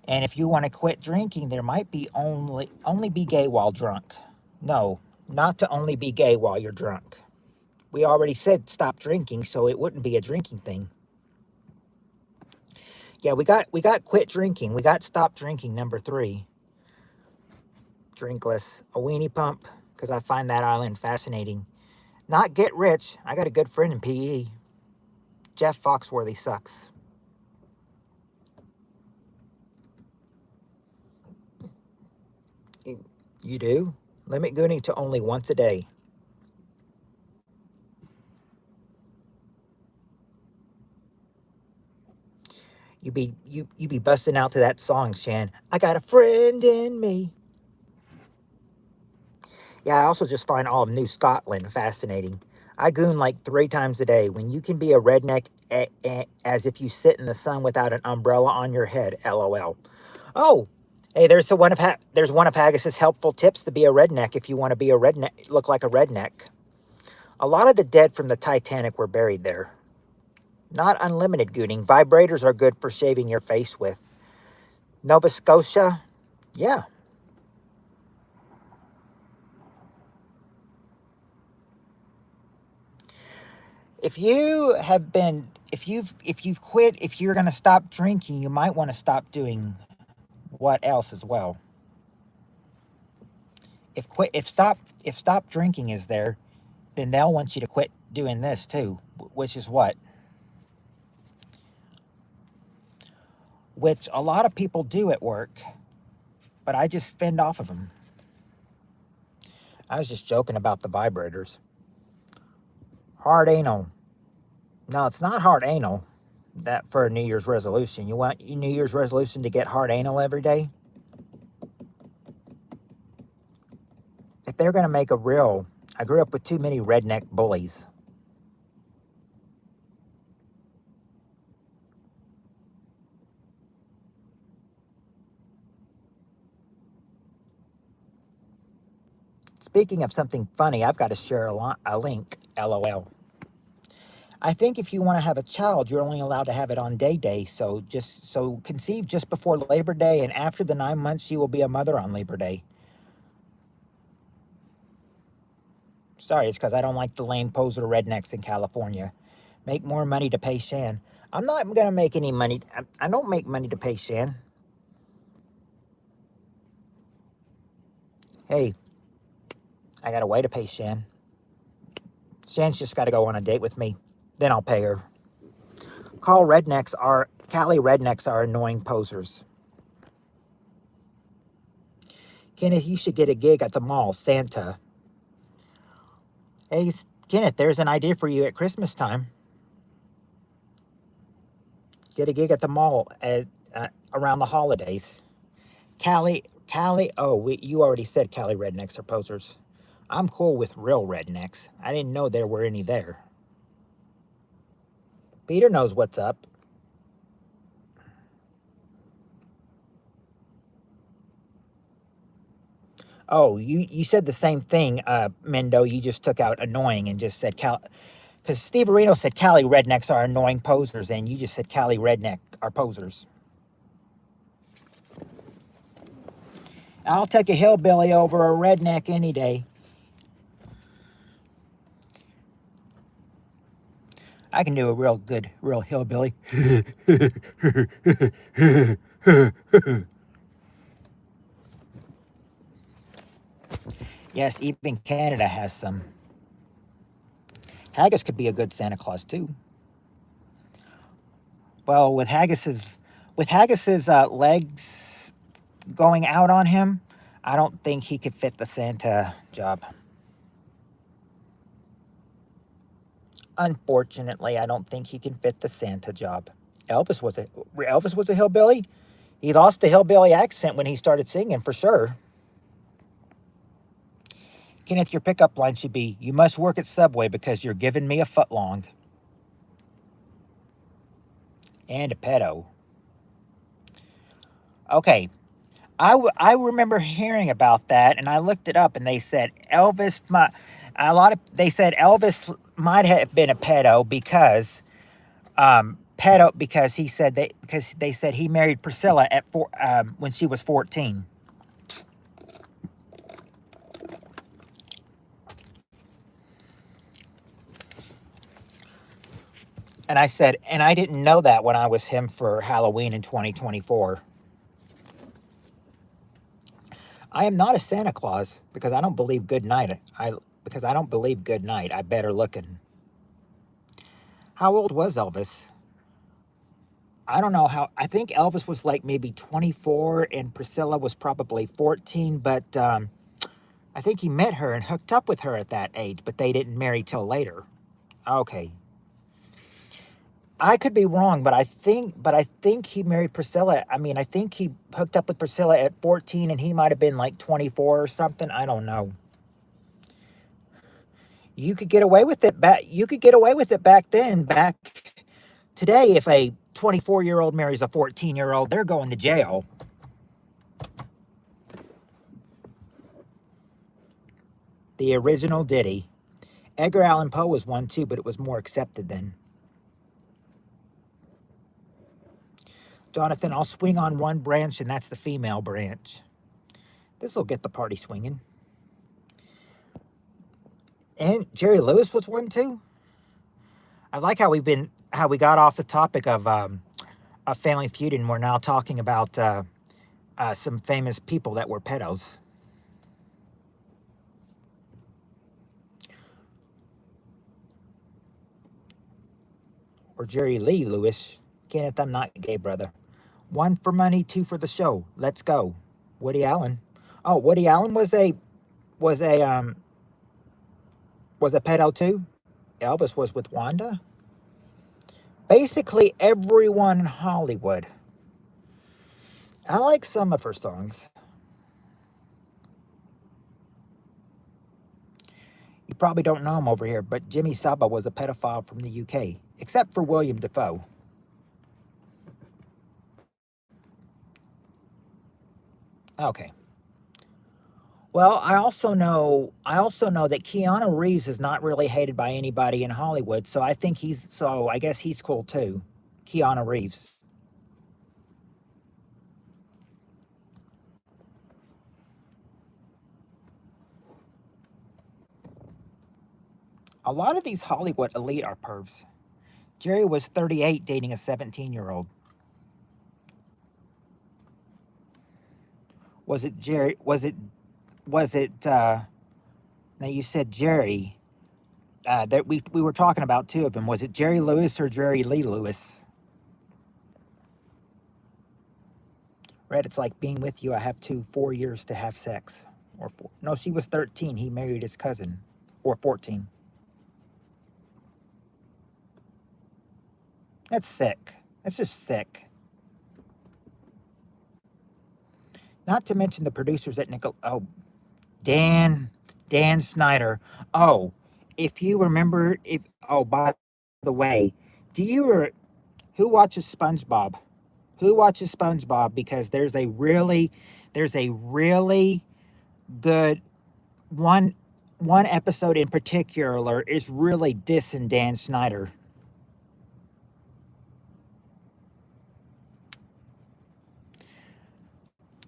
And if you want to quit drinking, there might be only be gay while drunk. No, not to only be gay while you're drunk. We already said stop drinking, so it wouldn't be a drinking thing. Yeah, we got quit drinking. We got stop drinking, number 3. Drinkless. A weenie pump, because I find that island fascinating. Not get rich. I got a good friend in PE. Jeff Foxworthy sucks. You do? Limit gooning to only once a day. You be busting out to that song, Shan. I got a friend in me. Yeah, I also just find all of New Scotland fascinating. I goon like 3 times a day. When you can be a redneck as if you sit in the sun without an umbrella on your head. LOL. Oh, hey, there's one of Haggis's helpful tips to be a redneck if you want to be a redneck, look like a redneck. A lot of the dead from the Titanic were buried there. Not unlimited gooning. Vibrators are good for shaving your face with. Nova Scotia, yeah. If you've quit, if you're going to stop drinking, you might want to stop doing what else as well. If stop drinking is there, then they'll want you to quit doing this too, which is what? Which a lot of people do at work, but I just fend off of them. I was just joking about the vibrators. Hard anal. No, it's not hard anal. That for a New Year's resolution. You want your New Year's resolution to get hard anal every day? If they're going to make a real... I grew up with too many redneck bullies. Speaking of something funny, I've got to share a link. LOL. I think if you want to have a child, you're only allowed to have it on day. So conceive just before Labor Day, and after the 9 months, you will be a mother on Labor Day. Sorry, it's because I don't like the lame poser rednecks in California. Make more money to pay Shan. I'm not going to make any money. I don't make money to pay Shan. Hey, I got a way to pay Shan. Shan's just got to go on a date with me. Then I'll pay her. Cali rednecks are annoying posers. Kenneth, you should get a gig at the mall, Santa. Hey, Kenneth, there's an idea for you at Christmas time. Get a gig at the mall around the holidays. Cali, you already said Cali rednecks are posers. I'm cool with real rednecks. I didn't know there were any there. Peter knows what's up. Oh, you said the same thing, Mendo. You just took out annoying and just said because Steve Areno said Cali rednecks are annoying posers, and you just said Cali redneck are posers. I'll take a hillbilly over a redneck any day. I can do a real hillbilly. Yes, even Canada has some. Haggis could be a good Santa Claus too. Well, with Haggis's legs going out on him, I don't think he could fit the Santa job. Unfortunately, I don't think he can fit the Santa job. Elvis was a hillbilly. He lost the hillbilly accent when he started singing, for sure. Kenneth, your pickup line should be, "You must work at Subway because you're giving me a footlong." And a pedo. Okay, I remember hearing about that, and I looked it up, and they said they said Elvis might have been a pedo because because they said he married Priscilla when she was 14. And I said, and I didn't know that when I was him for Halloween in 2024. I am not a Santa Claus because I don't believe good night. Because I don't believe good night. I better looking. How old was Elvis? I don't know how. I think Elvis was like maybe 24 and Priscilla was probably 14, but I think he met her and hooked up with her at that age, but they didn't marry till later. Okay. I could be wrong, but I think he married Priscilla. I mean, I think he hooked up with Priscilla at 14 and he might have been like 24 or something. I don't know. You could get away with it back then. Back today, if a 24-year-old marries a 14-year-old, they're going to jail. The original Diddy. Edgar Allan Poe was one too, but it was more accepted then. Jonathan, I'll swing on one branch, and that's the female branch. This will get the party swinging. And Jerry Lewis was one too. I like how we got off the topic of Family Feud, and we're now talking about some famous people that were pedos. Or Jerry Lee Lewis. Kenneth, I'm not gay, brother. One for money, two for the show. Let's go. Woody Allen. Oh, Woody Allen was a was a pedo too. Elvis was with Wanda. Basically, everyone in Hollywood. I like some of her songs. You probably don't know him over here, but Jimmy Saba was a pedophile from the UK, except for William Defoe. Okay. Well, I also know that Keanu Reeves is not really hated by anybody in Hollywood, so I guess he's cool too. Keanu Reeves. A lot of these Hollywood elite are pervs. Jerry was 38 dating a 17-year-old. Was it Jerry? Was it now you said Jerry that we were talking about two of them. Was it Jerry Lewis or Jerry Lee Lewis? Red, it's like being with you. I have 4 years to have sex. Or four. No, she was 13. He married his cousin. Or 14. That's sick. That's just sick. Not to mention the producers at Nickel. Oh, Dan Snyder. Oh, if you remember, if oh by the way, do you who watches SpongeBob? Who watches SpongeBob? Because there's a really good one episode in particular is really dissing Dan Snyder.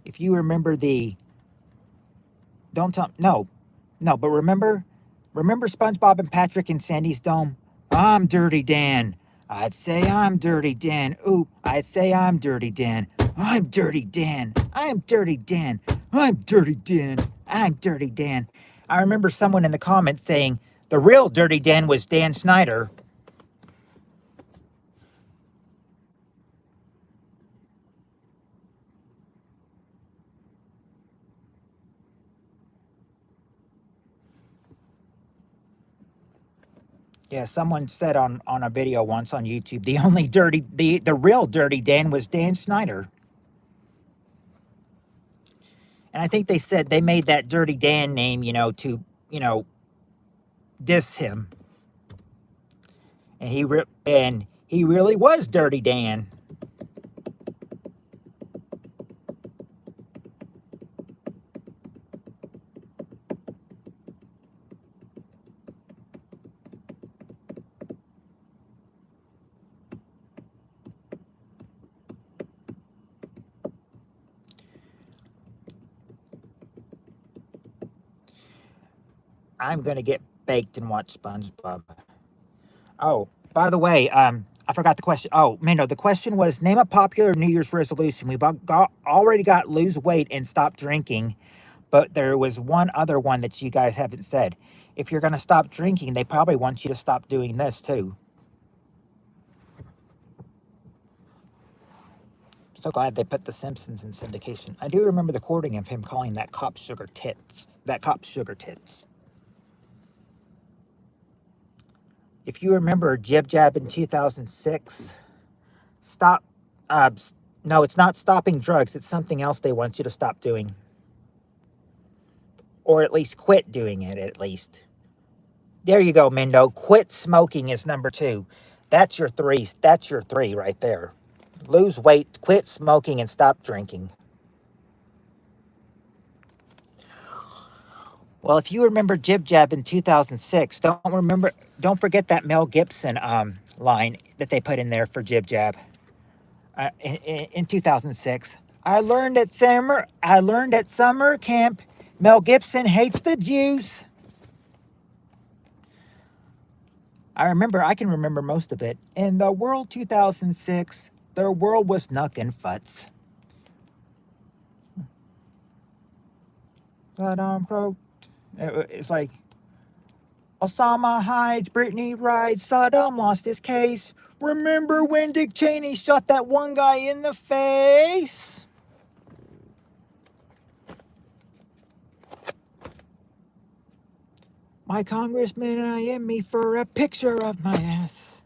If you remember the don't tell no, but remember SpongeBob and Patrick in Sandy's Dome? I'm Dirty Dan. I'd say I'm Dirty Dan. Ooh, I'd say I'm Dirty Dan. I'm Dirty Dan. I'm Dirty Dan. I'm Dirty Dan. I'm Dirty Dan. I remember someone in the comments saying the real Dirty Dan was Dan Snyder. Yeah, someone said on a video once on YouTube, the real Dirty Dan was Dan Snyder. And I think they said they made that Dirty Dan name, to you know, diss him. And he really was Dirty Dan. I'm gonna get baked and watch SpongeBob. Oh, by the way, I forgot the question. Oh, man, no, the question was name a popular New Year's resolution. Already got lose weight and stop drinking, but there was one other one that you guys haven't said. If you're gonna stop drinking, they probably want you to stop doing this too. So glad they put The Simpsons in syndication. I do remember the quoting of him calling that cop sugar tits. That cop sugar tits. If you remember Jib Jab in 2006, stop. Uh, no, it's not stopping drugs. It's something else they want you to stop doing. Or at least quit doing it, at least. There you go, Mendo. Quit smoking is number 2. That's your 3. That's your 3 right there. Lose weight, quit smoking, and stop drinking. Well, if you remember Jib Jab in 2006, don't forget that Mel Gibson line that they put in there for Jib Jab in 2006. I learned at summer camp, Mel Gibson hates the Jews. I can remember most of it. In the world 2006, their world was knuckin' futs. It's like Osama hides, Britney rides, Saddam lost his case. Remember when Dick Cheney shot that one guy in the face? My congressman IM me for a picture of my ass.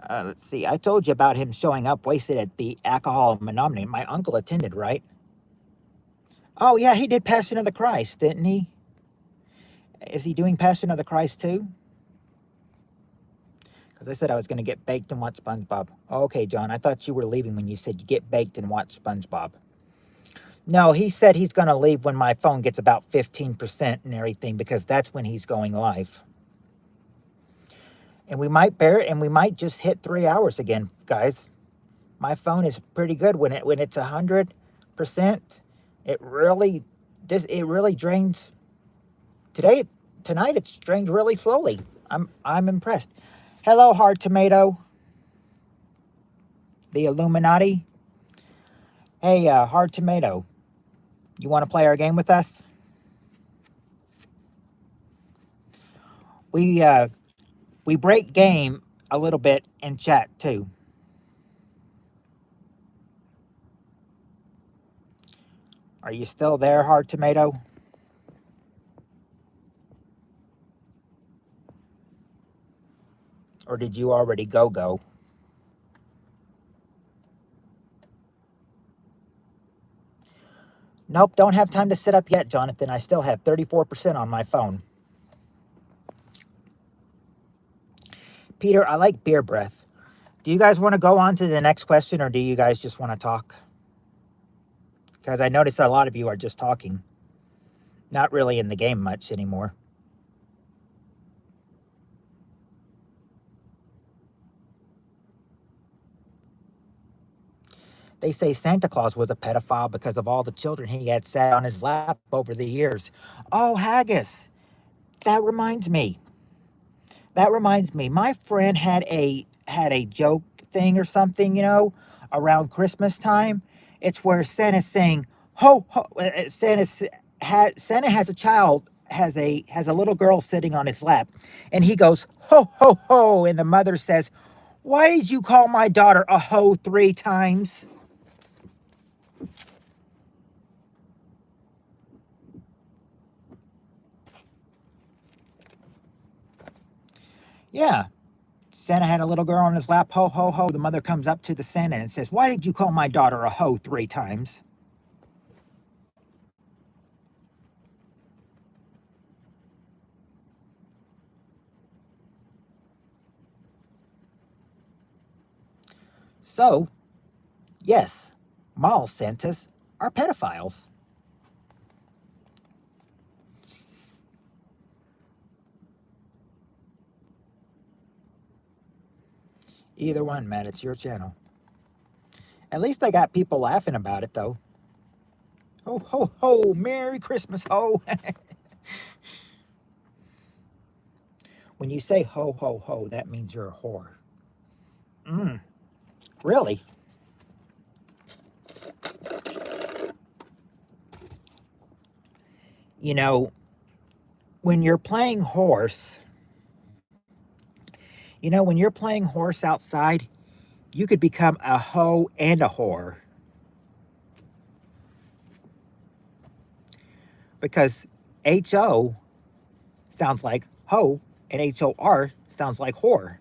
Let's see. I told you about him showing up wasted at the alcohol menominee. My uncle attended, right? Oh, yeah, he did Passion of the Christ, didn't he? Is he doing Passion of the Christ too? Because I said I was going to get baked and watch SpongeBob. Okay, John, I thought you were leaving when you said you get baked and watch SpongeBob. No, he said he's going to leave when my phone gets about 15% and everything, because that's when he's going live. And we might bear it, and we might just hit 3 hours again, guys. My phone is pretty good when it's 100%. It really drains. Tonight it's drained really slowly. I'm impressed. Hello, Hard Tomato. The Illuminati. Hey, Hard Tomato. You want to play our game with us? We break game a little bit in chat too. Are you still there, Hard Tomato? Or did you already go? Nope, don't have time to sit up yet, Jonathan. I still have 34% on my phone. Peter, I like beer breath. Do you guys want to go on to the next question, or do you guys just want to talk? Because I notice a lot of you are just talking. Not really in the game much anymore. They say Santa Claus was a pedophile because of all the children he had sat on his lap over the years. Oh, Haggis, that reminds me. My friend had a joke thing or something, around Christmas time. It's where Santa's saying, "Ho ho!" Santa has a child, has a little girl sitting on his lap, and he goes, "Ho ho ho!" And the mother says, "Why did you call my daughter a hoe 3 times?" Yeah. Santa had a little girl on his lap, ho, ho, ho. The mother comes up to the Santa and says, "Why did you call my daughter a hoe 3 times?" So, yes, mall Santas are pedophiles. Either one, Matt, it's your channel. At least I got people laughing about it, though. Ho, ho, ho, Merry Christmas, ho. When you say ho, ho, ho, that means you're a whore. Really? You know, when you're playing horse, when you're playing horse outside, you could become a hoe and a whore. Because HO sounds like hoe and HOR sounds like whore.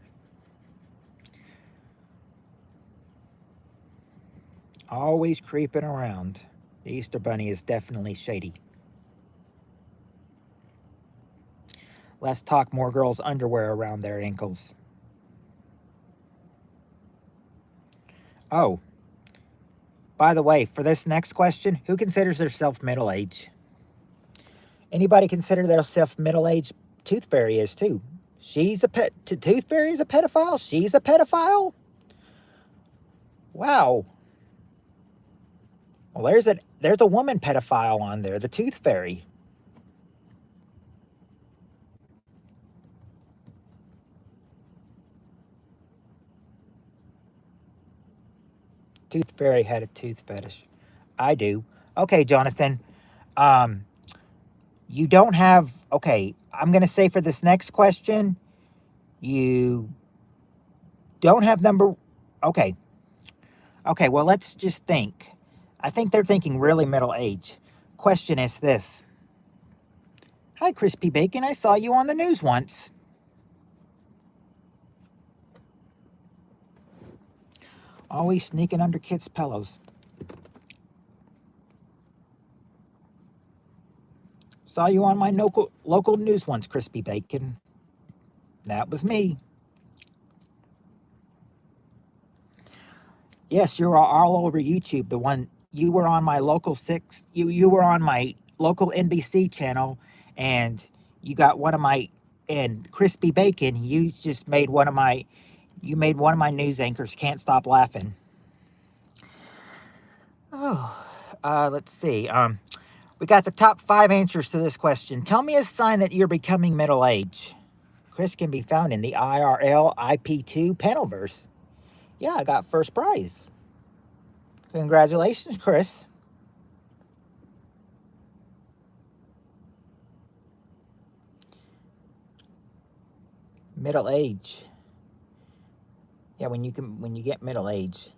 Always creeping around. The Easter Bunny is definitely shady. Let's talk more girls' underwear around their ankles. Oh, by the way, for this next question, who considers themselves middle-aged? Anybody consider themselves middle-aged? Tooth Fairy is too. She's a pet. Tooth Fairy is a pedophile? She's a pedophile? Wow. Well, there's a woman pedophile on there, the Tooth Fairy. Tooth Fairy had a tooth fetish. I do. Okay, Jonathan. Um, you don't have. Okay, I'm gonna say for this next question, you don't have number. Okay. Okay. Well, let's just think. I think they're thinking really middle age. Question is this. Hi, Crispy Bacon. I saw you on the news once. Always sneaking under kids' pillows. Saw you on my local news once, Crispy Bacon. That was me. Yes, you're all over YouTube. The one you were on my local six. You were on my local NBC channel, and you got one of my and Crispy Bacon. You just made one of my. You made one of my news anchors can't stop laughing. Oh, let's see. We got the top 5 answers to this question. Tell me a sign that you're becoming middle age. Chris can be found in the IRL IP2 panelverse. Yeah, I got first prize. Congratulations, Chris. Middle age. Yeah, when you get middle age.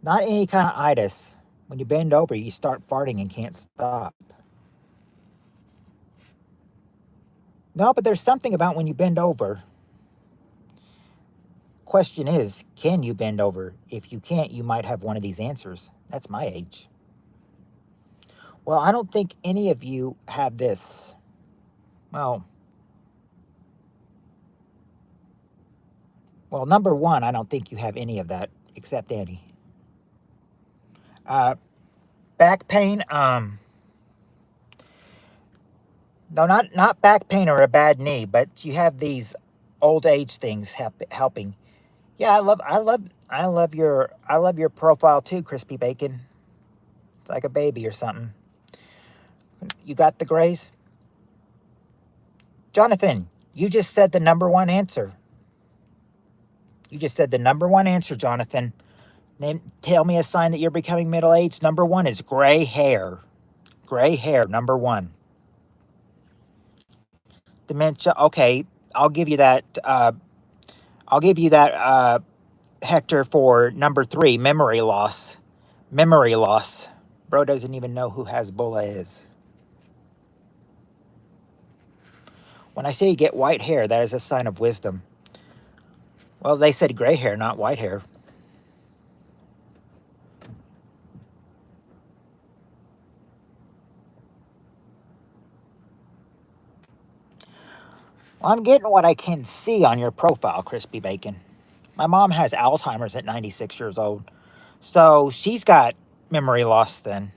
Not any kind of itis. When you bend over, you start farting and can't stop. No, but there's something about when you bend over. Question is, can you bend over? If you can't, you might have one of these answers. That's my age. Well, I don't think any of you have this. Well, number one, I don't think you have any of that except Annie. Back pain. No, not back pain or a bad knee, but you have these old age things helping. Yeah, I love your profile too, Crispy Bacon. It's like a baby or something. You got the grays? Jonathan, you just said the number one answer. You just said the number one answer, Jonathan. Tell me a sign that you're becoming middle-aged. Number one is gray hair. Gray hair, number one. Dementia, okay, I'll give you that. I'll give you that, Hector, for number 3, memory loss. Memory loss. Bro doesn't even know who Hasbulla is. When I say you get white hair, that is a sign of wisdom. Well, they said gray hair, not white hair. Well, I'm getting what I can see on your profile, Crispy Bacon. My mom has Alzheimer's at 96 years old. So she's got memory loss then.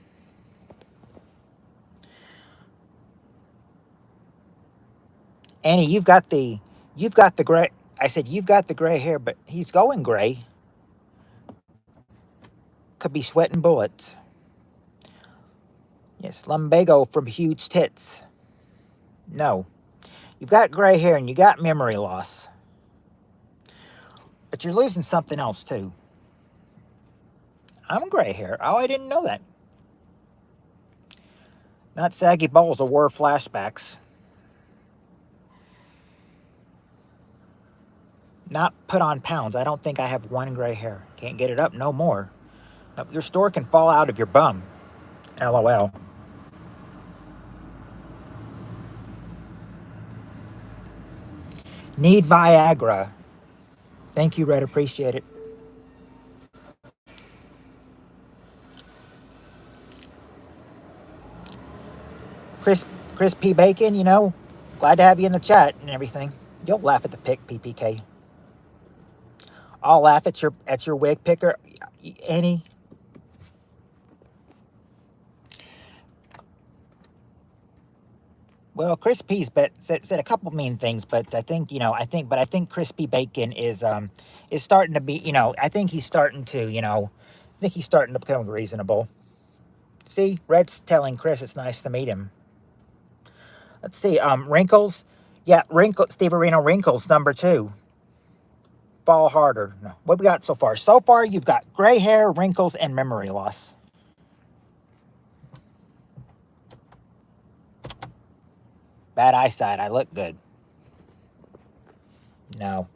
Annie, you've got the gray. I said, you've got the gray hair, but he's going gray. Could be sweating bullets. Yes, lumbago from huge tits. No. You've got gray hair and you got memory loss. But you're losing something else too. I'm gray hair. Oh, I didn't know that. Not saggy balls or war flashbacks. Not put on pounds. I don't think I have one gray hair. Can't get it up no more. Your store can fall out of your bum. LOL. Need Viagra. Thank you, Red. Appreciate it. Chris, Chris P. Bacon, you know, glad to have you in the chat and everything. You'll laugh at the pick, PPK. I'll laugh at your wig picker, Annie. Well, Chris P's said a couple mean things, but I think I think Chris P. Bacon is starting to be, I think he's starting to, I think he's starting to become reasonable. See, Red's telling Chris it's nice to meet him. Let's see, wrinkles. Yeah, Steve Areno, wrinkles, number 2. Fall harder. No. What we got so far? So far, you've got gray hair, wrinkles, and memory loss. Bad eyesight. I look good. No.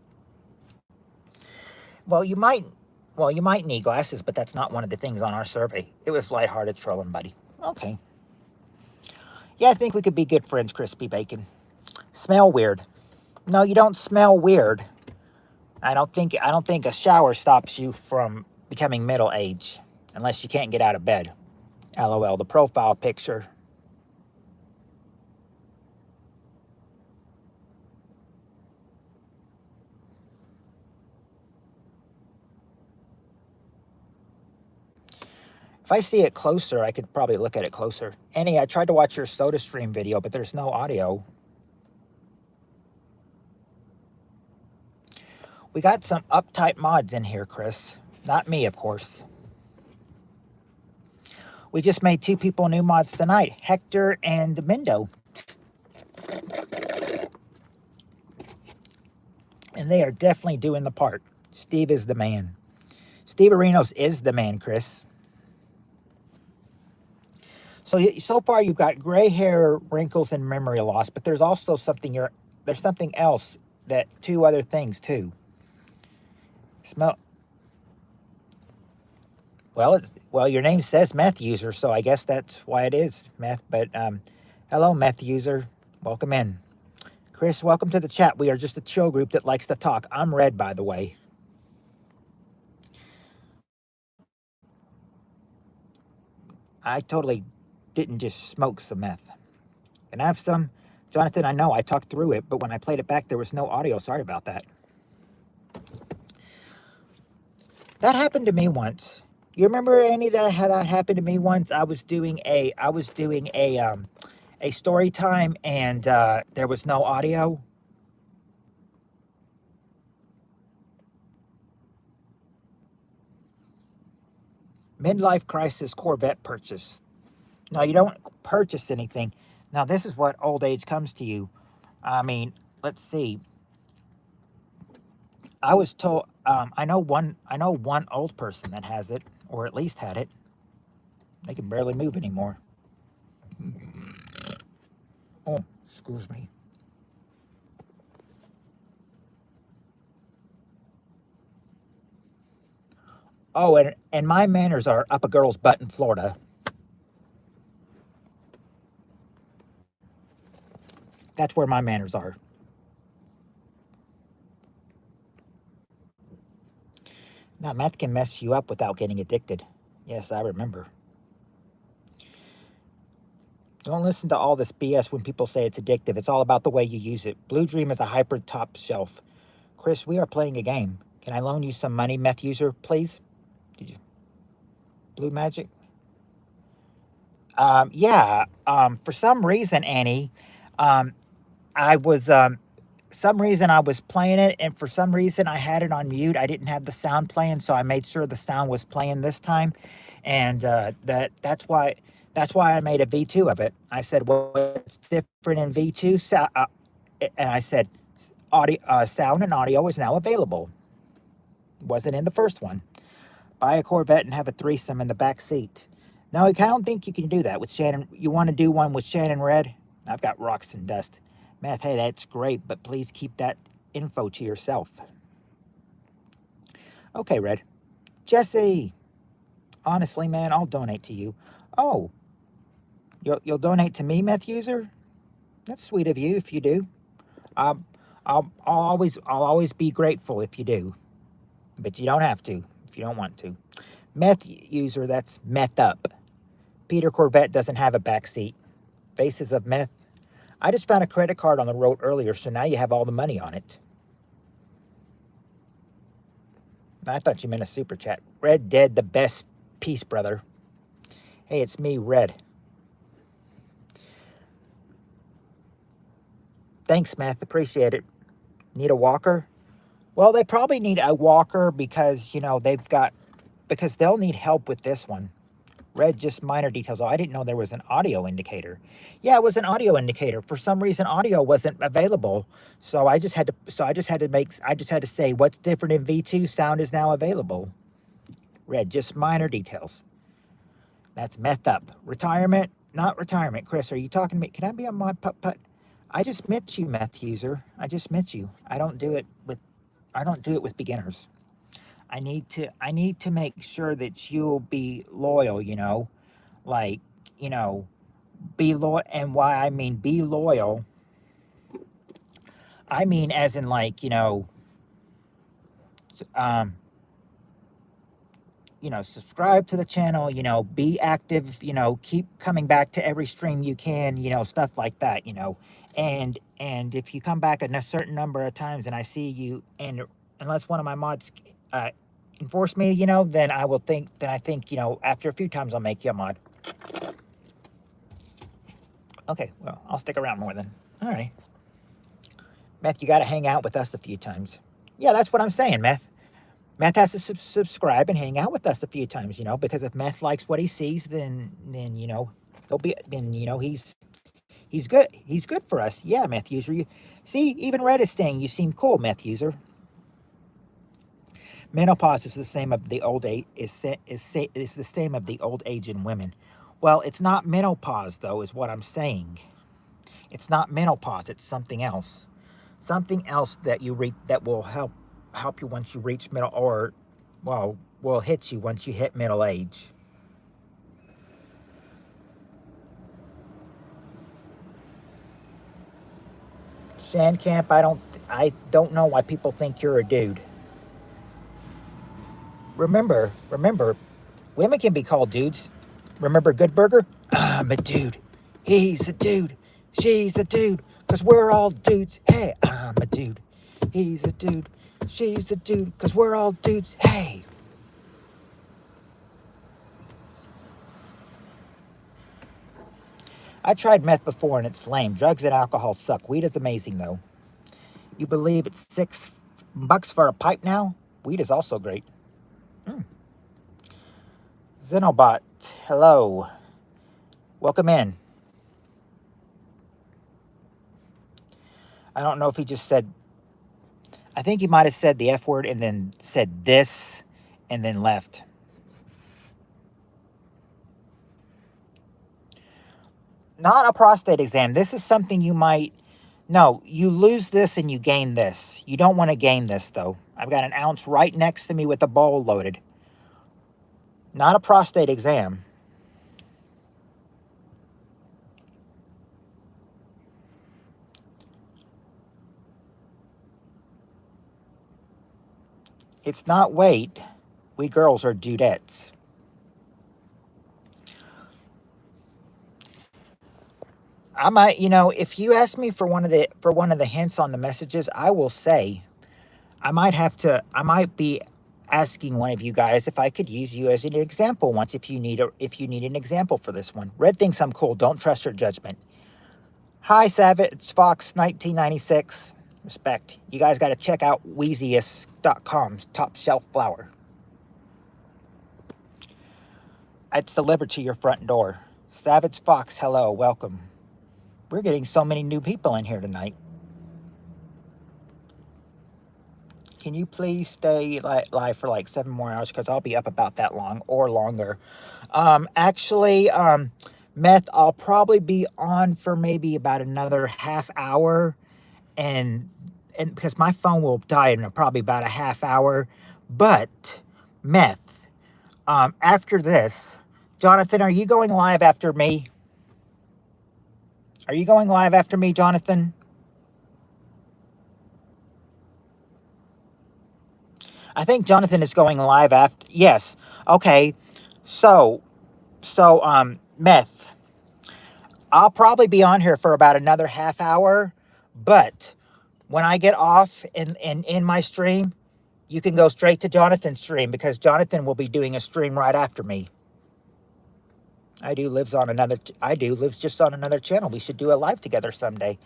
Well, you might need glasses, but that's not one of the things on our survey. It was lighthearted trolling, buddy. Okay. Yeah, I think we could be good friends, Crispy Bacon. Smell weird. No, you don't smell weird. I don't think a shower stops you from becoming middle age, unless you can't get out of bed. LOL, the profile picture. If I see it closer, I could probably look at it closer. Annie, I tried to watch your SodaStream video, but there's no audio. We got some uptight mods in here, Chris. Not me, of course. We just made 2 people new mods tonight, Hector and Mindo. And they are definitely doing the part. Steve is the man. Steve Arenos is the man, Chris. So far you've got gray hair, wrinkles, and memory loss, but there's also something there's something else, that 2 other things too. Smell. Well, your name says meth user, so I guess that's why it is meth. But hello, meth user. Welcome in. Chris, welcome to the chat. We are just a chill group that likes to talk. I'm Red, by the way. I totally didn't just smoke some meth. Can I have some? Jonathan, I know I talked through it, but when I played it back, there was no audio. Sorry about that. That happened to me once. You remember, Annie, that happened to me once? I was doing a story time, and there was no audio. Midlife crisis Corvette purchase. No, you don't purchase anything. Now, this is what old age comes to you. I mean, let's see. I was told, I know one old person that has it, or at least had it. They can barely move anymore. Oh, excuse me. Oh, and my manners are up a girl's butt in Florida. That's where my manners are. Now, meth can mess you up without getting addicted. Yes, I remember. Don't listen to all this BS when people say it's addictive. It's all about the way you use it. Blue Dream is a hyper top shelf. Chris, we are playing a game. Can I loan you some money, meth user, please? Did you blue magic? Yeah. For some reason, Annie, um, I was some reason I was playing it, and for some reason I had it on mute. I didn't have the sound playing, so I made sure the sound was playing this time, and that's why I made a V2 of it. I said, "What's different in V2?" And I said, "Audio, sound, and audio is now available. Wasn't in the first one. Buy a Corvette and have a threesome in the back seat." No, I don't think you can do that with Shannon. You want to do one with Shannon Red? I've got rocks and dust. Math, hey, that's great, but please keep that info to yourself. Okay, Red. Jesse, honestly, man, I'll donate to you. Oh, you'll donate to me, meth user? That's sweet of you if you do. Um, I'll always be grateful if you do, but you don't have to if you don't want to. Meth user, that's meth up. Peter Corvette doesn't have a back seat. Faces of meth. I just found a credit card on the road earlier, so now you have all the money on it. I thought you meant a super chat. Red Dead, the best piece, brother. Hey, it's me, Red. Thanks, Meth. Appreciate it. Need a walker? Well, they probably need a walker because, because they'll need help with this one. Red, just minor details. Oh, I didn't know there was an audio indicator. Yeah, it was an audio indicator. For some reason, audio wasn't available. So I just had to say, what's different in V2? Sound is now available. Red, just minor details. That's meth up. Retirement, not retirement. Chris, are you talking to me? Can I be on my putt-putt? I just met you, meth user. I just met you. I don't do it with beginners. I need to make sure that you'll be loyal, like, you know, be loyal. And why I mean be loyal, I mean as in like, um, subscribe to the channel, be active, keep coming back to every stream you can, stuff like that. And if you come back a certain number of times and I see you, and unless one of my mods uh, enforce me, then I think, after a few times I'll make you a mod. Okay, well, I'll stick around more then. All right. Meth, you got to hang out with us a few times. Yeah, that's what I'm saying, Meth. Meth has to subscribe and hang out with us a few times, because if Meth likes what he sees, then he'll be then he's good. He's good for us. Yeah, Meth user. You see, even Red is saying you seem cool, Meth user. Menopause is the same of the old age is the same of the old age in women. Well, it's not menopause though, is what I'm saying. It's not menopause. It's something else. Something else that you reach that will help you once you reach middle, or well, will hit you once you hit middle age. Shandcamp, I don't know why people think you're a dude. Remember, women can be called dudes. Remember Good Burger? I'm a dude. He's a dude. She's a dude. Cause we're all dudes. Hey, I'm a dude. He's a dude. She's a dude. Cause we're all dudes. Hey. I tried meth before and it's lame. Drugs and alcohol suck. Weed is amazing though. You believe it's $6 for a pipe now? Weed is also great. Mm. Xenobot, hello. Welcome in. I don't know if he just said, I think he might have said the F word and then said this and then left. Not a prostate exam. This is something no, you lose this and you gain this. You don't want to gain this though. I've got an ounce right next to me with a bowl loaded. Not a prostate exam. It's not weight. We girls are dudettes. I might, if you ask me for one of the hints on the messages, I will say, I might be asking one of you guys if I could use you as an example once if you need an example for this one. Red thinks I'm cool. Don't trust her judgment. Hi, Savage. It's Fox 1996. Respect. You guys got to check out Weeziest.com's top shelf flour. It's delivered to your front door. Savage Fox, hello, welcome. We're getting so many new people in here tonight. Can you please stay live for like 7 more hours? Because I'll be up about that long or longer. Actually, Meth, I'll probably be on for maybe about another half hour. And because my phone will die in probably about a half hour. But, Meth, after this, Jonathan, are you going live after me? Are you going live after me, Jonathan? I think Jonathan is going live after. Yes. Okay. So, Meth, I'll probably be on here for about another half hour, but when I get off in my stream, you can go straight to Jonathan's stream because Jonathan will be doing a stream right after me. I do lives just on another channel. We should do a live together someday.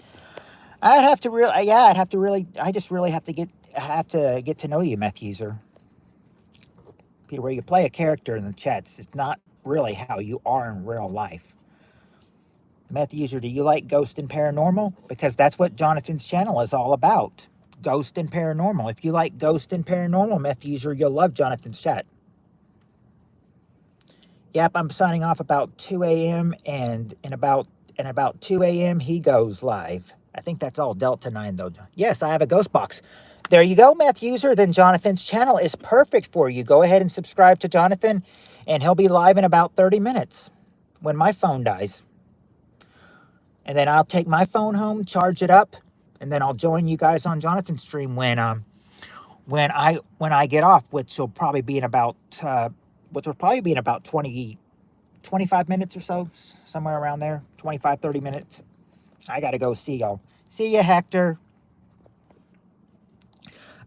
I'd just really have to get to know you, Meth User. Peter, where you play a character in the chats, it's not really how you are in real life. Meth User, do you like Ghost and Paranormal? Because that's what Jonathan's channel is all about. Ghost and Paranormal. If you like Ghost and Paranormal, Meth User, you'll love Jonathan's chat. Yep, I'm signing off about 2 a.m. and in about 2 a.m. he goes live. I think that's all Delta 9 though. Yes, I have a ghost box. There you go, Meth User. Then Jonathan's channel is perfect for you. Go ahead and subscribe to Jonathan, and he'll be live in about 30 minutes when my phone dies. And then I'll take my phone home, charge it up, and then I'll join you guys on Jonathan's stream when I get off, which will probably be in about 25 minutes or so, somewhere around there, 25, 30 minutes. I got to go see y'all. See ya, Hector.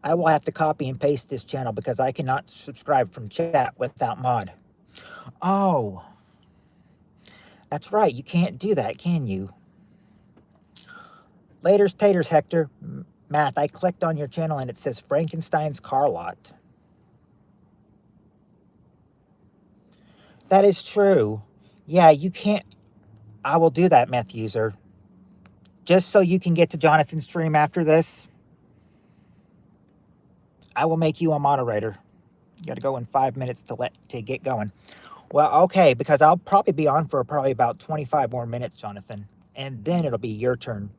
I will have to copy and paste this channel because I cannot subscribe from chat without mod. Oh, that's right. You can't do that, can you? Laters taters, Hector. Math, I clicked on your channel and it says Frankenstein's Car Lot. That is true. Yeah, you can't. I will do that, Meth User. Just so you can get to Jonathan's stream after this, I will make you a moderator. You got to go in 5 minutes to get going. Well, okay, because I'll probably be on for probably about 25 more minutes, Jonathan. And then it'll be your turn.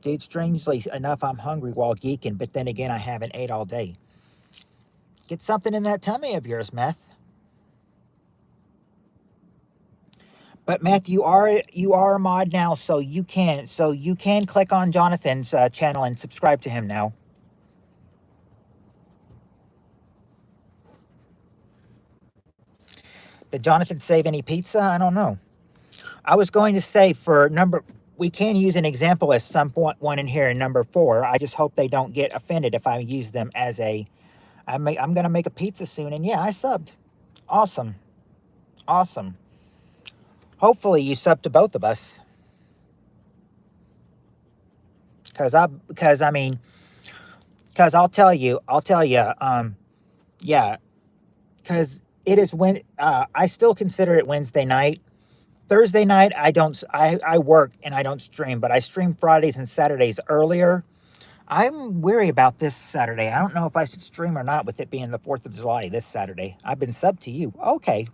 Dude, strangely enough, I'm hungry while geeking, but then again, I haven't ate all day. Get something in that tummy of yours, Meth. But Meth, you are a mod now, so you can click on Jonathan's channel and subscribe to him now. Did Jonathan save any pizza? I don't know. I was going to say we can use an example as some one in here in number 4. I just hope they don't get offended if I use them as I'm going to make a pizza soon. And yeah, I subbed. Awesome. Awesome. Hopefully you sub to both of us. Because I'll tell you, yeah, because it is when, I still consider it Wednesday night. Thursday night, I work and I don't stream, but I stream Fridays and Saturdays earlier. I'm weary about this Saturday. I don't know if I should stream or not with it being the 4th of July this Saturday. I've been subbed to you. Okay.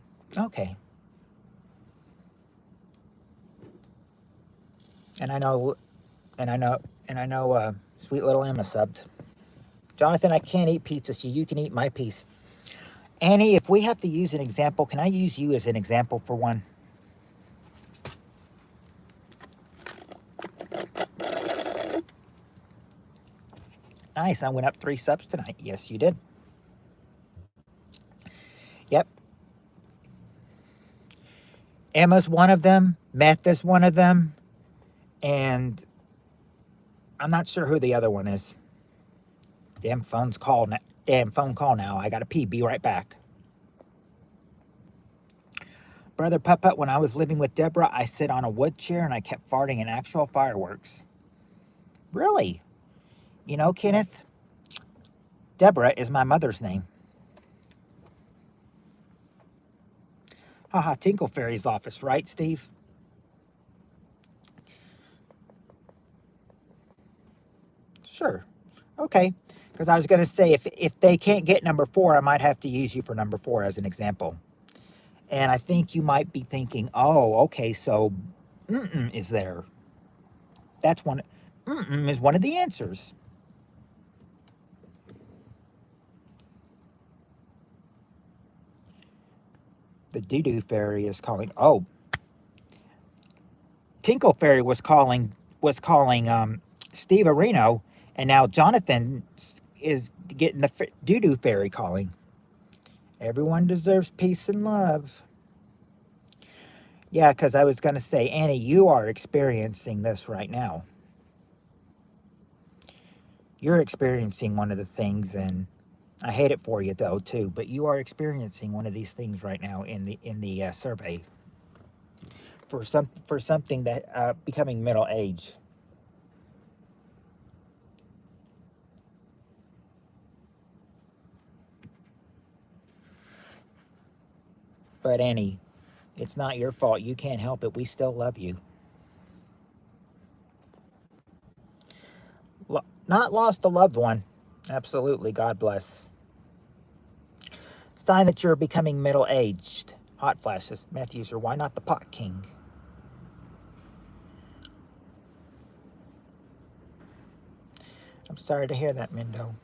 And I know, sweet little Emma subbed. Jonathan, I can't eat pizza, so you can eat my piece. Annie, if we have to use an example, can I use you as an example for one? Nice, I went up 3 subs tonight. Yes, you did. Yep. Emma's one of them. Meth is one of them. And I'm not sure who the other one is. Damn phone call now. I gotta pee. Be right back. Brother Puppet, when I was living with Deborah, I sit on a wood chair and I kept farting in actual fireworks. Really? You know, Kenneth, Deborah is my mother's name. Haha, Tinkle Fairy's office, right, Steve? Sure. Okay. Because I was going to say, if they can't get number 4, I might have to use you for number 4 as an example. And I think you might be thinking, oh, okay, so is there. That's one. Is one of the answers. The doo-doo fairy is calling. Oh, Tinkle Fairy was calling Steve Areno, and now Jonathan is getting the doo-doo fairy calling. Everyone deserves peace and love. Yeah, because I was going to say, Annie, you are experiencing this right now. You're experiencing one of the things, and I hate it for you though too. But you are experiencing one of these things right now in the survey for something that becoming middle age. But Annie, it's not your fault. You can't help it. We still love you. Not lost a loved one. Absolutely. God bless. Sign that you're becoming middle aged. Hot flashes. Meth user. Why not the pot king? I'm sorry to hear that, Mindo.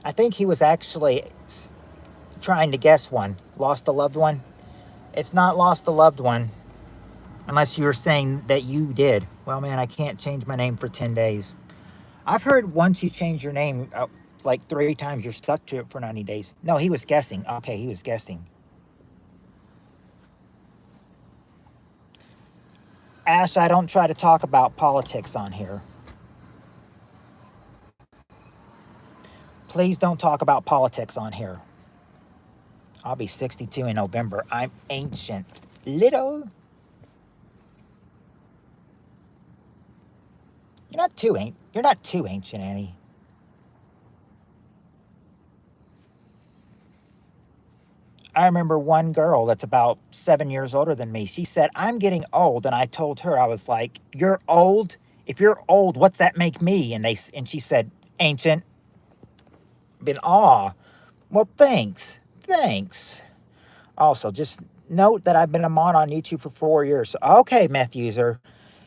I think he was actually trying to guess one. Lost a loved one? It's not lost a loved one. Unless you're saying that you did. Well, man, I can't change my name for 10 days. I've heard once you change your name like 3 times, you're stuck to it for 90 days. No, he was guessing. Okay, he was guessing. Ash, I don't try to talk about politics on here. Please don't talk about politics on here. I'll be 62 in November. I'm ancient. Little. You're not too ancient, Annie. I remember one girl that's about 7 years older than me. She said, I'm getting old. And I told her, I was like, you're old? If you're old, what's that make me? And she said, ancient. Been awe. Well, thanks. Thanks. Also, just note that I've been a mod on YouTube for 4 years. So, okay, meth user.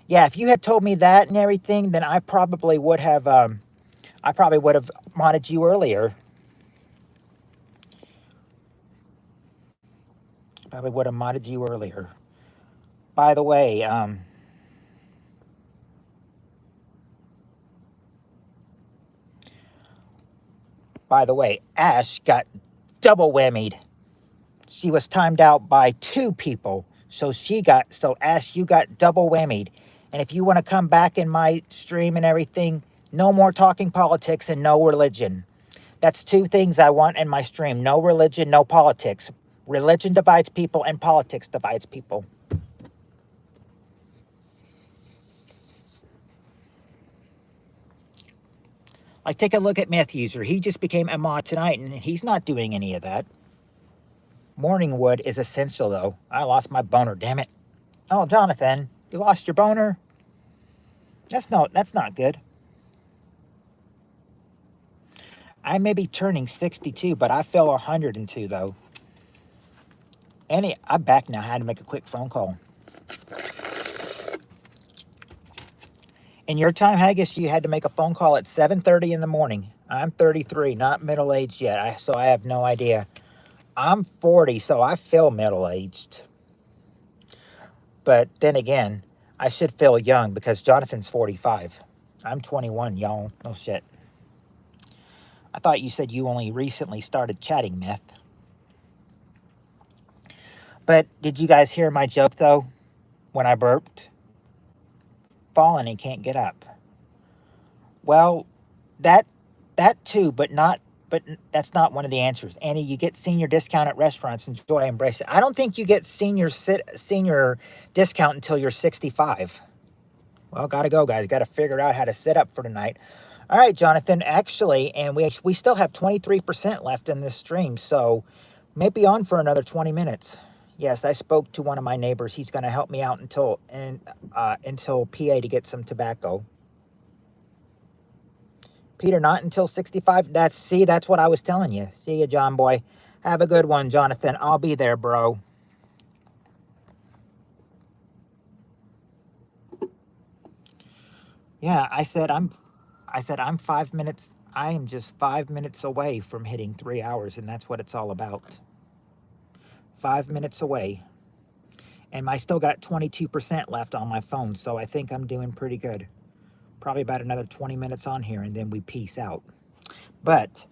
Yeah, if you had told me that and everything, then I probably would have modded you earlier. Probably would have modded you earlier. By the way, Ash got double whammied. She was timed out by 2 people. So Ash, you got double whammied. And if you want to come back in my stream and everything, no more talking politics and no religion. That's 2 things I want in my stream. No religion, no politics. Religion divides people and politics divides people. Like, take a look at Meth User. He just became a mod tonight, and he's not doing any of that. Morning wood is essential, though. I lost my boner, damn it. Oh, Jonathan, you lost your boner? That's not good. I may be turning 62, but I feel 102, though. Annie, I'm back now. I had to make a quick phone call. In your time, Haggis, you had to make a phone call at 7:30 in the morning. I'm 33, not middle-aged yet, so I have no idea. I'm 40, so I feel middle-aged. But then again, I should feel young because Jonathan's 45. I'm 21, y'all. No shit. I thought you said you only recently started chatting, Meth. But did you guys hear my joke, though, when I burped? Fallen and can't get up. Well, that that too, but not. But that's not one of the answers. Annie, you get senior discount at restaurants. Enjoy, embrace it. I don't think you get senior discount until you're 65. Well, gotta go, guys. Gotta figure out how to set up for tonight. All right, Jonathan. Actually, and we still have 23% left in this stream, so maybe on for another 20 minutes. Yes, I spoke to one of my neighbors. He's going to help me out until PA to get some tobacco. Peter, not until 65. That's what I was telling you. See you, John boy. Have a good one, Jonathan. I'll be there, bro. Yeah, I said I'm 5 minutes. I am just 5 minutes away from hitting 3 hours, and that's what it's all about. 5 minutes away. And I still got 22% left on my phone, so I think I'm doing pretty good. Probably about another 20 minutes on here, and then we peace out. But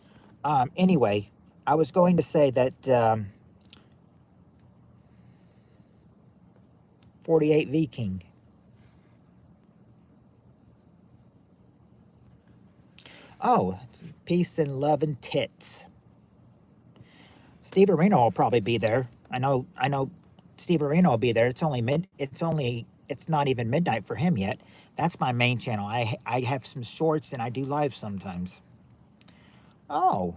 anyway, I was going to say that 48 Viking. Oh, peace and love and tits. Steve Areno will probably be there. I know Steve Areno will be there. It's not even midnight for him yet. That's my main channel. I have some shorts and I do live sometimes. Oh,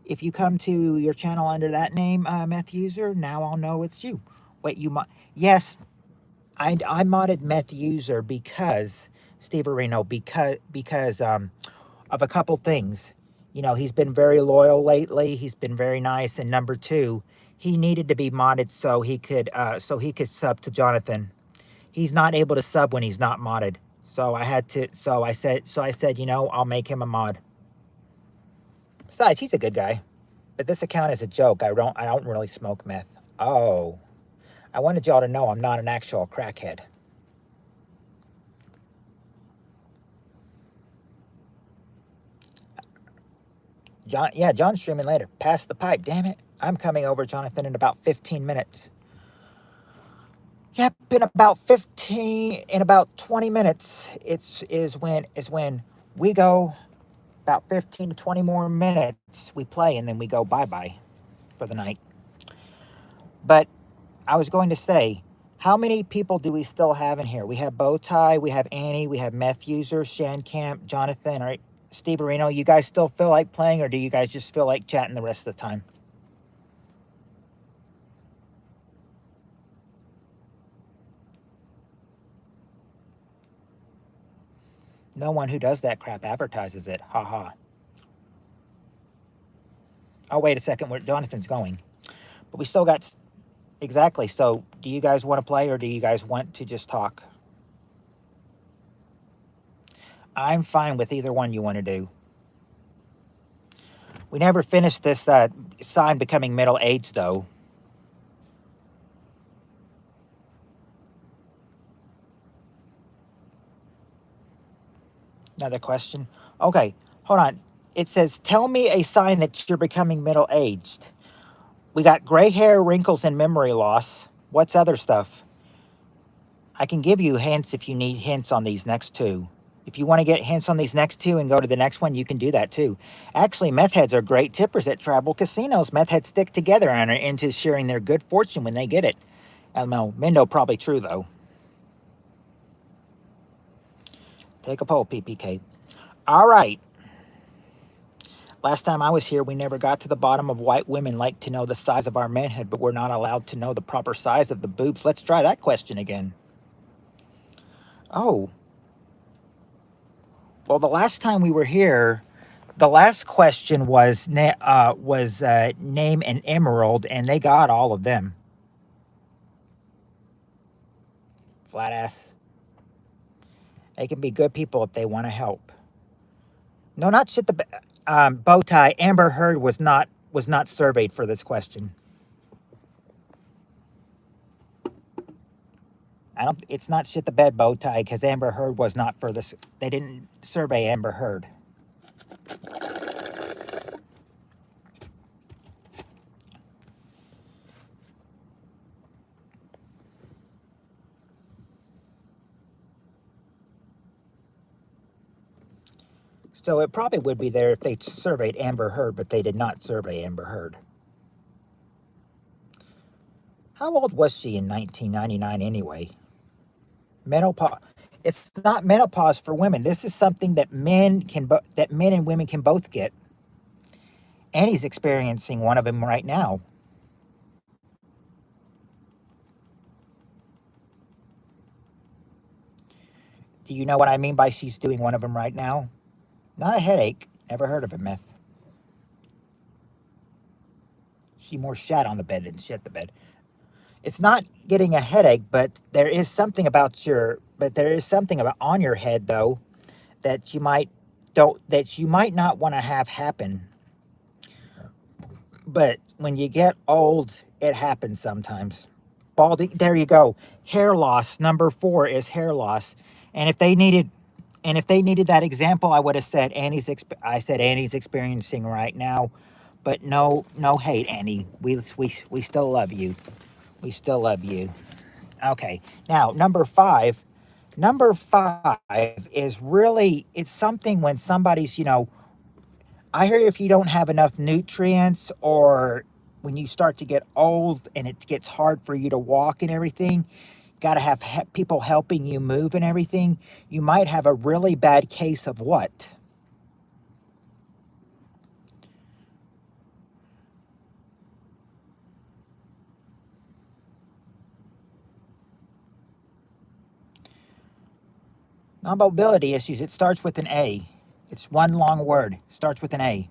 if you come to your channel under that name, Meth User, now I'll know it's you. Wait, yes, I modded Meth User because Steve Areno because of a couple things. You know, he's been very loyal lately. He's been very nice. And number two, he needed to be modded so he could sub to Jonathan. He's not able to sub when he's not modded. So I had to. So I said, I'll make him a mod. Besides, he's a good guy. But this account is a joke. I don't really smoke meth. Oh, I wanted y'all to know I'm not an actual crackhead. Yeah, John's streaming later. Pass the pipe, damn it. I'm coming over, Jonathan, in about 15 minutes. Yep, in about 20 minutes, is when we go. About 15 to 20 more minutes, we play, and then we go bye-bye for the night. But I was going to say, how many people do we still have in here? We have Bowtie, we have Annie, we have Meth User, Shandcamp, Jonathan, or Steve Areno. You guys still feel like playing, or do you guys just feel like chatting the rest of the time? No one who does that crap advertises it. Ha ha. Oh, wait a second, where Jonathan's going. But we still got... Exactly. So, do you guys want to play, or do you guys want to just talk? I'm fine with either one you want to do. We never finished this sign becoming middle-aged, though. Another question? Okay, hold on. It says, tell me a sign that you're becoming middle-aged. We got gray hair, wrinkles, and memory loss. What's other stuff? I can give you hints if you need hints on these next two. If you want to get hints on these next two and go to the next one, you can do that too. Actually, meth heads are great tippers at tribal casinos. Meth heads stick together and are into sharing their good fortune when they get it. I don't know. Mendo, probably true, though. Take a poll, PPK. All right. Last time I was here, we never got to the bottom of white women like to know the size of our manhood, but we're not allowed to know the proper size of the boobs. Let's try that question again. Oh. Well, the last time we were here, the last question was name an emerald, and they got all of them. Flat ass. They can be good people if they want to help. No, not shit. The bow tie. Amber Heard was not surveyed for this question. I don't. It's not shit the bed bow tie because Amber Heard was not for this. They didn't survey Amber Heard. So it probably would be there if they surveyed Amber Heard, but they did not survey Amber Heard. How old was she in 1999 anyway? Menopause. It's not menopause for women. This is something that that men and women can both get. And he's experiencing one of them right now. Do you know what I mean by she's doing one of them right now? Not a headache. Never heard of a myth. She more shat on the bed than shit the bed. It's not getting a headache, but there is something about on your head though that you might not want to have happen. But when you get old, it happens sometimes. Balding, there you go. Hair loss. Number 4 is hair loss. And if they needed that example, I would have said I said Annie's experiencing right now. But no hate, Annie. We still love you. We still love you. Okay. Now, number 5. Number 5 is really, it's something when somebody's, I hear if you don't have enough nutrients, or when you start to get old and it gets hard for you to walk and everything, got to have people helping you move and everything, you might have a really bad case of what? Non-mobility issues. It starts with an A. It's one long word. Starts with an A.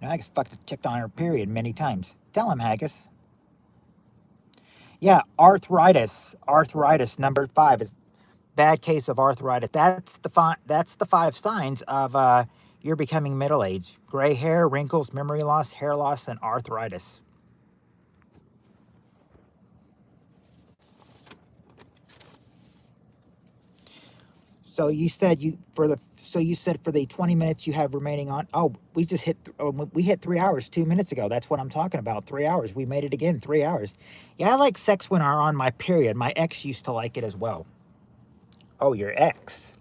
Now, Haggis fucked checked on her period many times. Tell him, Haggis. Yeah, arthritis. Arthritis. Number 5 is bad case of arthritis. That's the 5 signs of you're becoming middle age. Gray hair, wrinkles, memory loss, hair loss, and arthritis. So you said for the 20 minutes you have remaining on. Oh, we hit 3 hours 2 minutes ago. That's what I'm talking about. 3 hours. We made it again. 3 hours. Yeah, I like sex when I'm on my period. My ex used to like it as well. Oh, your ex.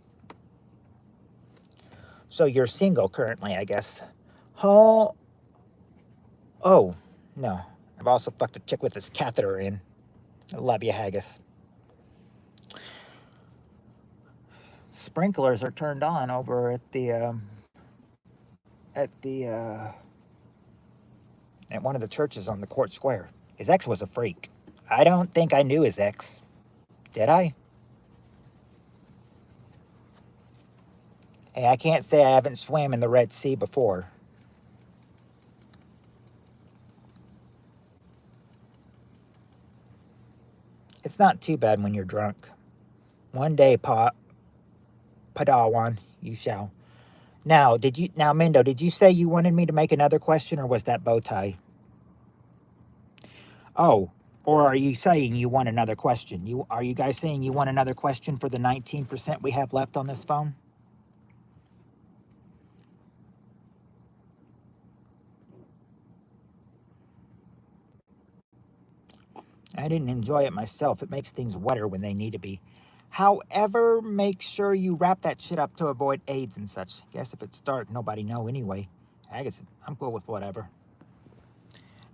So you're single currently, I guess. Oh, oh, no. I've also fucked a chick with this catheter in. I love you, Haggis. Sprinklers are turned on over at the at one of the churches on the court square. His ex was a freak. I don't think I knew his ex. Did I? Hey, I can't say I haven't swam in the Red Sea before. It's not too bad when you're drunk. One day, Padawan, you shall. Now, Mindo, did you say you wanted me to make another question, or was that bow tie? Oh, or are you saying you want another question? Are you guys saying you want another question for the 19% we have left on this phone? I didn't enjoy it myself. It makes things wetter when they need to be. However, make sure you wrap that shit up to avoid AIDS and such. Guess if it's dark, nobody know anyway. I guess I'm cool with whatever.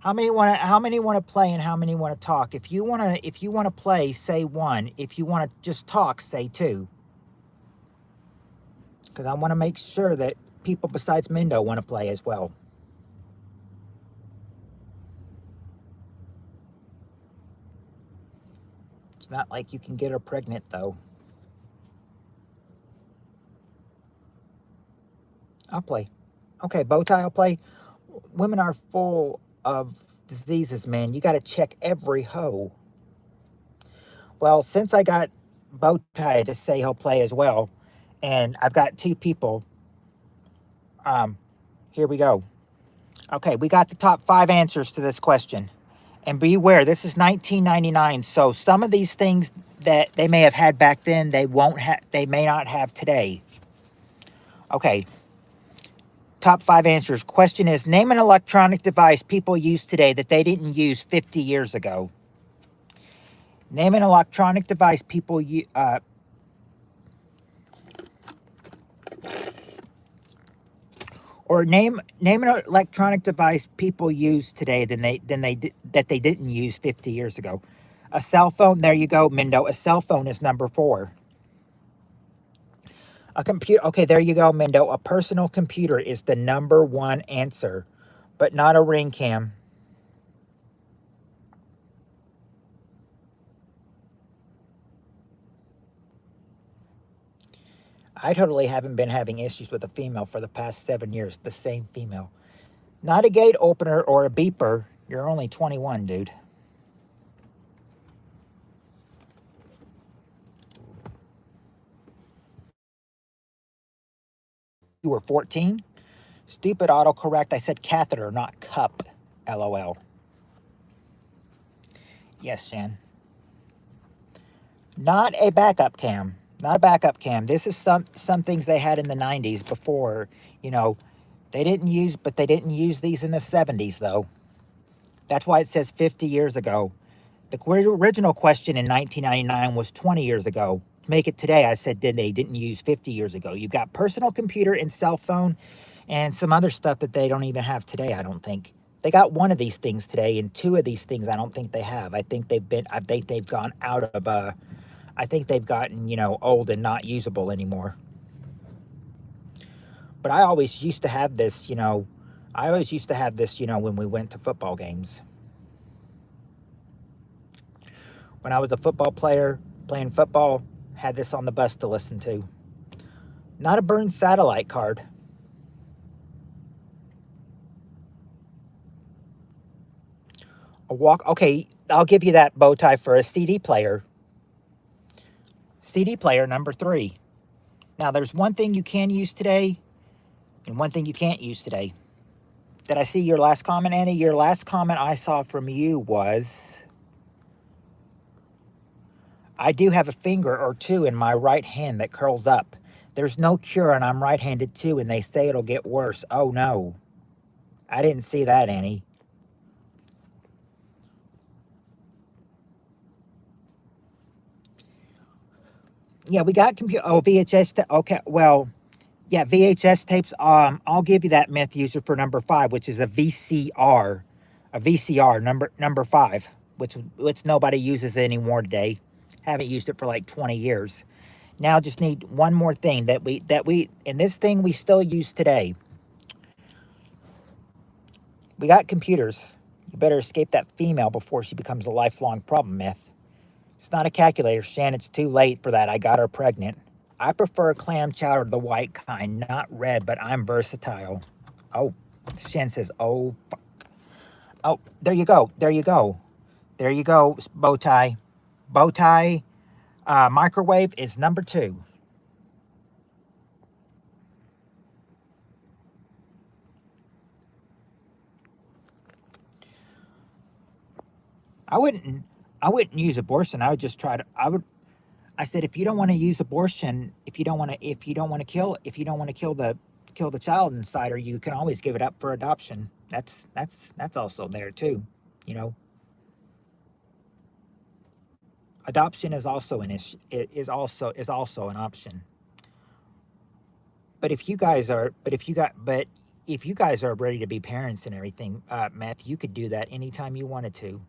How many wanna play and how many wanna talk? If you wanna play, say 1. If you wanna just talk, say 2. Because I wanna make sure that people besides Mindo wanna play as well. It's not like you can get her pregnant though. I'll play. Okay, Bowtie, I'll play. Women are full of diseases, man. You got to check every hoe. Well, since I got Bowtie to say he'll play as well, and I've got 2 people, um, here we go. Okay, we got the top 5 answers to this question. And beware, this is 1999, so some of these things that they may have had back then, they may not have today. Okay, top 5 answers. Question is, name an electronic device people use today that they didn't use 50 years ago. Name an electronic device people use. Or name an electronic device people use today that they didn't use 50 years ago. A cell phone. There you go, Mindo. A cell phone is number 4. A computer. Okay, there you go, Mindo. A personal computer is the number 1 answer, but not a ring cam. I totally haven't been having issues with a female for the past 7 years. The same female. Not a gate opener or a beeper. You're only 21, dude. You were 14? Stupid autocorrect. I said catheter, not cup. LOL. Yes, Shan. Not a backup cam. Not a backup cam. This is some things they had in the 90s before, you know, they didn't use these in the 70s though. That's why it says 50 years ago. The original question in 1999 was 20 years ago. To make it today, I said they didn't use 50 years ago. You've got personal computer and cell phone and some other stuff that they don't even have today, I don't think. They got one of these things today, and 2 of these things I don't think they have. I think they've gone out of I think they've gotten, old and not usable anymore. But I always used to have this, when we went to football games. When I was a football player, playing football, had this on the bus to listen to. Not a burned satellite card. A walk. Okay, I'll give you that bow tie for a CD player. CD player number 3. Now, there's one thing you can use today and one thing you can't use today. Did I see your last comment, Annie? Your last comment I saw from you was, I do have a finger or 2 in my right hand that curls up. There's no cure, and I'm right-handed too, and they say it'll get worse. Oh, no. I didn't see that, Annie. Yeah, we got computer. Oh, VHS. Okay, well, yeah, VHS tapes. I'll give you that myth user for number 5, which is a VCR, number 5, which nobody uses anymore today. Haven't used it for like 20 years. Now just need one more thing that we and this thing we still use today. We got computers. You better escape that female before she becomes a lifelong problem, myth. It's not a calculator, Shan. It's too late for that. I got her pregnant. I prefer clam chowder, the white kind, not red, but I'm versatile. Oh, Shan says, oh, fuck. Oh, there you go. There you go. There you go, bow tie. Bow tie microwave is number 2. I wouldn't I wouldn't use abortion. I would just try to I said if you don't want to use abortion, if you don't want to kill the child inside her, you can always give it up for adoption. That's also there too, you know. Adoption is also an issue. It is also an option. But if you guys are but if you guys are ready to be parents and everything, Matt, you could do that anytime you wanted to.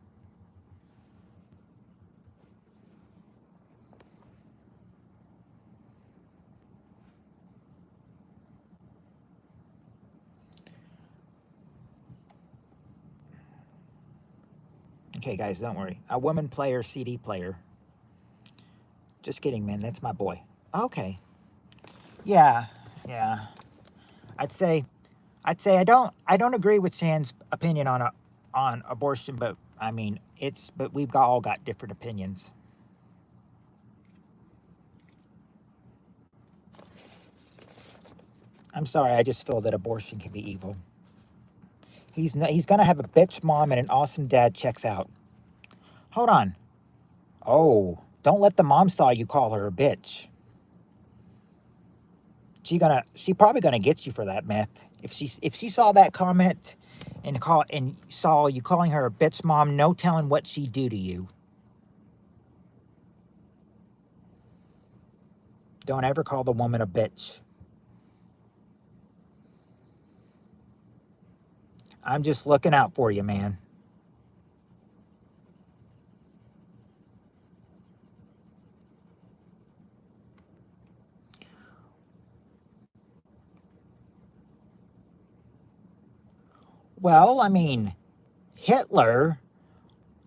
Okay, guys, don't worry. A woman player, CD player. Just kidding, man. That's my boy. Okay. Yeah, yeah. I'd say, I don't agree with Shan's opinion on abortion, but I mean, but we've all got different opinions. I'm sorry. I just feel that abortion can be evil. He's gonna have a bitch mom and an awesome dad. Checks out. Hold on. Oh, don't let the mom saw you call her a bitch. She probably gonna get you for that, meth. If she saw that comment and saw you calling her a bitch mom, no telling what she'd do to you. Don't ever call the woman a bitch. I'm just looking out for you, man. Well, I mean, Hitler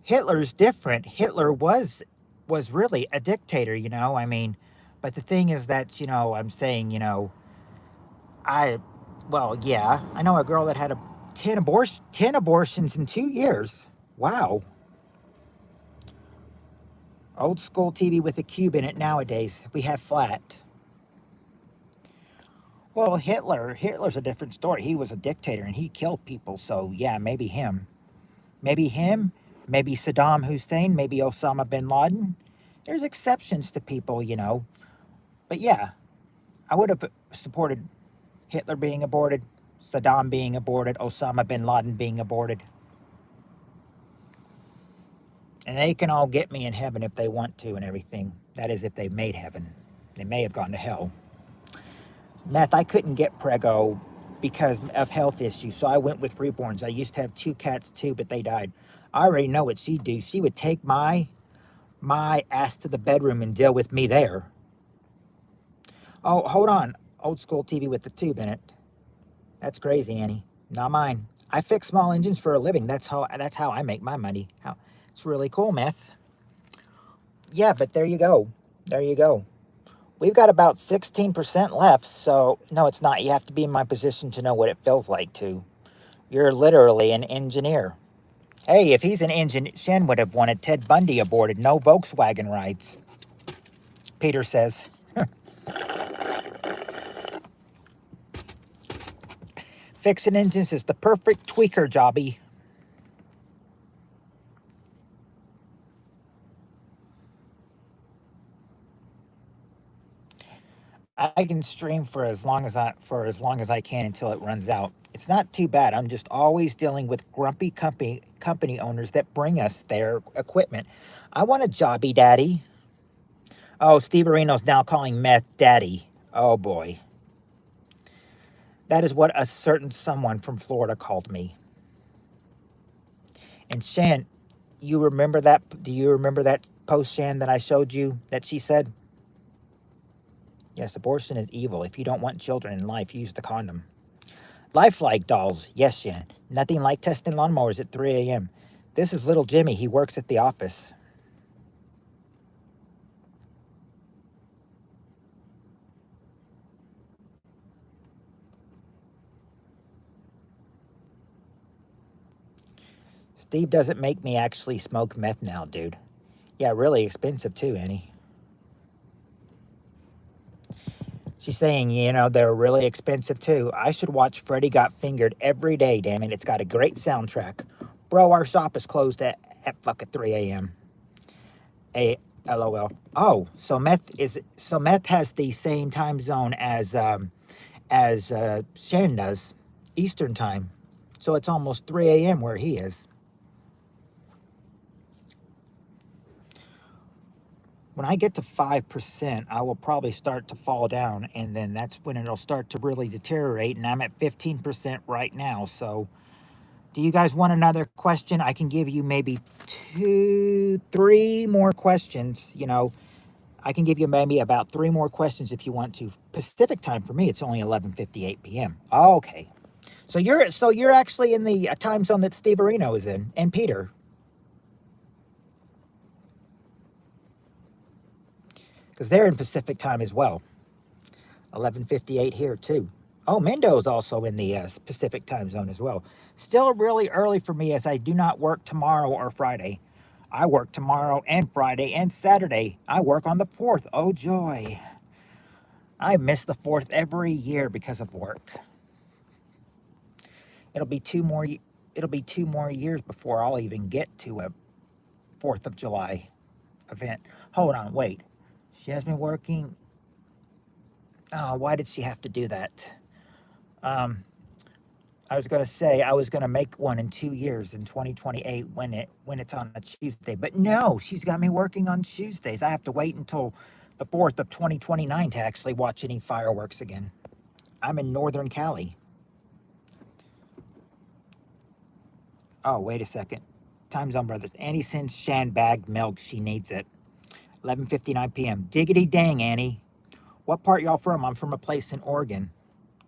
Hitler's different. Hitler was really a dictator, you know. I mean, but the thing is that, I'm saying, I well, yeah, I know a girl that had 10 abortions in 2 years. Wow. Old school TV with a cube in it nowadays. We have flat. Well, Hitler's a different story. He was a dictator and he killed people. So, yeah, maybe him. Maybe him, maybe Saddam Hussein, maybe Osama bin Laden. There's exceptions to people, But yeah, I would have supported Hitler being aborted, Saddam being aborted, Osama bin Laden being aborted. And they can all get me in heaven if they want to and everything. That is, if they made heaven. They may have gone to hell. Meth, I couldn't get Prego because of health issues, so I went with reborns. I used to have 2 cats too, but they died. I already know what she'd do. She would take my ass to the bedroom and deal with me there. Oh, hold on. Old school TV with the tube in it. That's crazy, Annie. Not mine. I fix small engines for a living. That's how I make my money. It's really cool, Meth. Yeah, but there you go. There you go. We've got about 16% left, so no, it's not. You have to be in my position to know what it feels like to. You're literally an engineer. Hey, if he's an engineer, Shen would have wanted Ted Bundy aborted. No Volkswagen rides, Peter says. Fixing engines is the perfect tweaker jobby. I can stream for as long as I can until it runs out. It's not too bad. I'm just always dealing with grumpy company owners that bring us their equipment. I want a jobby daddy. Oh, Steve Areno's now calling meth daddy. Oh boy. That is what a certain someone from Florida called me. And Shan, you remember that? Do you remember that post, Shan, that I showed you that she said? Yes, abortion is evil. If you don't want children in life, use the condom. Lifelike dolls. Yes, Shan. Nothing like testing lawnmowers at 3 a.m. This is little Jimmy. He works at the office. Steve doesn't make me actually smoke meth now, dude. Yeah, really expensive too, Annie. She's saying, they're really expensive too. I should watch Freddy Got Fingered every day, damn it. It's got a great soundtrack. Bro, our shop is closed at fucking 3 a.m. LOL. Oh, so meth has the same time zone as Shannon does, Eastern time. So it's almost 3 a.m. where he is. When I get to 5%, I will probably start to fall down, and then that's when it'll start to really deteriorate. And I'm at 15% right now. So, do you guys want another question? I can give you maybe 3 more questions. I can give you maybe about 3 more questions if you want to. Pacific time for me, it's only 11:58 p.m. Okay. So you're actually in the time zone that Steve Areno is in, and Peter, because they're in Pacific time as well. 11:58 here too. Oh, Mendo is also in the Pacific time zone as well. Still really early for me as I do not work tomorrow or Friday. I work tomorrow and Friday and Saturday. I work on the 4th. Oh joy. I miss the 4th every year because of work. It'll be 2 more years before I'll even get to a 4th of July event. Hold on, wait. She has me working. Oh, why did she have to do that? Um, I was gonna say I was gonna make one in 2 years in 2028 when it's on a Tuesday, but no, she's got me working on Tuesdays. I have to wait until the 4th of 2029 to actually watch any fireworks again. I'm in Northern Cali. Oh, wait a second. Time Zone Brothers. Annie sends Shan bagged milk. She needs it. 11:59 p.m. Diggity dang, Annie. What part y'all from? I'm from a place in Oregon.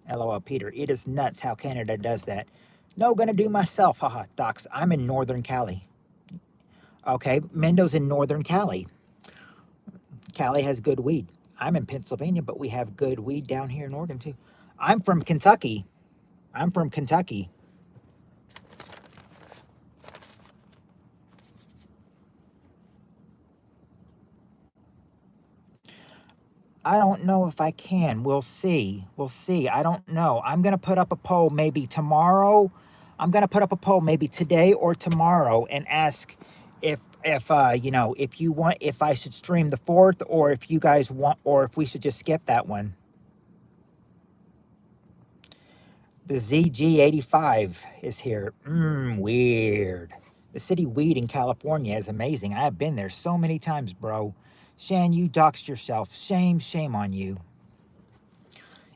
LOL, Peter. It is nuts how Canada does that. No, gonna do myself. Haha, Docs. I'm in Northern Cali. Okay, Mendo's in Northern Cali. Cali has good weed. I'm in Pennsylvania, but we have good weed down here in Oregon too. I'm from Kentucky. I'm from Kentucky. I don't know if I can. We'll see. We'll see. I don't know. I'm going to put up a poll maybe tomorrow. I'm going to put up a poll maybe today or tomorrow and ask if you know, if you want, if I should stream the 4th, or if you guys want, or if we should just skip that one. The ZG85 is here. Weird. The city weed in California is amazing. I have been there so many times, bro. Shan, you doxed yourself. Shame, shame on you.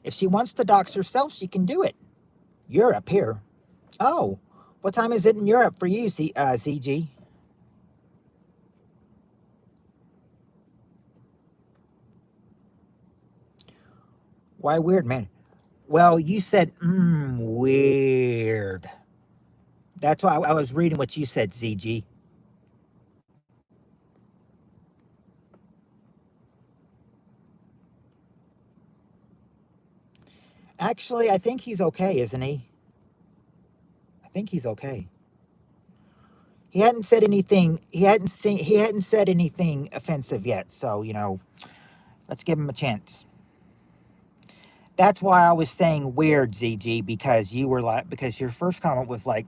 If she wants to dox herself, she can do it. Europe here. Oh, what time is it in Europe for you, ZG? Why weird, man? Well, you said, weird. That's why I was reading what you said, ZG. Actually, I think he's okay, isn't he? I think he's okay. He hadn't said anything. He hadn't said anything offensive yet. So you know, let's give him a chance. That's why I was saying weird, ZG, because you were like, because your first comment was like,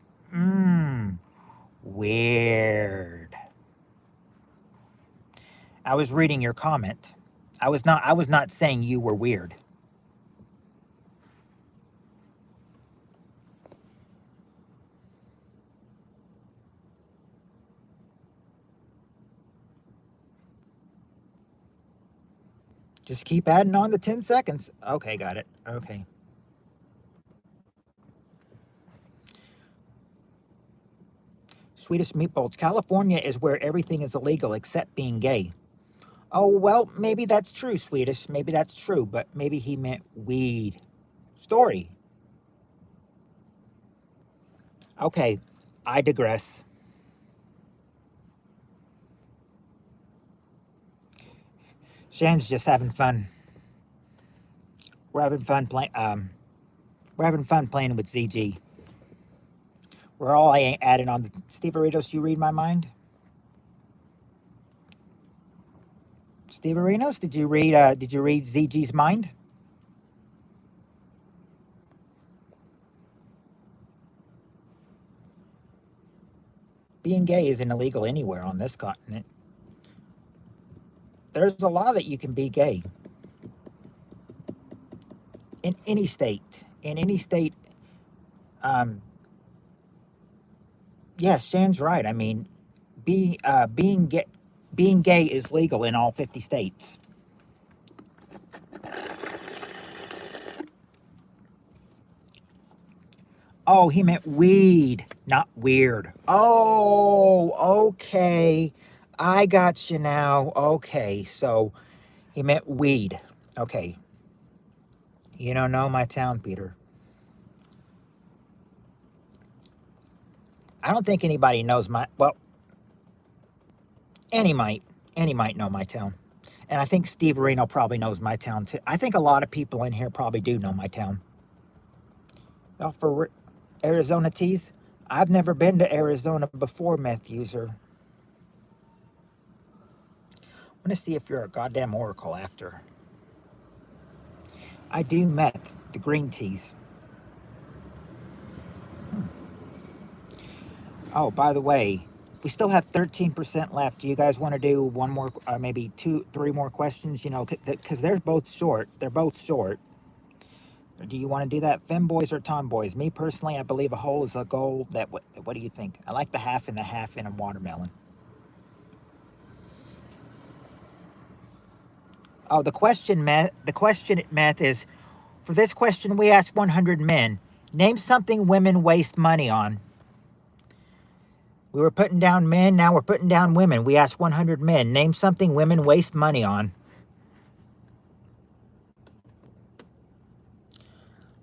weird. I was reading your comment. I was not saying you were weird. Just keep adding on the 10 seconds. Okay, got it. Okay. Swedish meatballs. California is where everything is illegal except being gay. Oh, well, maybe that's true, Swedish. Maybe that's true, but maybe he meant weed. Story. Okay, I digress. Shan's just having fun. We're having fun playing. We're having fun playing with ZG. We're all adding on. Steve Arinos, you read my mind. Steve Arinos, did you read? Did you read ZG's mind? Being gay isn't illegal anywhere on this continent. There's a law that you can be gay in any state. In any state. Um, yes, Shan's right. I mean, being gay is legal in all 50 states. Oh, he meant weed, not weird. Oh, okay. I got you now. Okay, so he meant weed. Okay. You don't know my town, Peter. I don't think anybody knows my, well, Annie might. Annie might know my town. And I think Steve Reno probably knows my town too. I think a lot of people in here probably do know my town. Well, for Arizona teas, I've never been to Arizona before, meth user. I want to see if you're a goddamn oracle after. I do meth, the green teas. Oh, by the way, we still have 13% left. Do you guys want to do one more, maybe 3 more questions? You know, because they're both short. They're both short. Do you want to do that, femboys or tomboys? Me personally, I believe a hole is a goal. What do you think? I like the half and a watermelon. Oh, the question, Meth, is, for this question, we asked 100 men. Name something women waste money on. We were putting down men, now we're putting down women. We asked 100 men, name something women waste money on.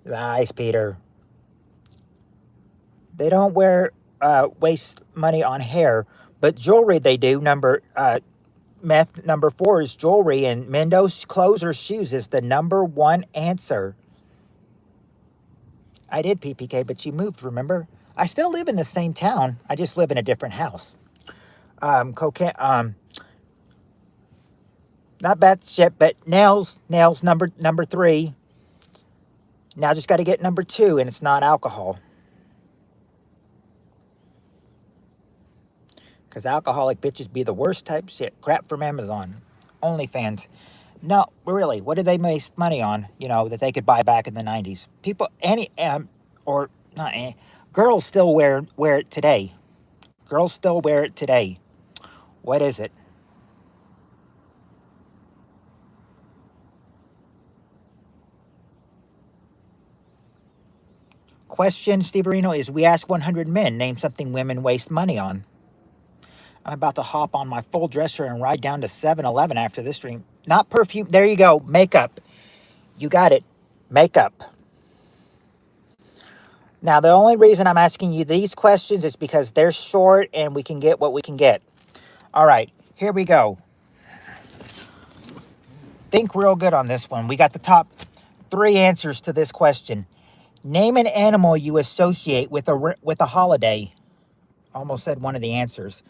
Lies, Peter. They don't waste money on hair, but jewelry they do. Number 4 is jewelry, and Mendo's clothes or shoes is the number 1 answer. I did PPK, but you moved, remember? I still live in the same town. I just live in a different house. Cocaine, not bad shit, but nails number 3. Now just got to get number 2, and it's not alcohol. Because alcoholic bitches be the worst type shit. Crap from Amazon. OnlyFans. No, really, what did they waste money on, that they could buy back in the 90s? People, or not any, girls still wear it today. Girls still wear it today. What is it? Question, Steve Areno, is we ask 100 men, name something women waste money on. I'm about to hop on my full dresser and ride down to 7-Eleven after this stream. Not perfume. There you go. Makeup. You got it. Makeup. Now, the only reason I'm asking you these questions is because they're short and we can get what we can get. All right. Here we go. Think real good on this one. We got the top 3 answers to this question. Name an animal you associate with a holiday. Almost said one of the answers.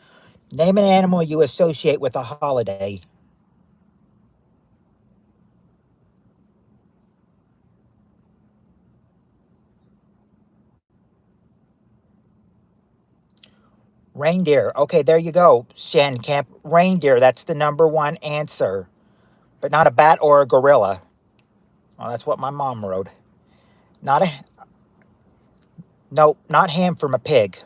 Name an animal you associate with a holiday. Reindeer. Okay, there you go, Shan Camp. Reindeer, that's the number 1 answer. But not a bat or a gorilla. Well, that's what my mom wrote. Nope, not ham from a pig.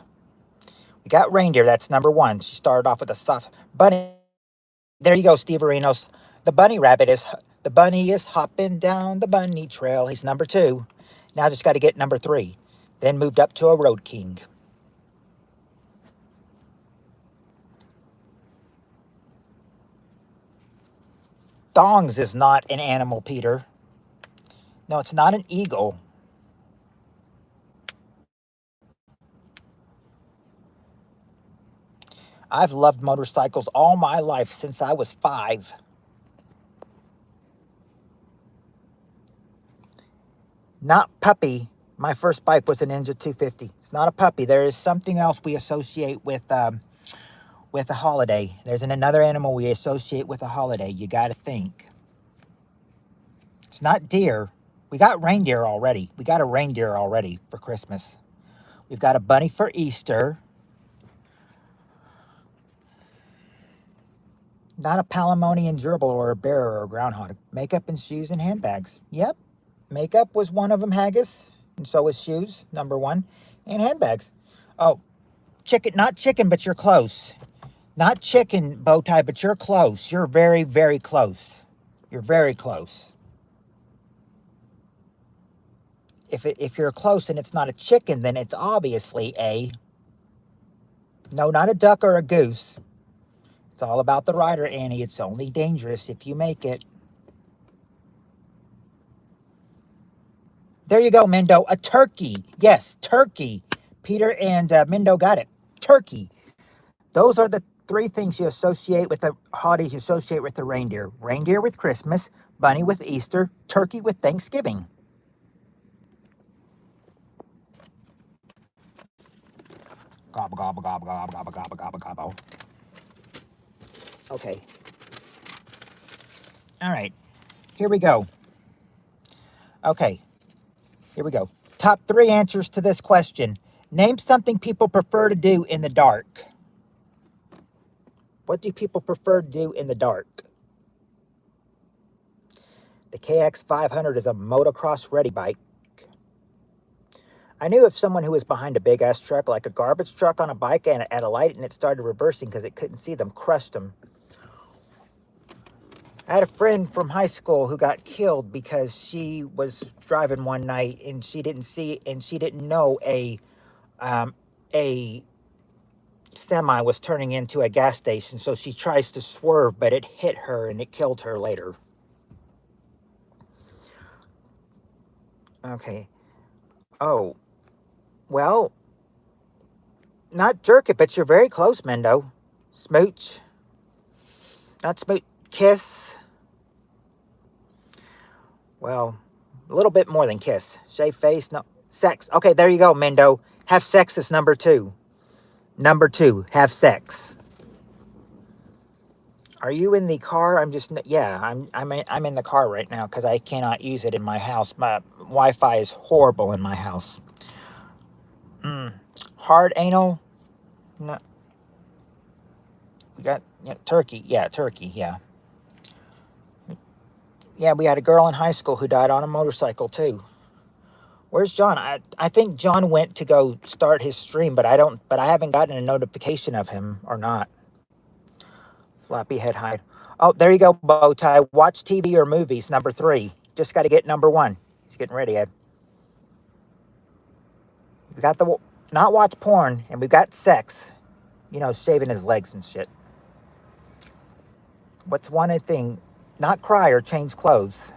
We got reindeer, that's number 1. She started off with a soft bunny. There you go, Steve Arenos. The bunny is hopping down the bunny trail. He's number 2. Now just got to get number 3. Then moved up to a road king. Dongs is not an animal, Peter. No, it's not an eagle. I've loved motorcycles all my life since I was 5. Not puppy. My first bike was a Ninja 250. It's not a puppy. There is something else we associate with a holiday. There's another animal we associate with a holiday. You got to think. It's not deer. We got reindeer already. We got a reindeer already for Christmas. We've got a bunny for Easter. Not a palimony and gerbil or a bear or a groundhog. Makeup and shoes and handbags. Yep. Makeup was one of them, Haggis. And so was shoes, number 1. And handbags. Oh, chicken. Not chicken, but you're close. Not chicken, bow tie, but you're close. You're very, very close. You're very close. If you're close and it's not a chicken, then it's obviously a... No, not a duck or a goose. It's all about the rider, Annie. It's only dangerous if you make it. There you go, Mendo. A turkey. Yes, turkey. Peter and Mendo got it. Turkey. Those are the 3 things you associate with the holidays you associate with the reindeer. Reindeer with Christmas, bunny with Easter, turkey with Thanksgiving. Gobble, gobble, gobble, gobble, gobble, gobble, gobble, gobble. Okay. All right. Here we go. Okay. Here we go. Top 3 answers to this question. Name something people prefer to do in the dark. What do people prefer to do in the dark? The KX500 is a motocross ready bike. I knew of someone who was behind a big-ass truck, like a garbage truck on a bike, and at a light, and it started reversing because it couldn't see them, crushed them. I had a friend from high school who got killed because she was driving one night and she didn't know a semi was turning into a gas station, so she tries to swerve, but it hit her and it killed her later. Okay. Oh, well, not jerk it, but you're very close, Mendo. Smooch. Not smooch. Kiss. Well, a little bit more than kiss. Shave face. No. Sex. Okay, there you go, Mendo. Have sex is number 2. Number 2, have sex. Are you in the car? Yeah, I'm in the car right now because I cannot use it in my house. My Wi-Fi is horrible in my house. Hard anal? No. We got turkey. Yeah, turkey. Yeah. Yeah, we had a girl in high school who died on a motorcycle too. Where's John? I think John went to go start his stream, but I haven't gotten a notification of him or not. Floppy head hide. Oh, there you go, Bowtie. Watch TV or movies, number 3. Just got to get number 1. He's getting ready, Ed. We got the not watch porn, and we've got sex. You know, shaving his legs and shit. What's one thing? Not cry or change clothes.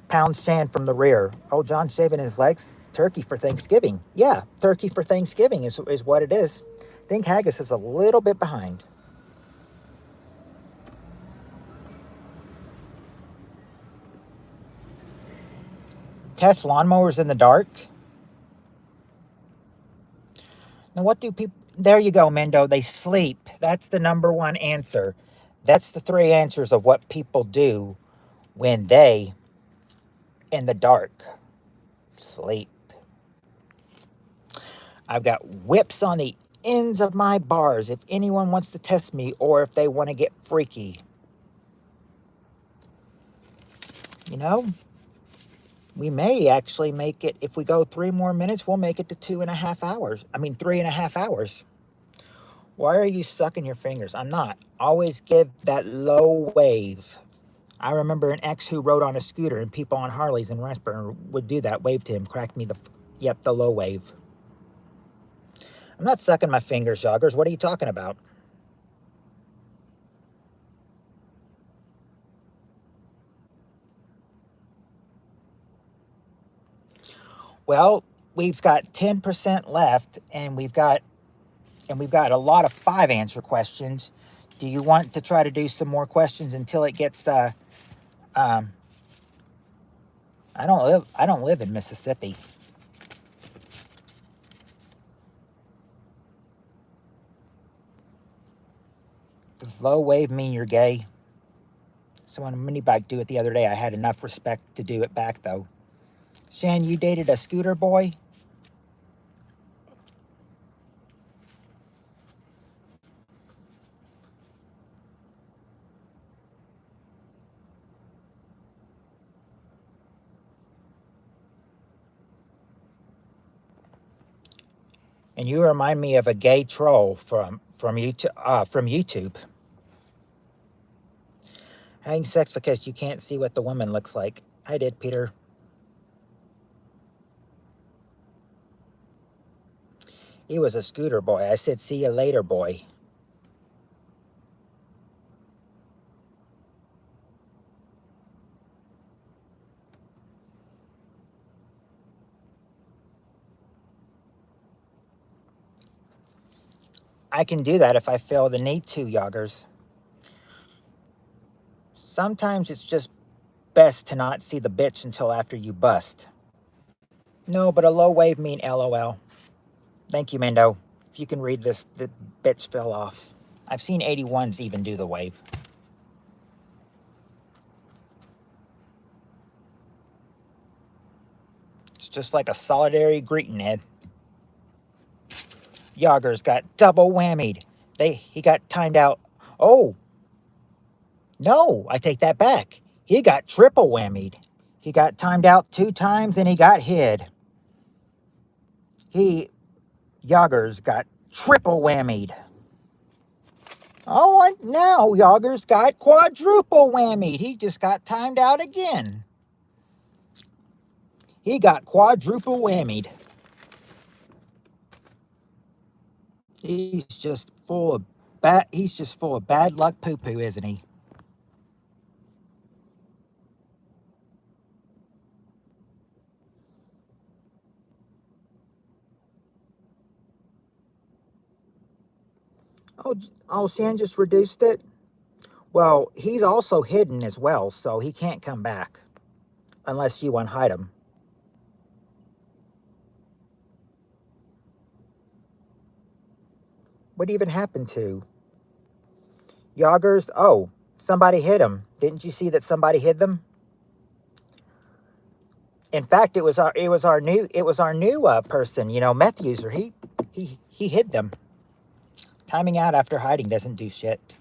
Pound sand from the rear. Oh, John shaving his legs? Turkey for Thanksgiving. Yeah, turkey for Thanksgiving is what it is. I think haggis is a little bit behind. Test lawnmowers in the dark. Now, what do people... There you go, Mendo. They sleep. That's the number 1 answer. That's the 3 answers of what people do when they, in the dark, sleep. I've got whips on the ends of my bars if anyone wants to test me or if they want to get freaky. You know, we may actually make it, if we go 3 more minutes, we'll make it to 2.5 hours. 3.5 hours. Why are you sucking your fingers? I'm not. Always give that low wave. I remember an ex who rode on a scooter and people on Harleys in Westburn would do that. Wave to him, cracked me the low wave. I'm not sucking my fingers, joggers. What are you talking about? Well, we've got 10% left, and we've got a lot of 5 answer questions. Do you want to try to do some more questions until it gets I don't live in Mississippi. Does low wave mean you're gay? Someone on a mini bike do it the other day. I had enough respect to do it back though. Shan, you dated a scooter boy? And you remind me of a gay troll from YouTube. Having sex because you can't see what the woman looks like. I did, Peter. He was a scooter boy. I said, see you later, boy. I can do that if I feel the need to, yoggers. Sometimes it's just best to not see the bitch until after you bust. No, but a low wave mean LOL. Thank you, Mendo. If you can read this, the bitch fell off. I've seen 81s even do the wave. It's just like a solidary greeting, Ed. Yoggers got double whammied. He got timed out. Oh, no, I take that back. He got triple whammied. He got timed out 2 times and he got hid. Yoggers got triple whammied. Oh, and now Yoggers got quadruple whammied. He just got timed out again. He got quadruple whammied. He's just full of bad luck poo poo, isn't he? Oh, Shan just reduced it. Well, he's also hidden as well, so he can't come back unless you unhide him. What even happened to Yoggers? Oh, somebody hit him. Didn't you see that somebody hit them? In fact, it was our new person. You know, meth user. He hid them. Timing out after hiding doesn't do shit.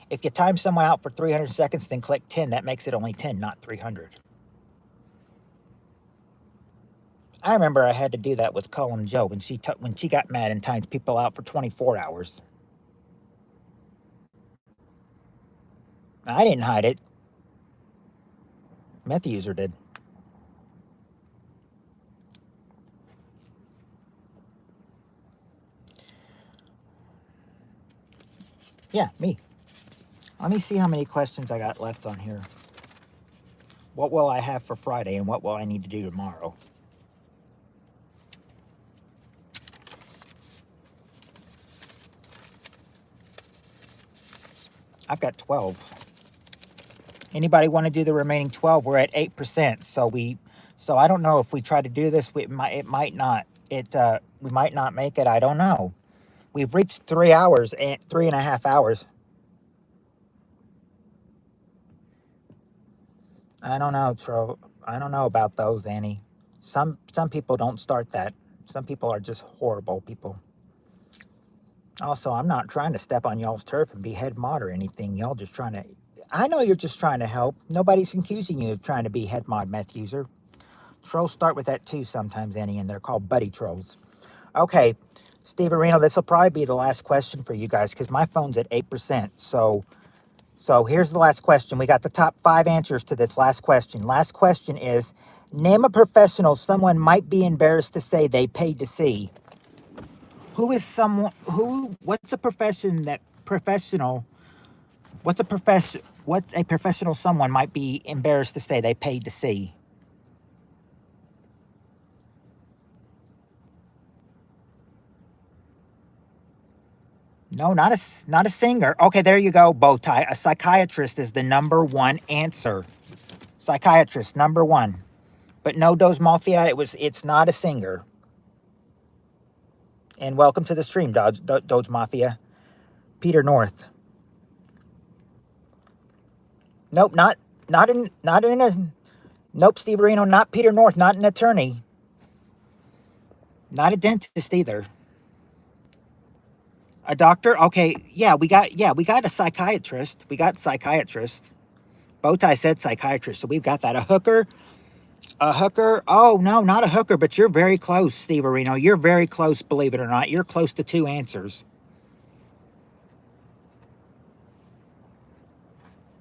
If you time someone out for 300 seconds, then click 10. That makes it only 10, not 300. I remember I had to do that with Colin Joe when she got mad and timed people out for 24 hours. I didn't hide it. Meth user did. Yeah, me. Let me see how many questions I got left on here. What will I have for Friday and what will I need to do tomorrow? I've got 12. Anybody want to do the remaining 12? We're at 8%. So I don't know if we try to do this, it might not. We might not make it. I don't know. We've reached 3 hours and 3.5 hours. I don't know, Tro. I don't know about those, Annie. Some people don't start that. Some people are just horrible people. Also, I'm not trying to step on y'all's turf and be head mod or anything. Y'all just trying to. I know you're just trying to help. Nobody's accusing you of trying to be head mod meth user. Trolls start with that too sometimes, Annie, and they're called buddy trolls. Okay, Steve Areno, this will probably be the last question for you guys because my phone's at 8%. So here's the last question. We got the top 5 answers to this last question. Last question is, name a professional someone might be embarrassed to say they paid to see. Who is someone who? What's a profession that professional? What's a professional someone might be embarrassed to say they paid to see? No, not a singer. Okay, there you go, Bowtie. A psychiatrist is the number one answer. Psychiatrist, number one. But no, Doge Mafia, it's not a singer. And welcome to the stream, Doge Mafia. Peter North. Nope, not in a nope, Steve Reno, not Peter North, not an attorney. Not a dentist either. A doctor? Okay, we got a psychiatrist. We got psychiatrist. Bowtie said psychiatrist, so we've got that. A hooker. A hooker? Oh no, not a hooker, but you're very close, Steve Reno. You're very close, believe it or not. You're close to 2 answers.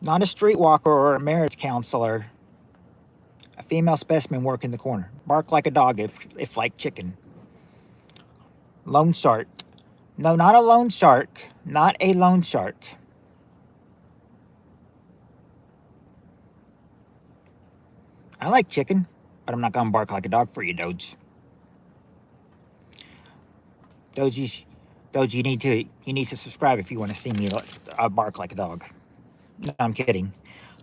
Not a streetwalker or a marriage counselor. A female specimen work in the corner. Bark like a dog if like chicken. Loan shark. No, not a loan shark. Not a loan shark. I like chicken, but I'm not gonna bark like a dog for you, Doge. Doge, Doge, you need to subscribe if you want to see me bark like a dog. No, I'm kidding.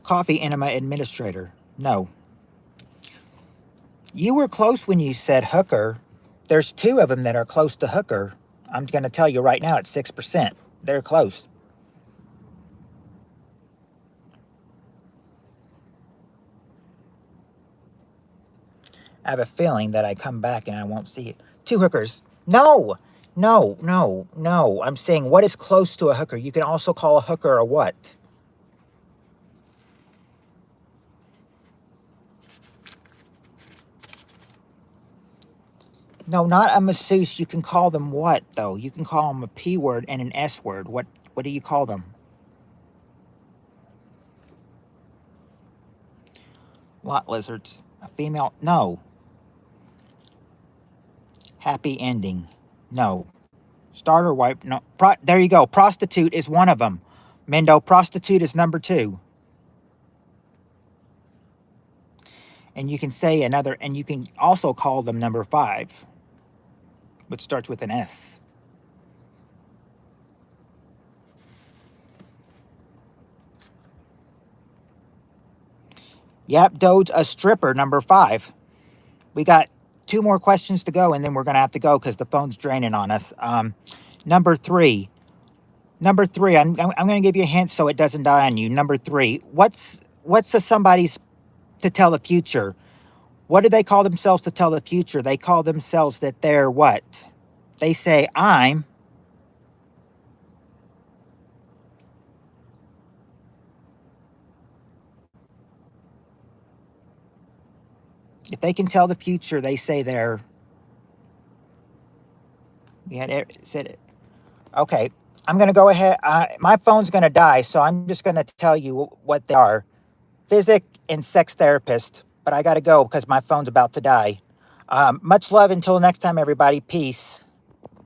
Coffee enema administrator. No. You were close when you said hooker. There's 2 of them that are close to hooker. I'm going to tell you right now, it's 6%. They're close. I have a feeling that I come back and I won't see it. 2 hookers. No. I'm saying what is close to a hooker? You can also call a hooker a what? No, not a masseuse. You can call them what, though? You can call them a P word and an S word. What do you call them? Lot lizards. A female? No. Happy ending? No. Starter wife. No, there you go. Prostitute is one of them. Mendo, prostitute is number 2. And you can say another, and you can also call them number 5, which starts with an S. Yep, Doge, a stripper, number 5. We got 2 more questions to go, and then we're going to have to go because the phone's draining on us. Number 3. Number 3, I'm going to give you a hint so it doesn't die on you. Number 3, what's somebody's to tell the future? What do they call themselves to tell the future? They call themselves that they're what? They say, I'm. If they can tell the future, they say they're. We had said it. Okay, I'm going to go ahead. My phone's going to die, so I'm just going to tell you what they are. Physic and sex therapist. But I got to go because my phone's about to die. Much love until next time, everybody. Peace.